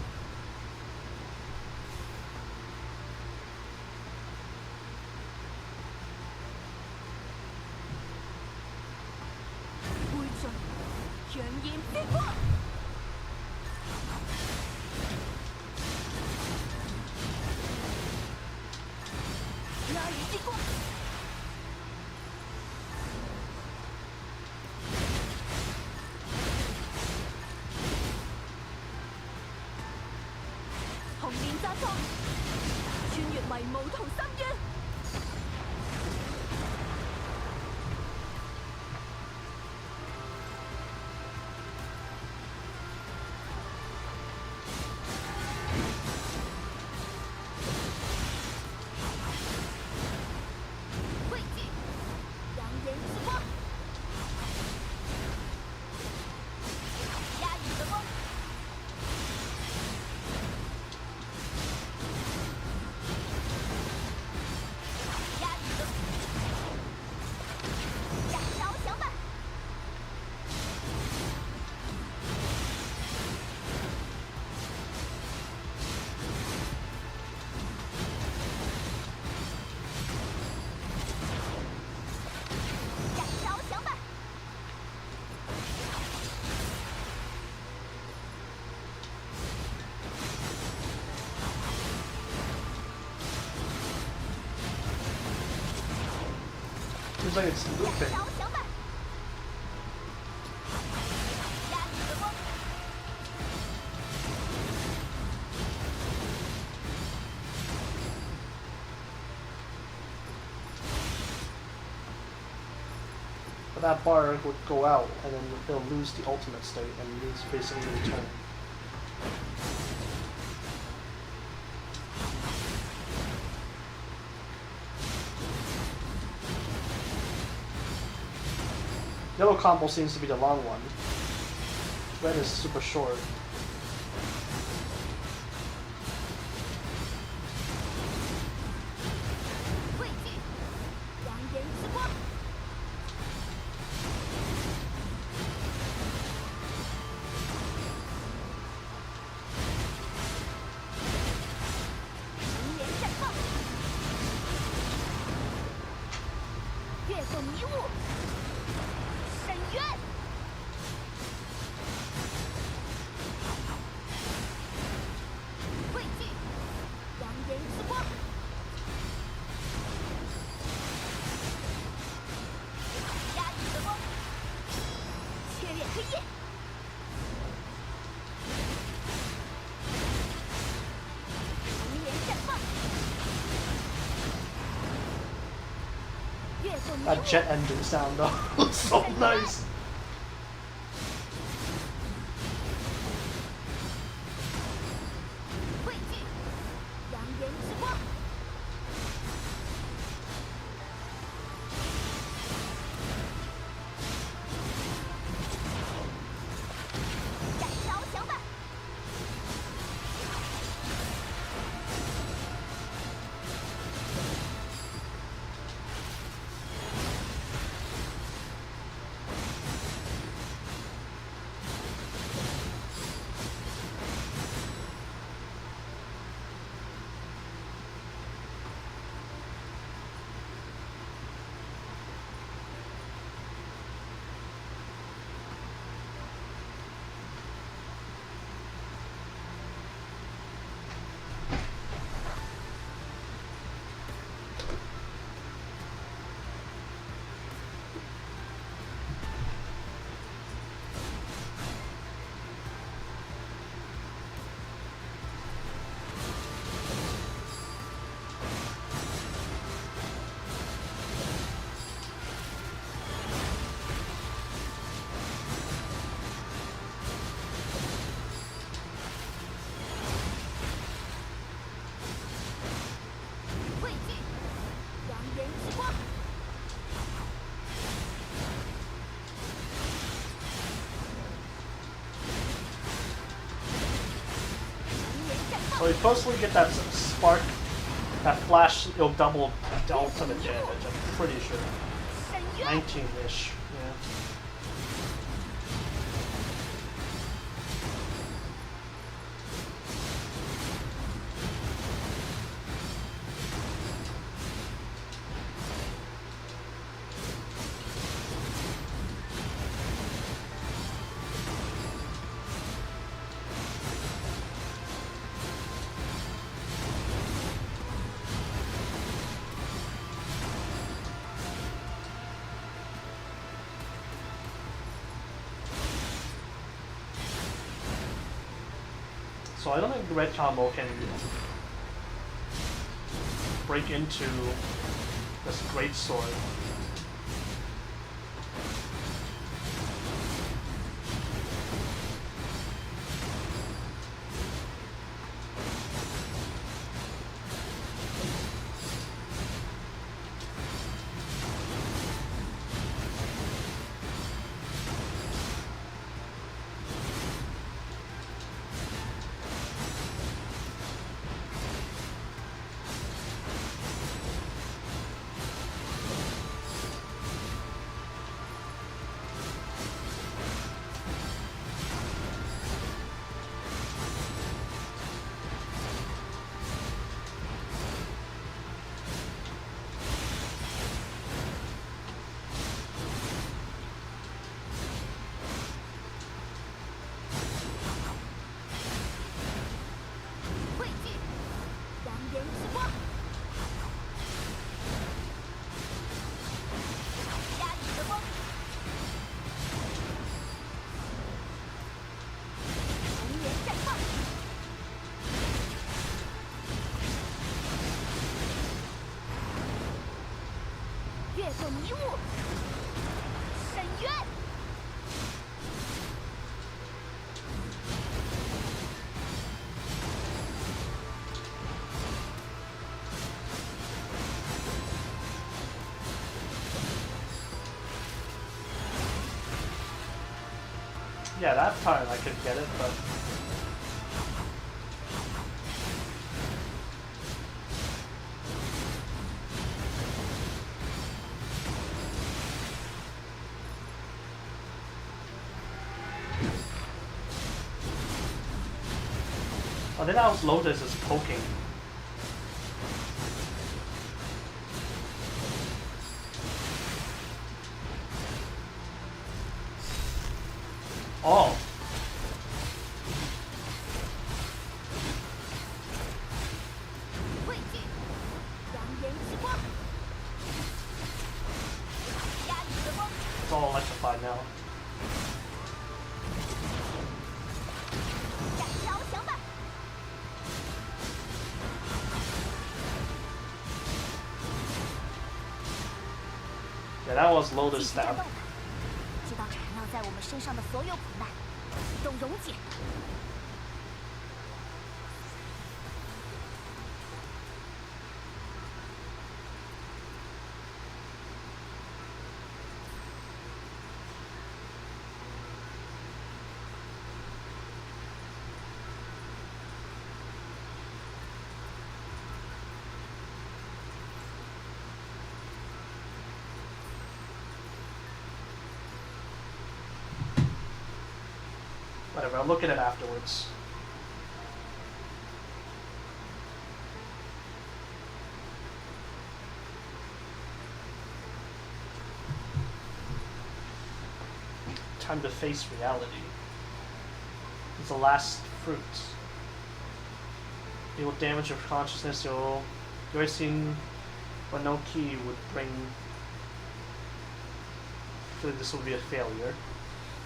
揚燃之光，亞羽之光，紅蓮綻放，穿越迷霧同深淵。 Seems like it's looping. But that bar would go out, and then it'll lose the ultimate state, and lose basically return. Yellow combo seems to be the long one. Red is super short. 过迷雾，深渊。汇聚，扬言之光。压抑的光，切裂黑夜。红莲绽放。越过迷 That 雾。 jet engine sound though, so nice. 汇聚，扬言之光。展示翱翔吧！汇聚，扬言之光。红莲绽 So 放， you constantly get that spark, that flash, you'll double the ultimate damage, I'm pretty sure. 深渊。 19-ish, yeah. So I don't think the red combo can break into this great sword. Yeah, that time I could get it, but... Oh, then that was Lotus is poking. all electrified now. Yeah, that was Lotus stab. 直到缠绕在我们身上的所有苦难都溶解。 Whatever, I'll look at it afterwards. Time to face reality. It's the last fruit. It will damage your consciousness. You've already seen what no key would bring. I feel like this will be a failure.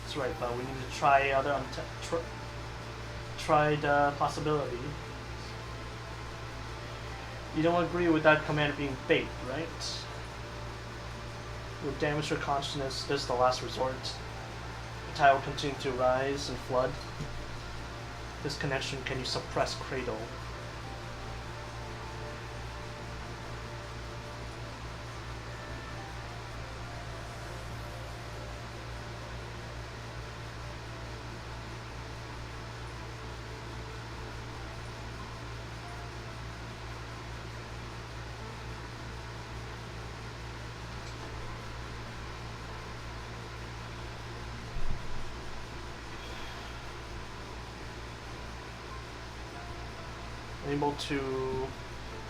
That's right, but we need to try other tried possibility. You don't agree with that command being bait, right? It will damage your consciousness. This is the last resort. The tide will continue to rise and flood. This connection, can you suppress Cradle? Able to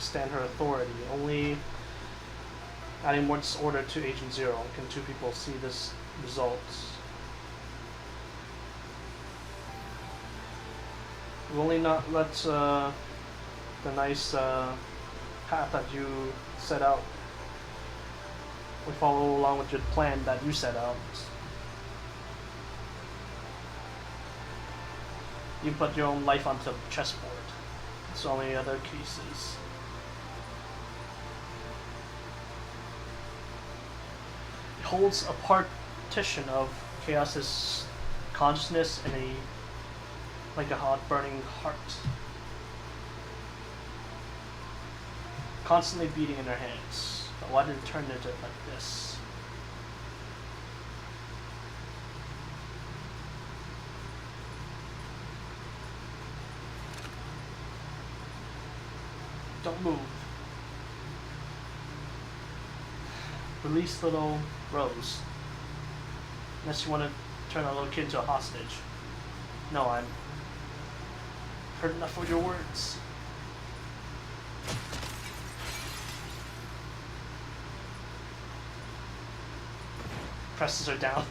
stand her authority. Only adding more disorder to Agent Zero can two people see this result. We only not let the nice path that you set out. We follow along with your plan that you set out. You put your own life onto the chessboard. So many other cases. It holds a partition of Chaos's consciousness in like a hot burning heart. Constantly beating in her hands. But why did it turn into like this? Don't move. Release little Rose. Unless you want to turn a little kid into a hostage. No, I'm heard enough of your words. Presses her down.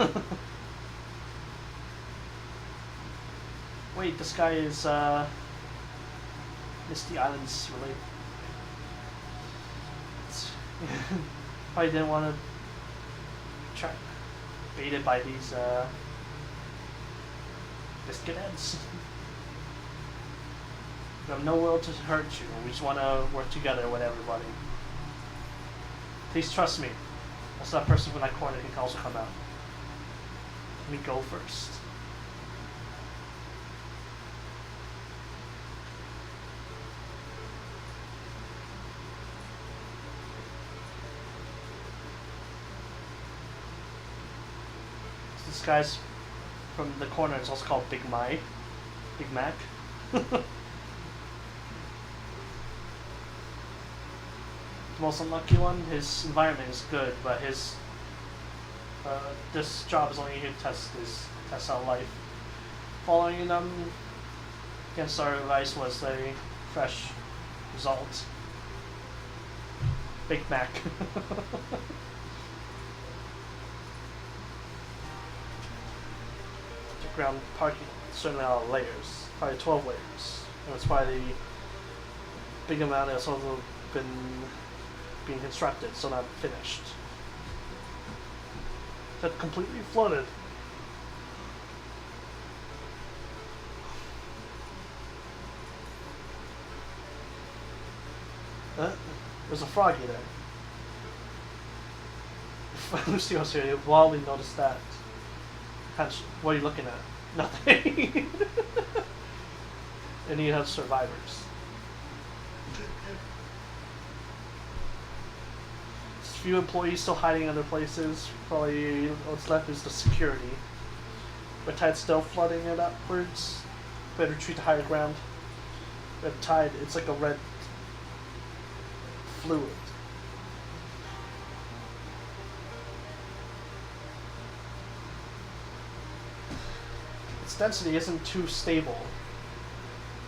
Wait, this guy is Misty Islands related. Probably didn't want to try baited by these biscuit heads. We have no will to hurt you. We just want to work together with everybody. Please trust me. Also, that person from that corner can also come out. Let me go first. This guy's from the corner is also called Big Mac. The most unlucky one, his environment is good, but his this job is only here to test out life. Following them against our advice was a fresh result. Big Mac. Ground parking, certainly a lot of layers, probably 12 layers. And it's probably the big amount that's also been being constructed, so not finished. that completely flooded. There's a froggy there. Lucio's here, you wildly noticed that. What are you looking at? Nothing. And you have survivors. There's a few employees still hiding other places. Probably what's left is the security. Red tide's still flooding it upwards. Better retreat to higher ground. Red tide, it's like a red fluid. Its density isn't too stable.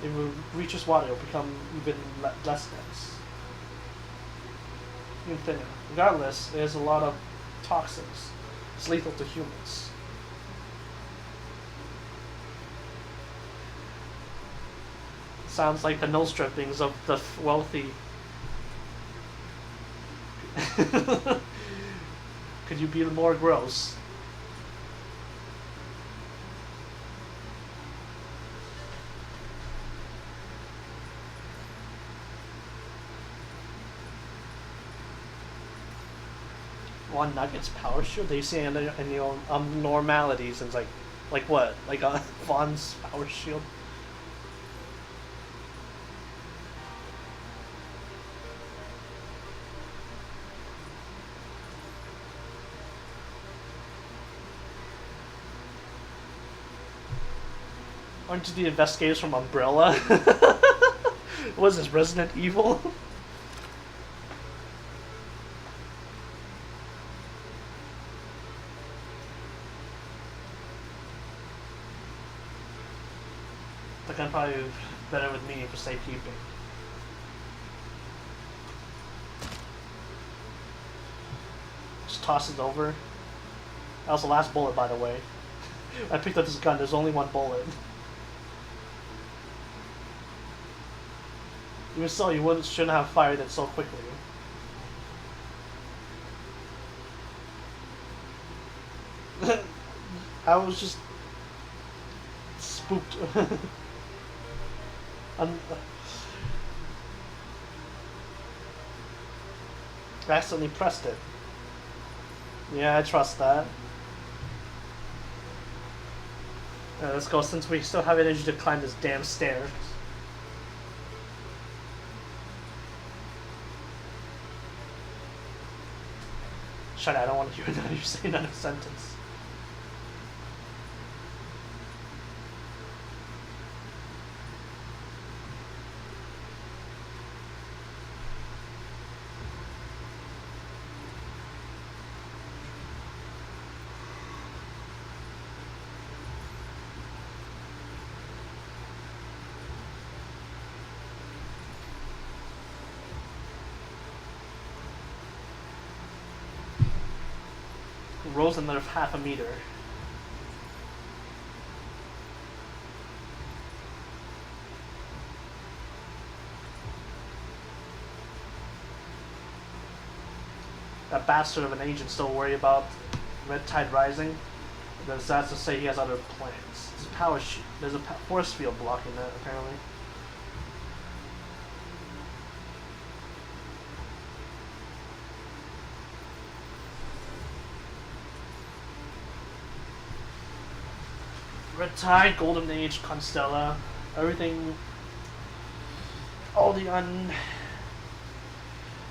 It will reaches water, it will become even less dense. Even thinner. Regardless, it has a lot of toxins. It's lethal to humans. Sounds like the nose strippings of the wealthy. Could you be more gross? One Nugget's power shield? Do you see any abnormalities? And it's like what? Like Vaughn's power shield? Aren't you the investigators from Umbrella? Was this Resident Evil? The gun probably better with me for safekeeping. Just toss it over. That was the last bullet, by the way. I picked up this gun, there's only one bullet. Even so, you shouldn't have fired it so quickly. I was just spooked. I accidentally pressed it. Yeah, I trust that. Let's go, since we still have energy to climb this damn stairs. Shut up, I don't want to hear you say another sentence. Rose another half a meter. That bastard of an agent still worried about red tide rising. That's to say he has other plans. There's a force field blocking that apparently. Red Tide, Golden Age, Constella, everything, all the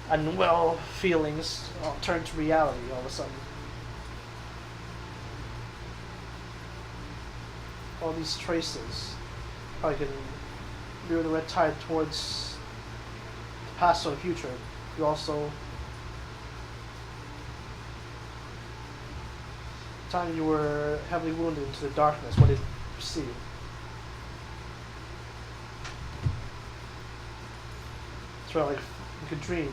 unwell feelings turn to reality all of a sudden. All these traces probably can lure the Red Tide towards the past or the future. You also time you were heavily wounded into the darkness, what did you see? It's really like you could dream.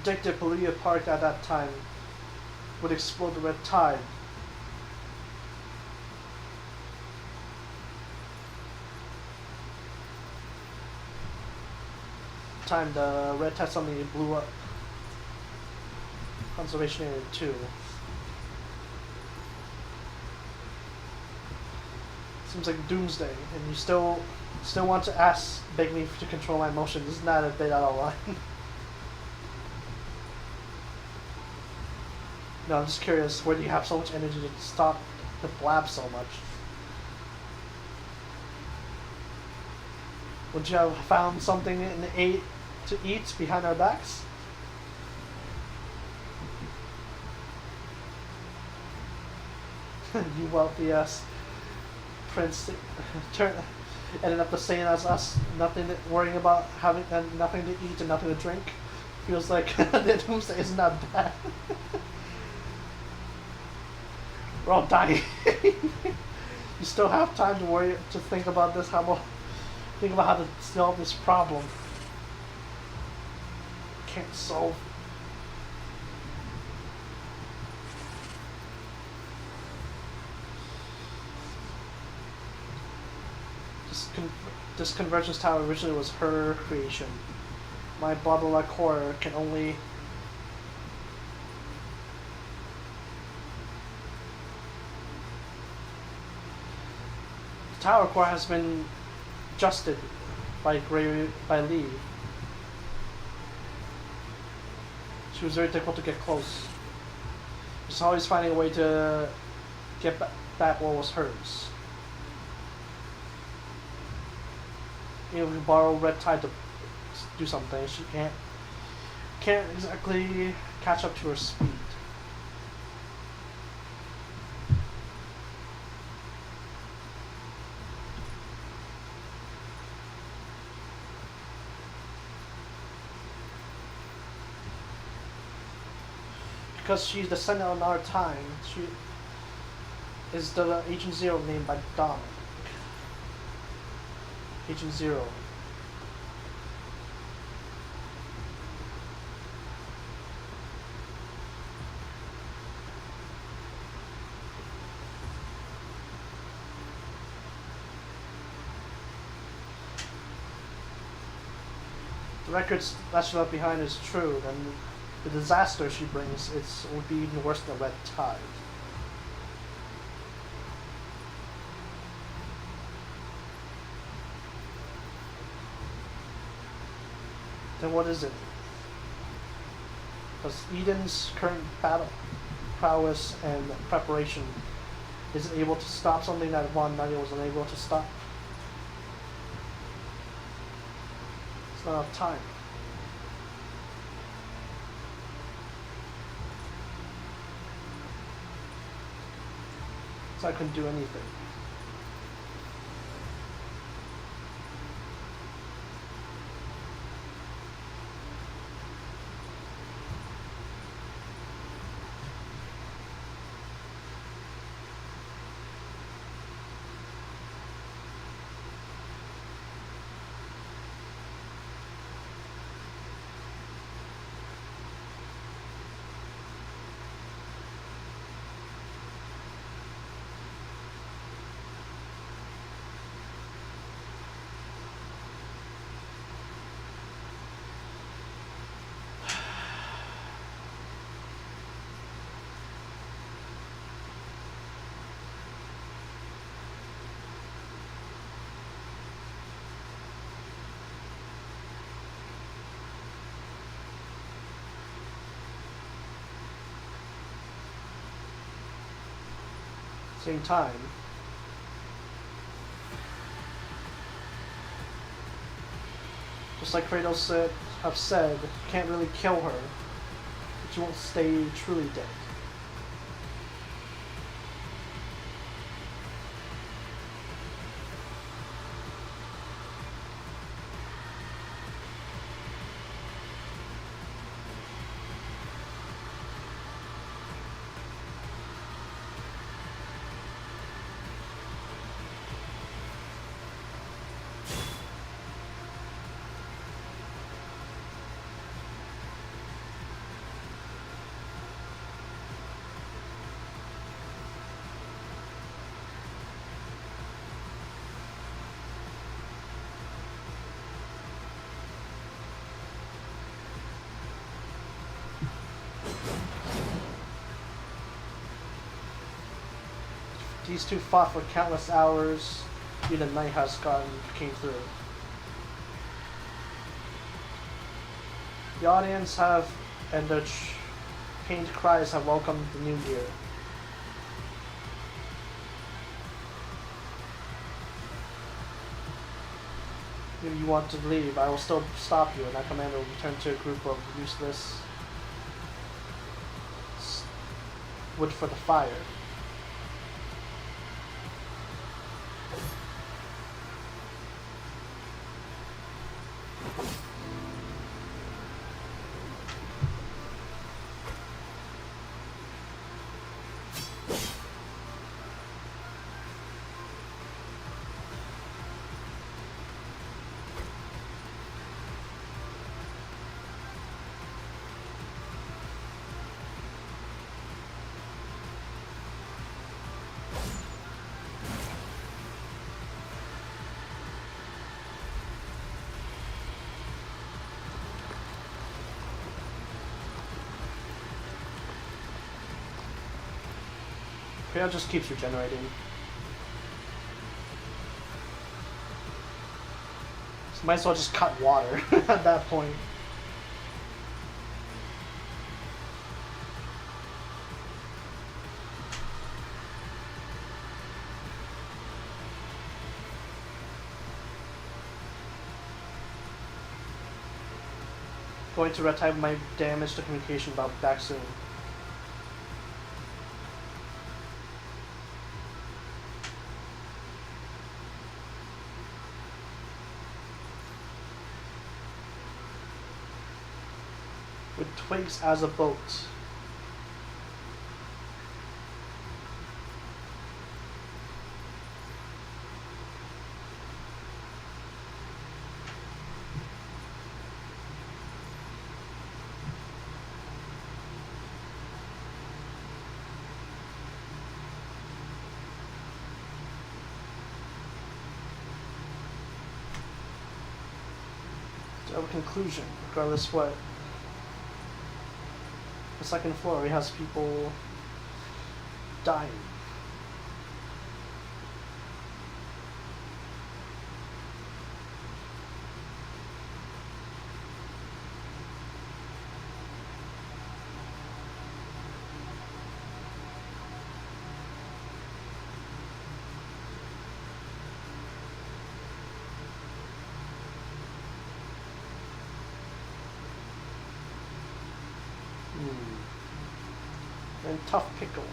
Detective Palia Park at that time would explode the Red Tide. Time the Red Tide suddenly blew up. Conservation Area 2. Seems like doomsday, and you still want to beg me to control my emotions. Isn't that a bit out of line? No, I'm just curious, where do you have so much energy to stop to blab so much? Would you have found something to eat behind our backs? You wealthy ass prince ended up the same as us, worrying about having nothing to eat and nothing to drink. Feels like the doomsday isn't that bad. We're all dying. You still have time to think about this. Think about how to solve this problem. Can't solve. This convergence tower originally was her creation. My blah blah blah core can only. The tower core has been adjusted by Lee. She was very difficult to get close. She's always finding a way to get back what was hers. Even if we borrow Red Tide to do something, she can't exactly catch up to her speed. Because she's descended on our time, she is the Agent Zero named by Dominic. Agent Zero. The records that she left behind is true, then the disaster she brings would be even worse than the Red Tide. Then what is it? Because Eden's current battle prowess and preparation isn't able to stop something that Von Knight was unable to stop. It's not enough time. So I couldn't do anything. Same time, just like Kratos have said, you can't really kill her, but you won't stay truly dead. These two fought for countless hours. Even the night came through. The audience and their pained cries have welcomed the new year. If you want to leave, I will still stop you, and that commander will return to a group of useless wood for the fire. It just keeps regenerating. So might as well just cut water at that point. Going to retype my damage to communication back soon. With twigs as a boat. To have a conclusion, regardless what. The second floor, he has people dying. And tough pickle.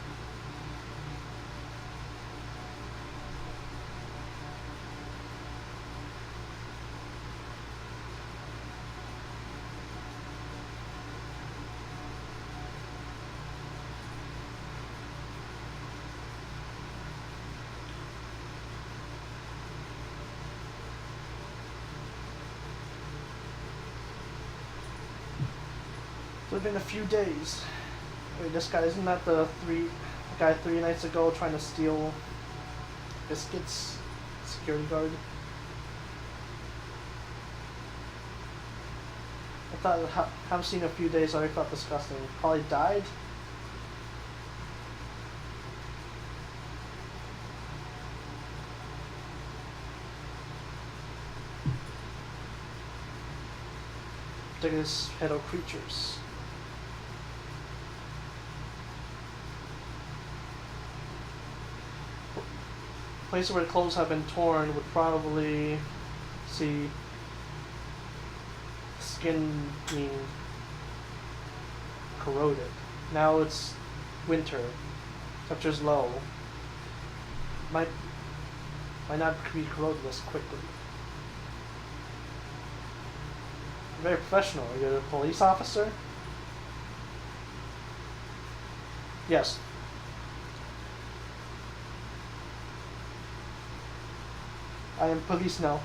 It's been a few days. Wait, this guy, isn't that the guy 3 nights ago trying to steal biscuits? Security guard? I thought, haven't seen a few days, I already felt disgusting. Probably died? Ridiculous pedo creatures. Places where clothes have been torn would probably see skin being corroded. Now it's winter, temperature's low. Might not be corroded this quickly. Very professional. You're a police officer? Yes. I am police now.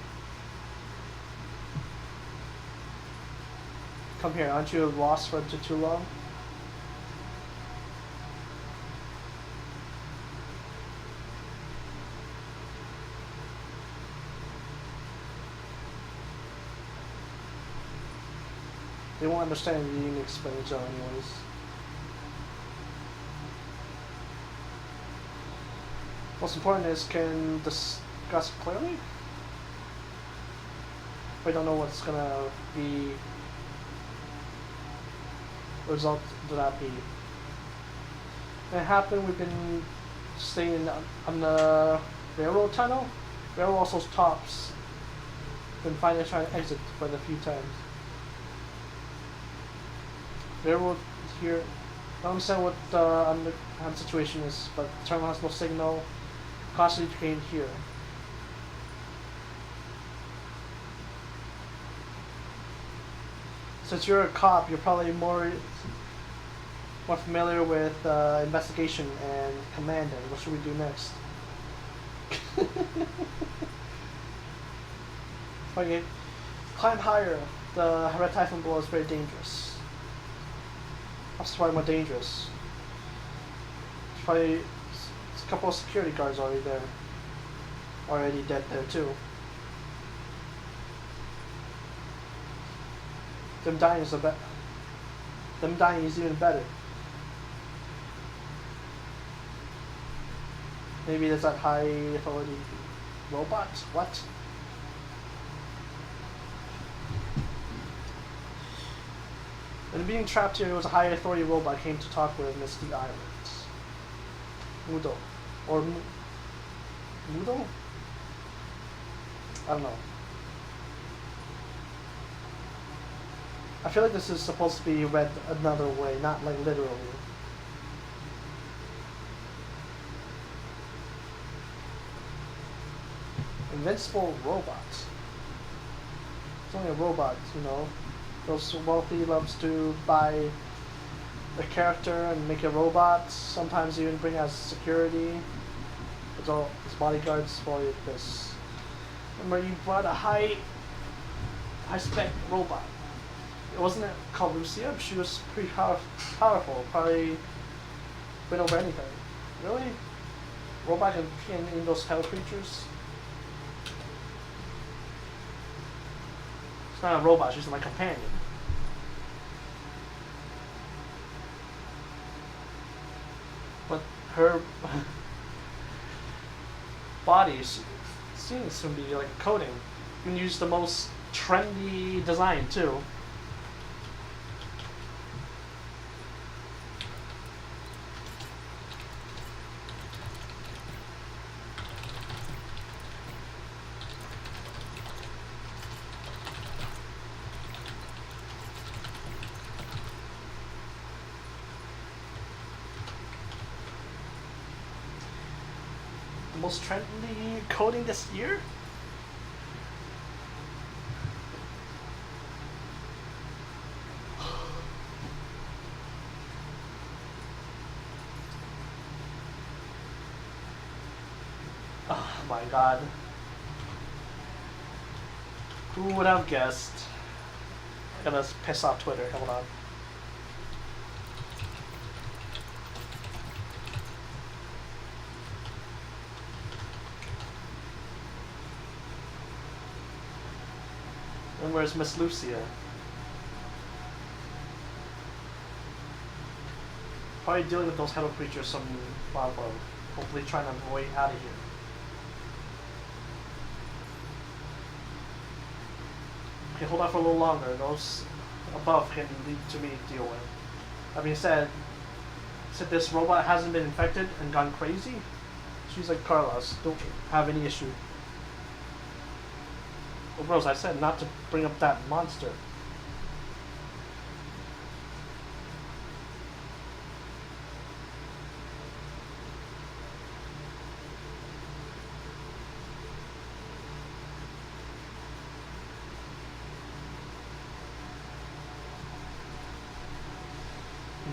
Come here, aren't you lost for too long? They won't understand you didn't explain each other anyways. Most important is can discuss clearly. We don't know what's gonna be result to that be. It happened. We've been staying on the railroad tunnel. Railroad also stops. Been finally trying to exit quite a few times. Railroad here. I don't understand what the underhand situation is, but the terminal has no signal. Constantly trained here. Since you're a cop, you're probably more familiar with investigation and commanding. What should we do next? Okay, climb higher. The red typhoon blow is very dangerous. That's probably more dangerous. There's probably a couple of security guards already there. Already dead there too. Them dying is Them dying is even better. Maybe there's that high authority robot. What? And being trapped here, it was a high authority robot came to talk with Misty Islands. Mudo. Or Mudo? I don't know. I feel like this is supposed to be read another way, not like literally. Invincible robots. It's only a robot, you know. Those wealthy loves to buy a character and make a robot. Sometimes even bring as security. It's all his bodyguards for this. Remember, you bought a high spec robot. It wasn't called Lucia, but she was pretty powerful. Probably win over anything. Really? Robot can in those hell creatures? She's not a robot, she's my companion. But her body seems to be like a coating. You can use the most trendy design too. Most trendy coding this year? Oh my god. Who would have guessed? I'm gonna piss off Twitter, hold on. And where's Miss Lucia? Probably dealing with those hello creatures some while ago. Hopefully trying to avoid out of here. Okay, hold on for a little longer. Those above can lead to me to deal with. That being said, since this robot hasn't been infected and gone crazy, she's like Carlos, don't have any issue. Well, Rose, I said not to bring up that monster.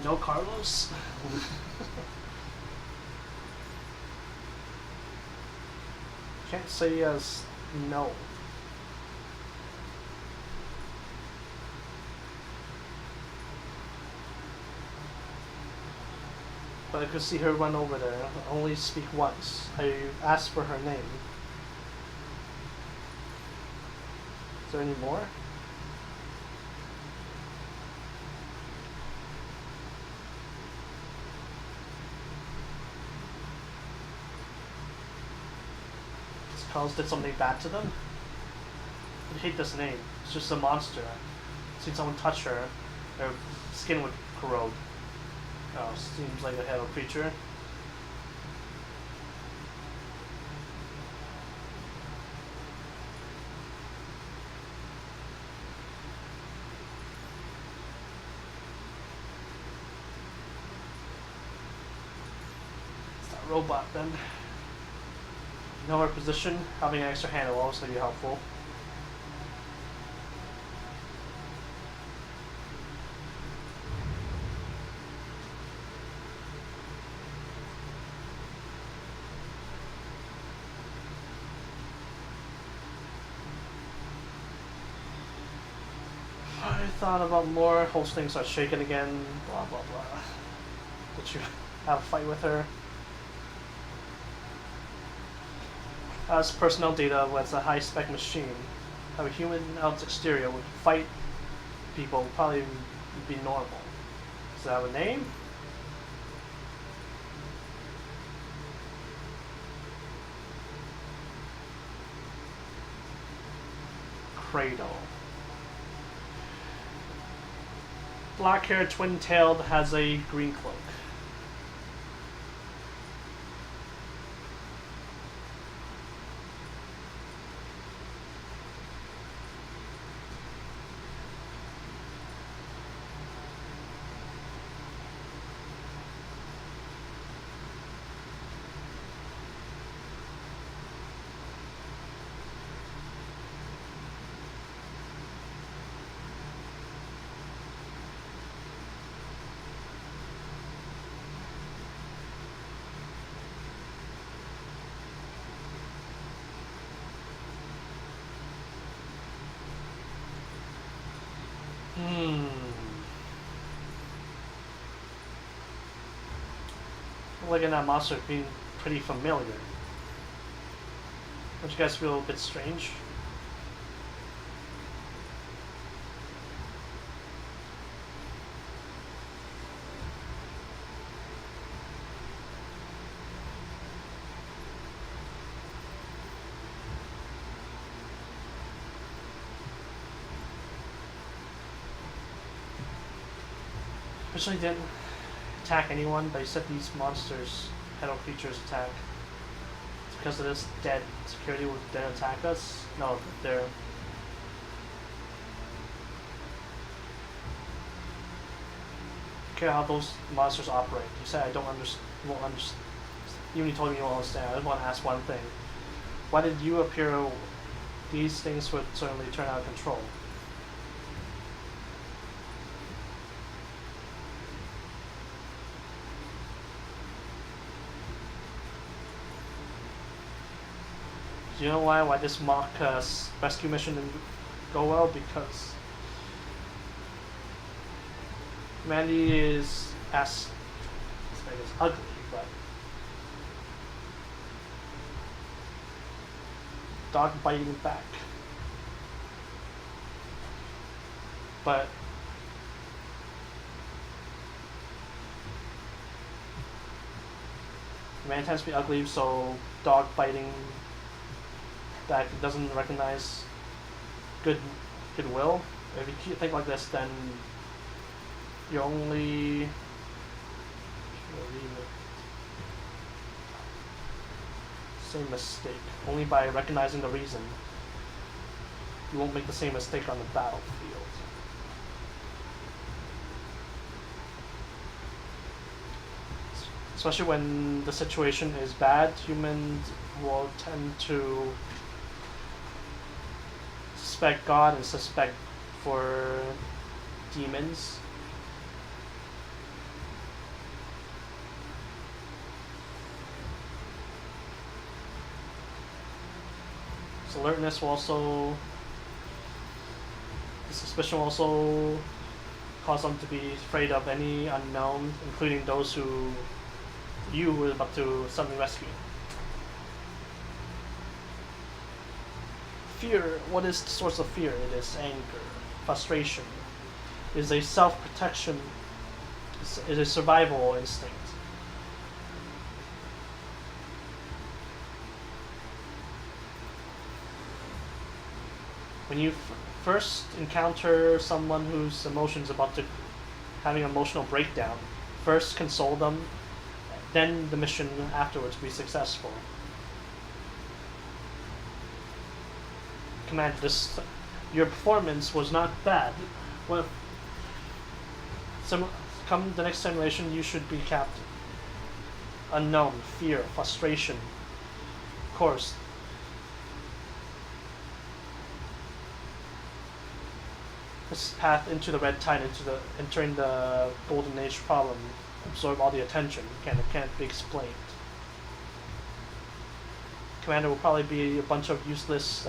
No, Carlos? Can't say as no. But I could see her run over there. Only speak once. I asked for her name. Is there any more? Cause did something bad to them? I hate this name. It's just a monster. Seen someone touch her, her skin would corrode. Oh, seems like a hell creature. It's that robot then. Know her position, having an extra hand will also be helpful. I thought about more, whole thing starts shaking again, blah blah blah. Did you have a fight with her? As personnel data was a high-spec machine, how a human out its exterior would fight people would probably be normal. Does it have a name? Cradle. Black-haired, twin-tailed, has a green cloak. Looking at that monster being pretty familiar. Don't you guys feel a bit strange? Originally didn't attack anyone, but you said these monsters, hell creatures, attack. It's because of this dead security would then attack us? No, they're... I don't care how those monsters operate. You said I don't understand, won't understand. Even you told me you won't understand. I just want to ask one thing. Why did you appear? These things would certainly turn out of control. Do you know why this mock rescue mission didn't go well? Because Mandy is ugly, but dog biting back. But man tends to be ugly, so dog biting that doesn't recognize goodwill. If you think like this, then you only same mistake. Only by recognizing the reason, you won't make the same mistake on the battlefield. Especially when the situation is bad, humans will tend to suspect God and suspect for demons. So alertness will also, the suspicion will also cause them to be afraid of any unknown, including those who you were about to suddenly rescue. Fear, what is the source of fear? It is anger, frustration. It is a self-protection, it is a survival instinct. When you first encounter someone whose emotions about to having an emotional breakdown, first console them, then the mission afterwards will be successful. Commander, your performance was not bad. Well, come the next simulation, you should be captain. Unknown, fear, frustration. Of course. This path into the red tide, entering the golden age problem, absorb all the attention. It can't be explained. Commander will probably be a bunch of useless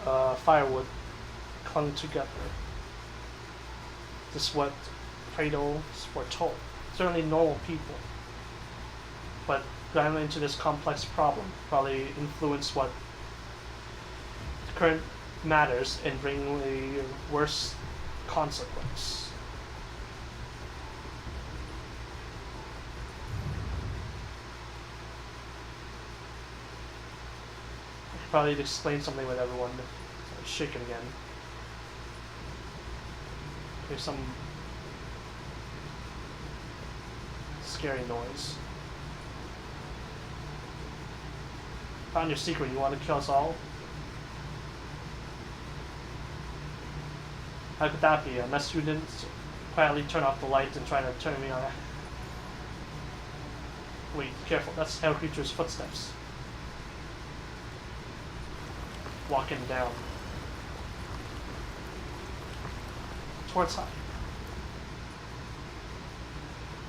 firewood clung together. This is what Cradles were told. Certainly normal people. But going into this complex problem probably influence what the current matters and bring a worse consequence. Probably explain something with everyone. Shaking again. There's some scary noise. Found your secret. You want to kill us all? How could that be? Unless you didn't quietly turn off the light and try to turn me on. Wait, careful. That's Hell Creature's footsteps. Walking down. Towards high.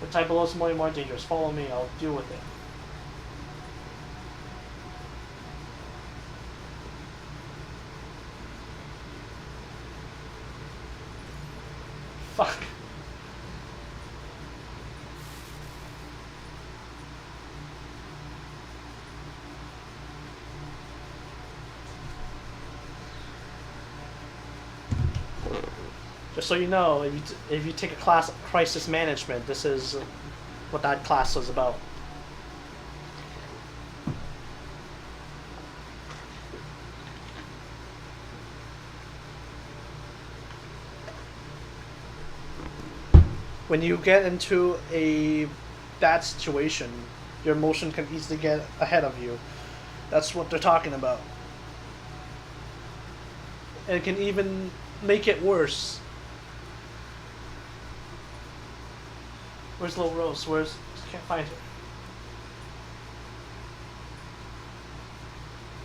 The type below is more dangerous. Follow me. I'll deal with it. Fuck. Just so you know, if you take a class of crisis management, this is what that class was about. When you get into a bad situation, your emotion can easily get ahead of you. That's what they're talking about. And it can even make it worse. Where's Little Rose? Can't find her.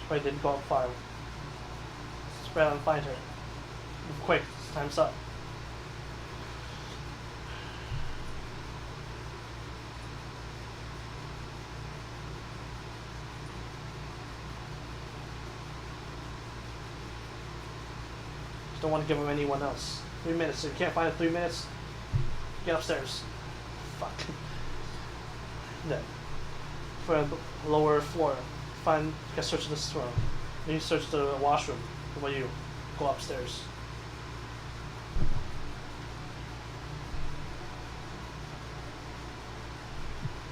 Probably didn't go up far. Spread out and find her. Move quick, time's up. Just don't want to give him anyone else. 3 minutes. If you can't find it 3 minutes, get upstairs. Fuck. Then, for a lower floor, you can search this room. Then you search the washroom. What about you? Go upstairs.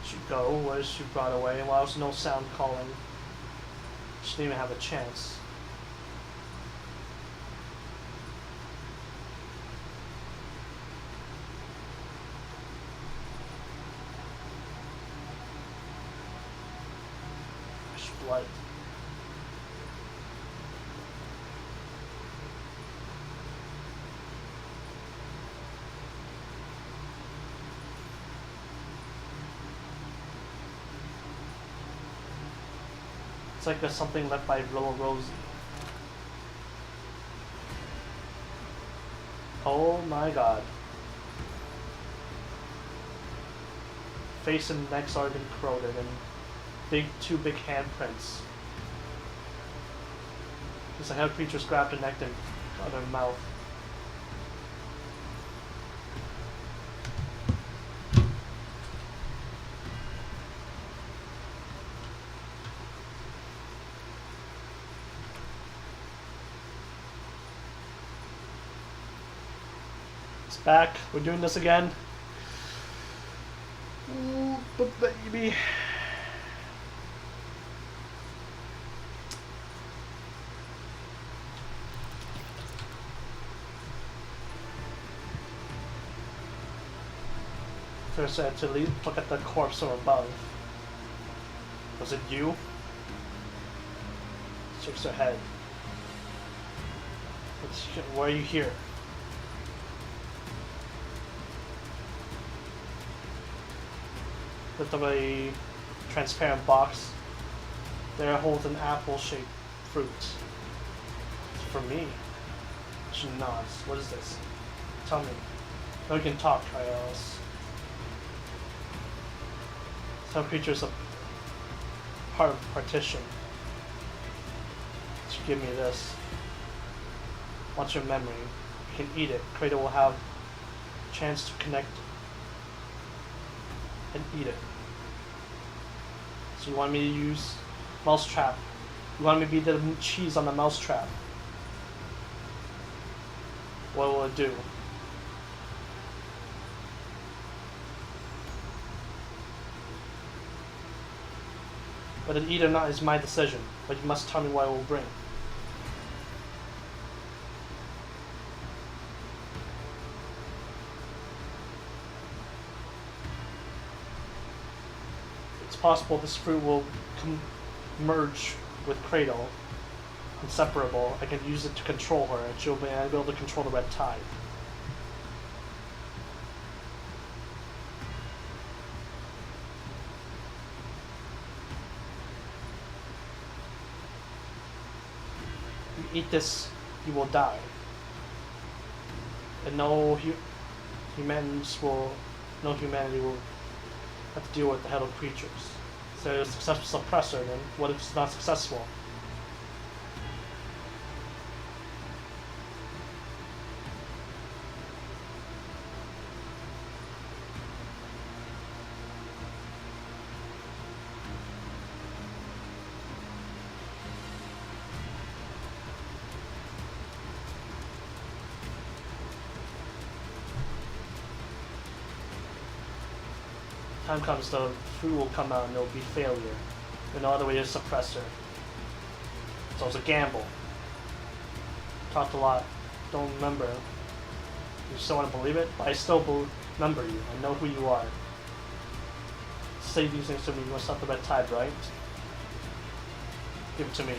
She go. Where is she brought away? Why was no sound calling? She didn't even have a chance. Blood. It's like there's something left by Little Rosie. Oh my god. Face and necks are been corroded and two big handprints. It's like how creatures grabbed a neck and got their mouth. It's back. We're doing this again. Ooh, but baby. First I had to look at the corpse from above. Was it you? Shakes her head. Why are you here? Lift up a transparent box. There holds an apple-shaped fruit. It's for me. She nods. What is this? Tell me. No, you can talk, Trials. Some creatures are part of the partition. She give me this. What's your memory? You can eat it. Kratos will have a chance to connect and eat it. So you want me to use mousetrap? You want me to be the cheese on the mousetrap? What will it do? Whether to eat or not is my decision, but you must tell me what it will bring. It's possible this fruit will merge with Kratos, inseparable. I can use it to control her, and she'll be able to control the red tide. You eat this, you will die, and no humanity will have to deal with the hell of creatures. So it's a successful suppressor, then what if it's not successful? Time comes, the fruit will come out and it'll be failure. There's no other way to suppress her. So it's a gamble. Talked a lot. Don't remember. You still want to believe it? But I still remember you. I know who you are. Say these things to me. You want to stop the red tide, right? Give it to me.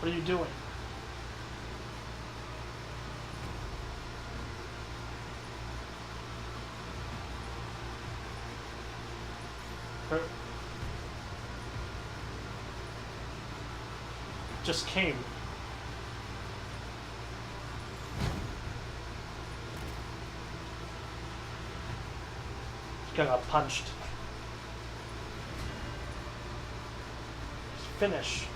What are you doing? Just came. She got punched. Finish.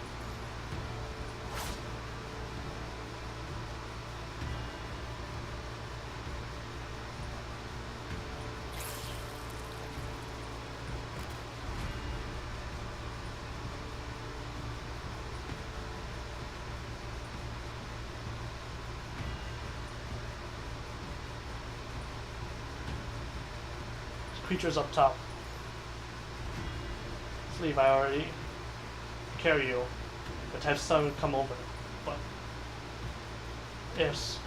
Creatures up top. Let's leave. I already carry you. But have someone come over. But yes.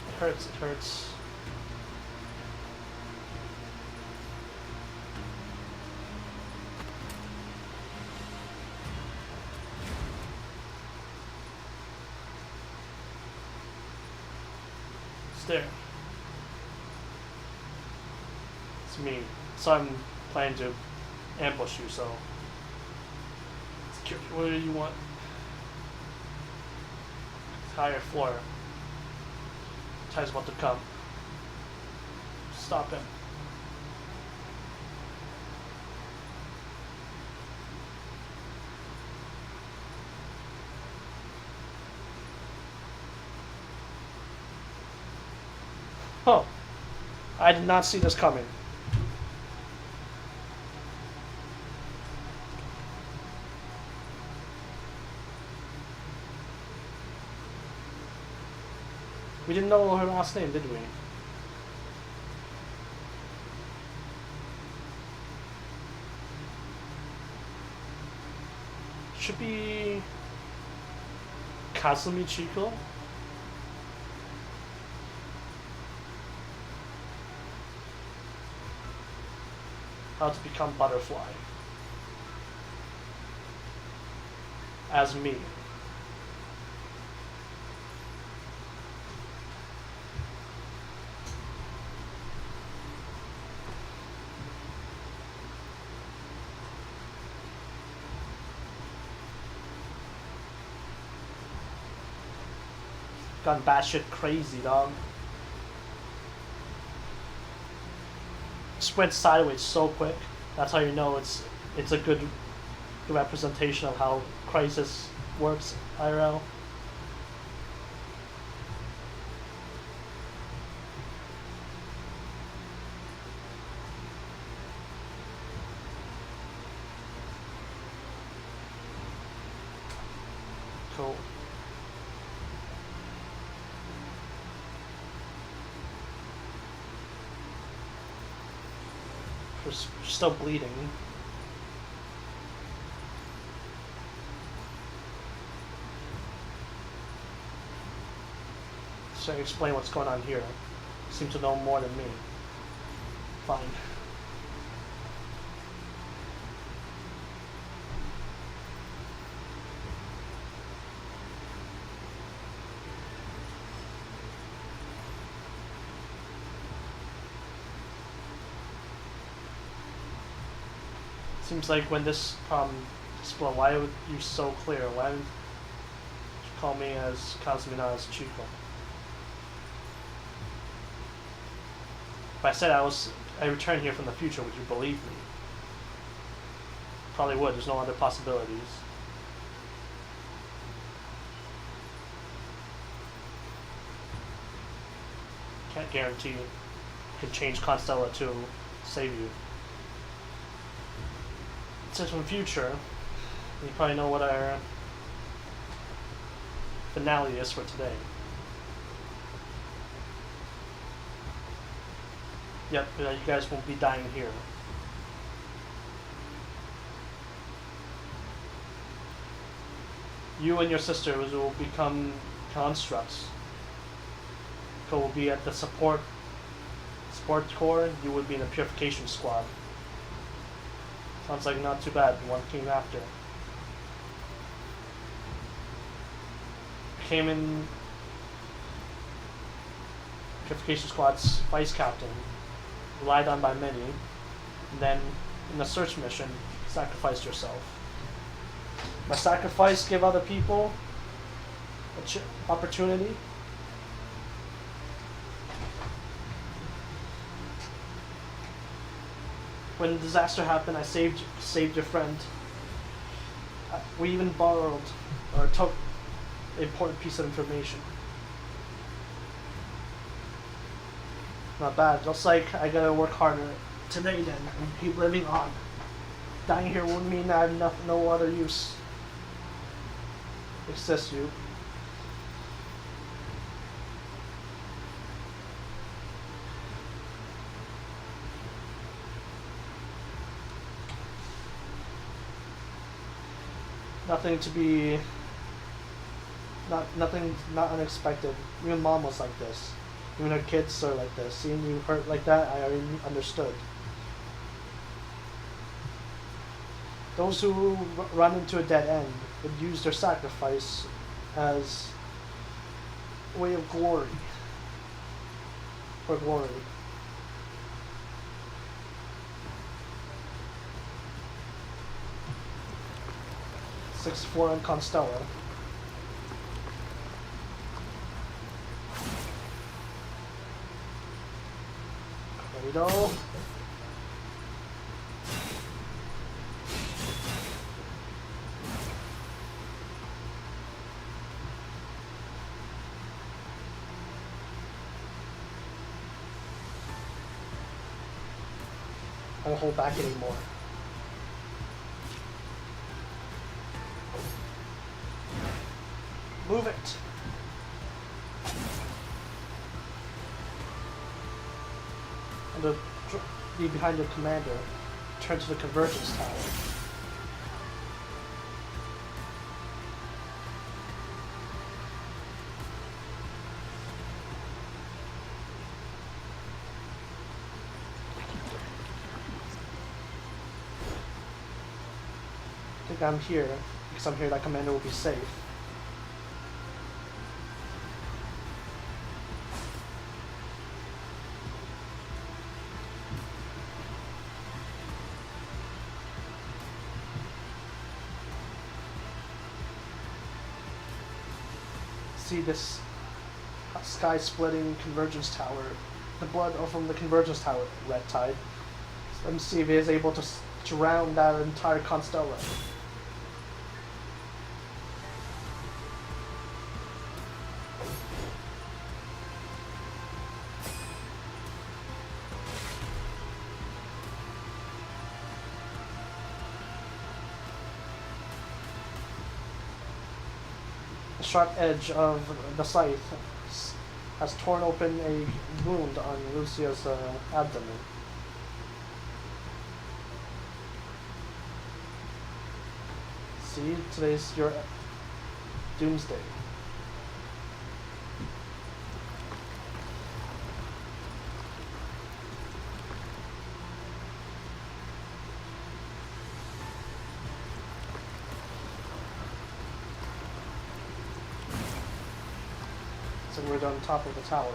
It hurts. It hurts. There. It's me. So I'm planning to ambush you, so what do you want? Higher floor. Tide's about to come. Stop him. Oh, I did not see this coming. We didn't know her last name, did we? Should be Kazumi Chico. How to become butterfly. As me. Gone batshit crazy, dog. Just went sideways so quick. That's how you know it's a good representation of how Crisis works IRL. Cool. We're still bleeding. So explain what's going on here. Seem to know more than me. Fine. Seems like when this problem exploded, why were you so clear? Why didn't you call me as Kazumi, not as Chico? If I said I returned here from the future, would you believe me? Probably would. There's no other possibilities. Can't guarantee you can change Constella to save you. Since from the future, you probably know what our finale is for today. Yep, you guys won't be dying here. You and your sisters will become constructs. So will be at the support corps. You would be in the purification squad. Sounds like not too bad. One came after. Came in purification squad's vice captain. Relied on by many, and then in the search mission, sacrificed yourself. By sacrifice, give other people an opportunity. When the disaster happened, I saved your friend. We even borrowed or took an important piece of information. Not bad. Looks like I gotta work harder today then and keep living on. Dying here wouldn't mean I have no other use. Except you. Nothing to be. Nothing not unexpected. Even mom was like this. Even her kids are like this. Seeing you hurt like that, I already understood. Those who run into a dead end would use their sacrifice as a way of glory. For glory. (6-4) on Constella. There we go. I won't hold back anymore. Move it. And be behind your commander. Turn to the convergence tower. I'm here, because I'm here, that commander will be safe. See this sky-splitting convergence tower. The blood from the convergence tower, Red Tide. Let me see if he is able to surround that entire Constella. The sharp edge of the scythe has torn open a wound on Lucia's abdomen. See, today's your doomsday. So we're on top of the tower.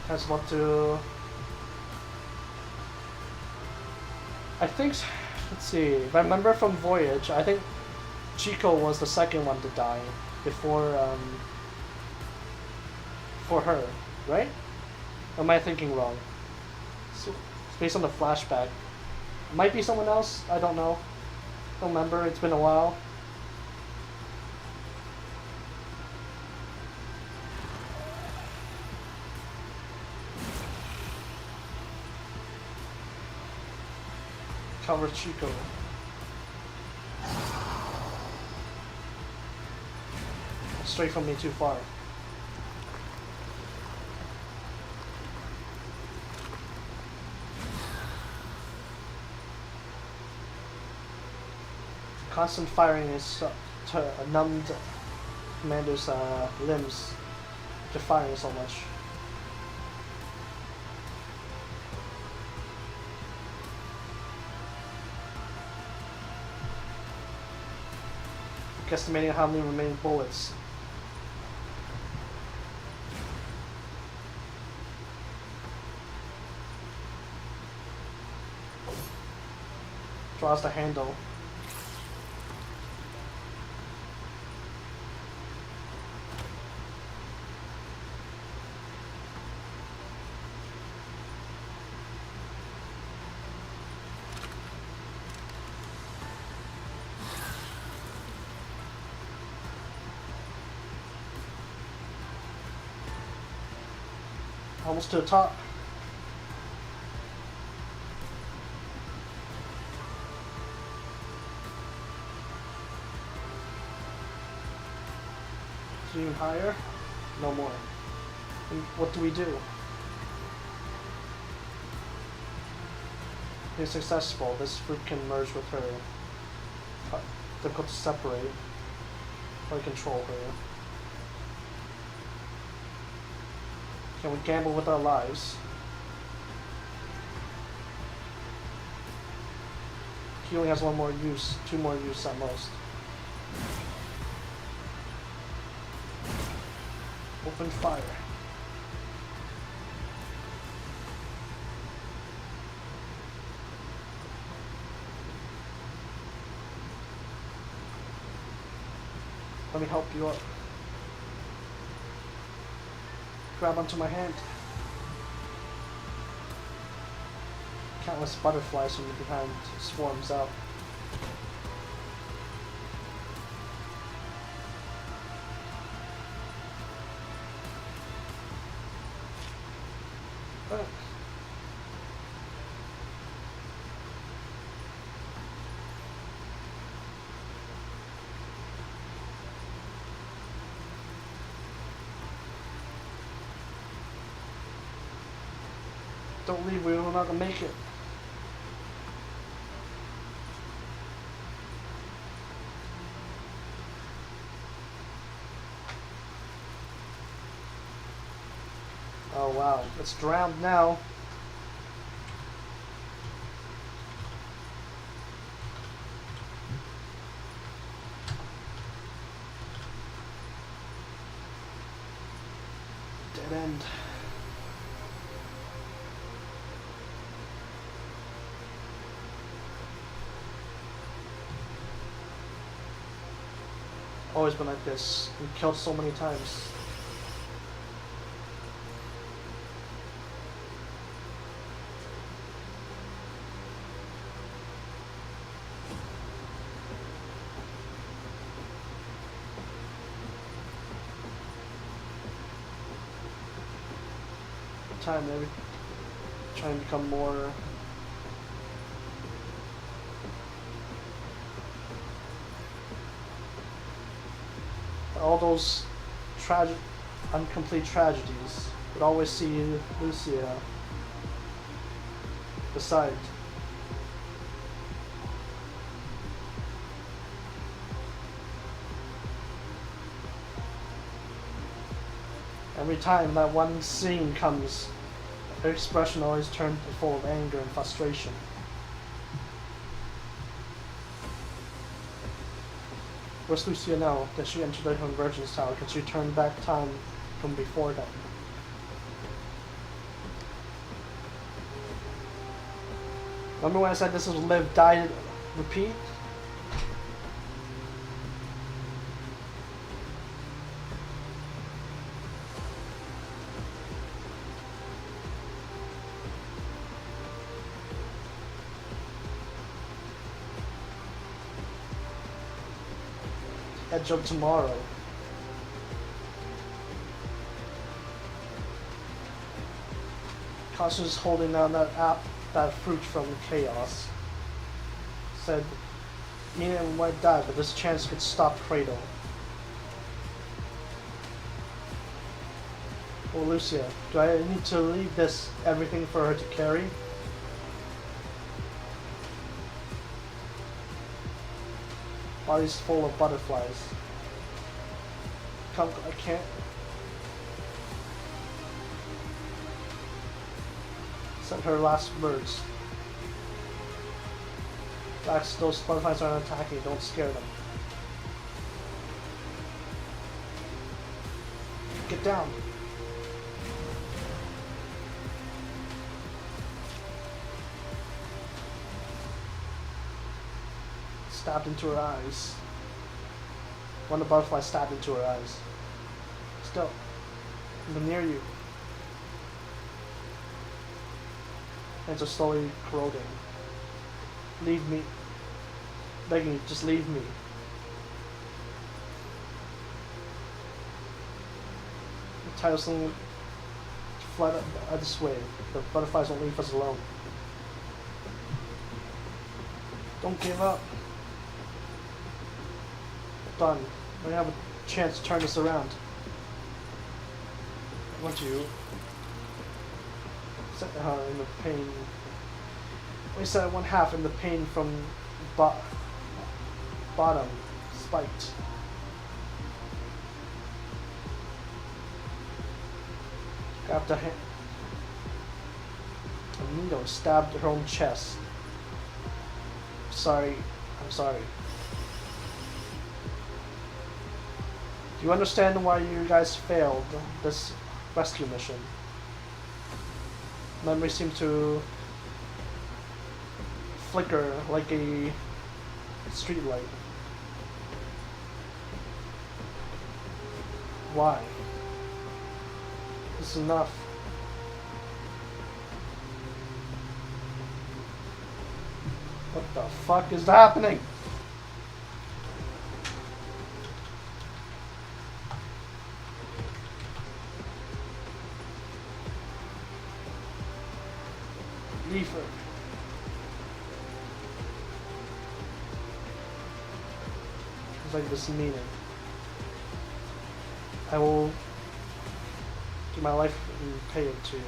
Has what to... I think, let's see, if I remember from Voyage, I think Chico was the second one to die before for her, right? Or am I thinking wrong? So, it's based on the flashback. Might be someone else, I don't know. Don't remember, it's been a while. Cover Chico. Straight from me too far. Constant firing is numbed Commander's limbs to firing so much. Estimating how many remaining bullets. Draws the handle. Almost to the top. Zoom higher. No more. And what do we do? If successful, this fruit can merge with her. Difficult to separate or control her. Can we gamble with our lives? He only has one more use, 2 more use at most. Open fire. Let me help you up. Grab onto my hand. Countless butterflies from behind swarms out. Don't leave, we're not gonna make it. Oh wow, it's drowned now. dead end. Always been like this. Been killed so many times. Time maybe trying to become more all those incomplete tragedies would always see Lucia beside. Every time that one scene comes, her expression always turns full of anger and frustration. Where's Lucia now? Does she enter the Convergence Tower? Can she turn back time from before that? Remember when I said this was live, die, repeat? Edge of tomorrow. Cautious holding down that fruit from chaos. Said, Mina might die, but this chance could stop Cradle. Oh, Lucia, do I need to leave everything for her to carry? Body's full of butterflies. I can't. Said her last words. Dax, those butterflies aren't attacking, don't scare them. Get down. Stabbed into her eyes. One of the butterflies stabbed into her eyes. Still, I'm near you. Hands are slowly corroding. Leave me. Begging you, just leave me. Tirelessly fled this way. The butterflies won't leave us alone. Don't give up. Done. We have a chance to turn this around. I want you set her in the pain. We set one half in the pain from bottom spiked. Grabbed a needle, stabbed her own chest. Sorry, I'm sorry. Do you understand why you guys failed this rescue mission? Memories seem to flicker like a streetlight. Why? This is enough. What the fuck is happening? Leave her. It's like this meaning. I will give my life and pay it to you.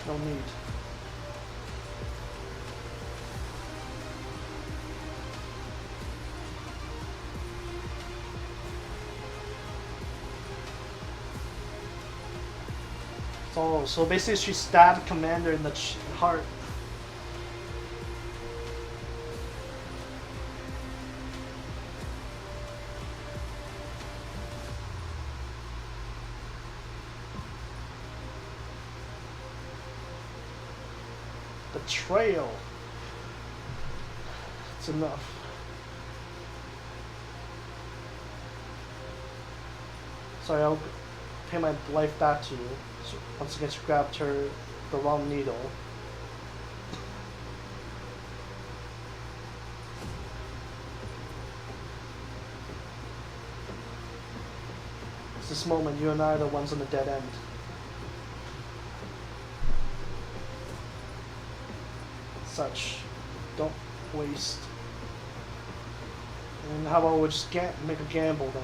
No need. Oh, so basically she stabbed Commander in the heart. Betrayal. It's enough. Sorry, I'll pay my life back to you. So once again, she grabbed the wrong needle. It's this moment, you and I are the ones on the dead end. Such. Don't waste. And how about we just make a gamble then?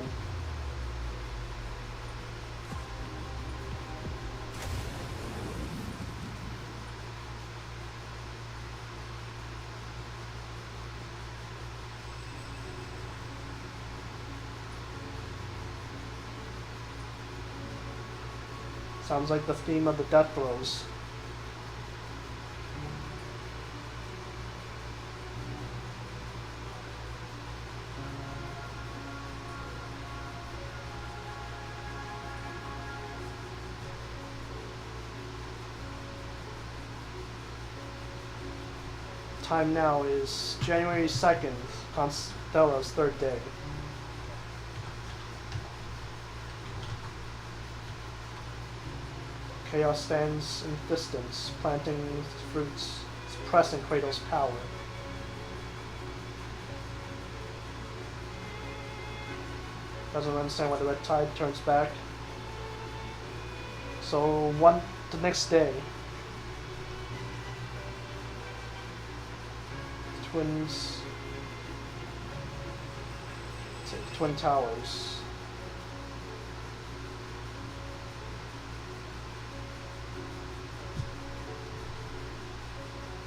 Sounds like the theme of the death throes. Time now is January 2nd, Constella's third day. Chaos stands in distance, planting fruits, suppressing Kratos' power. Doesn't understand why the red tide turns back. So the next day, Twin Towers.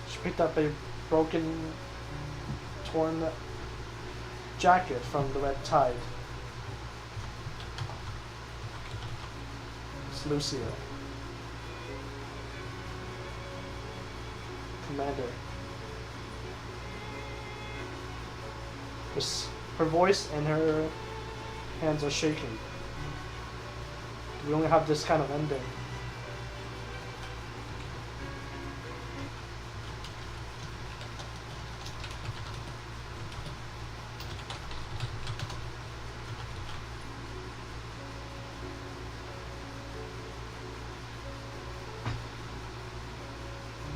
She picked up a broken, torn jacket from the red tide. It's Lucia. Commander. Her voice and her hands are shaking. We only have this kind of ending.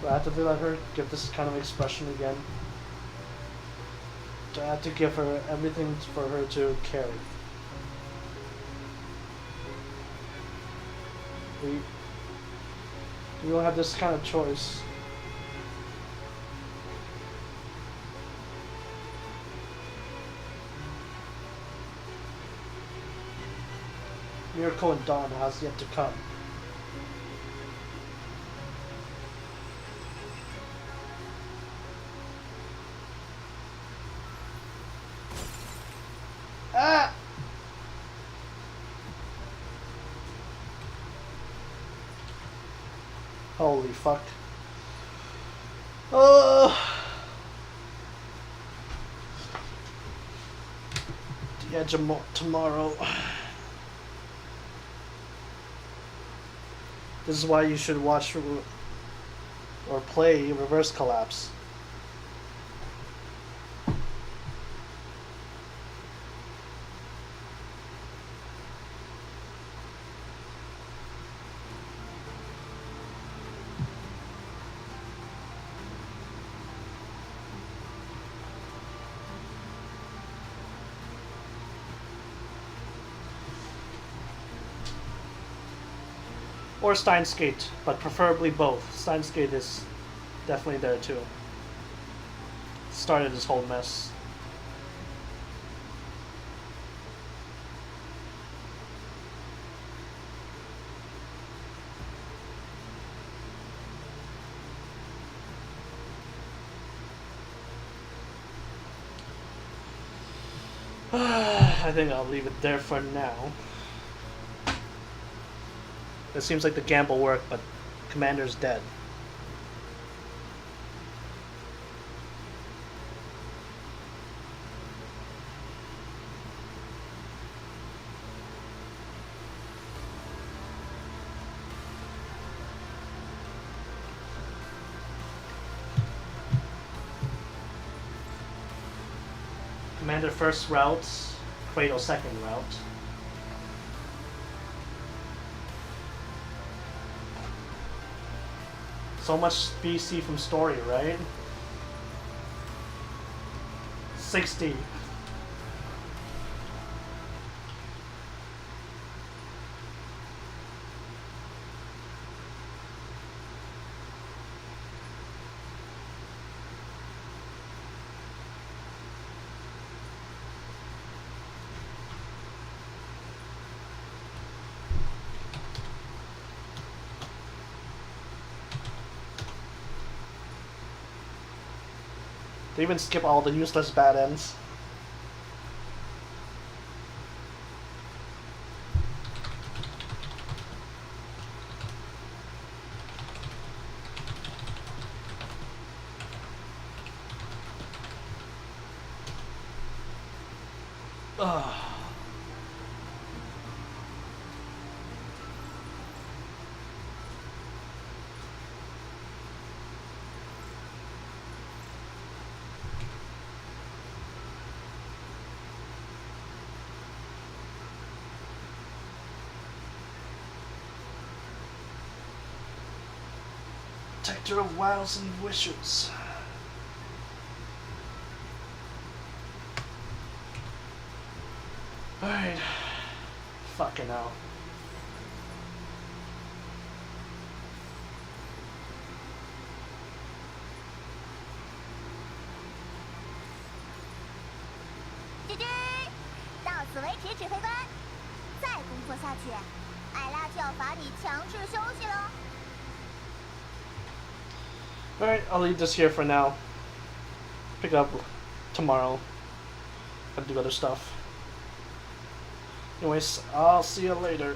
Do I have to let her give this kind of expression again? I had to give her everything for her to carry. We don't have this kind of choice. Miracle and dawn has yet to come. Ah! Holy fuck. Oh! The edge of tomorrow. This is why you should watch or play Reverse Collapse. Or Steins Gate, but preferably both. Steins Gate is definitely there too. Started this whole mess. I think I'll leave it there for now. It seems like the gamble worked, but Commander's dead. Commander first route, Kratos second route. So much BC from story, right? 60. They even skip all the useless bad ends. Ugh. Protector of wilds and wishes. Alright. Fucking hell. Alright, I'll leave this here for now. Pick up tomorrow and do other stuff. Anyways, I'll see you later.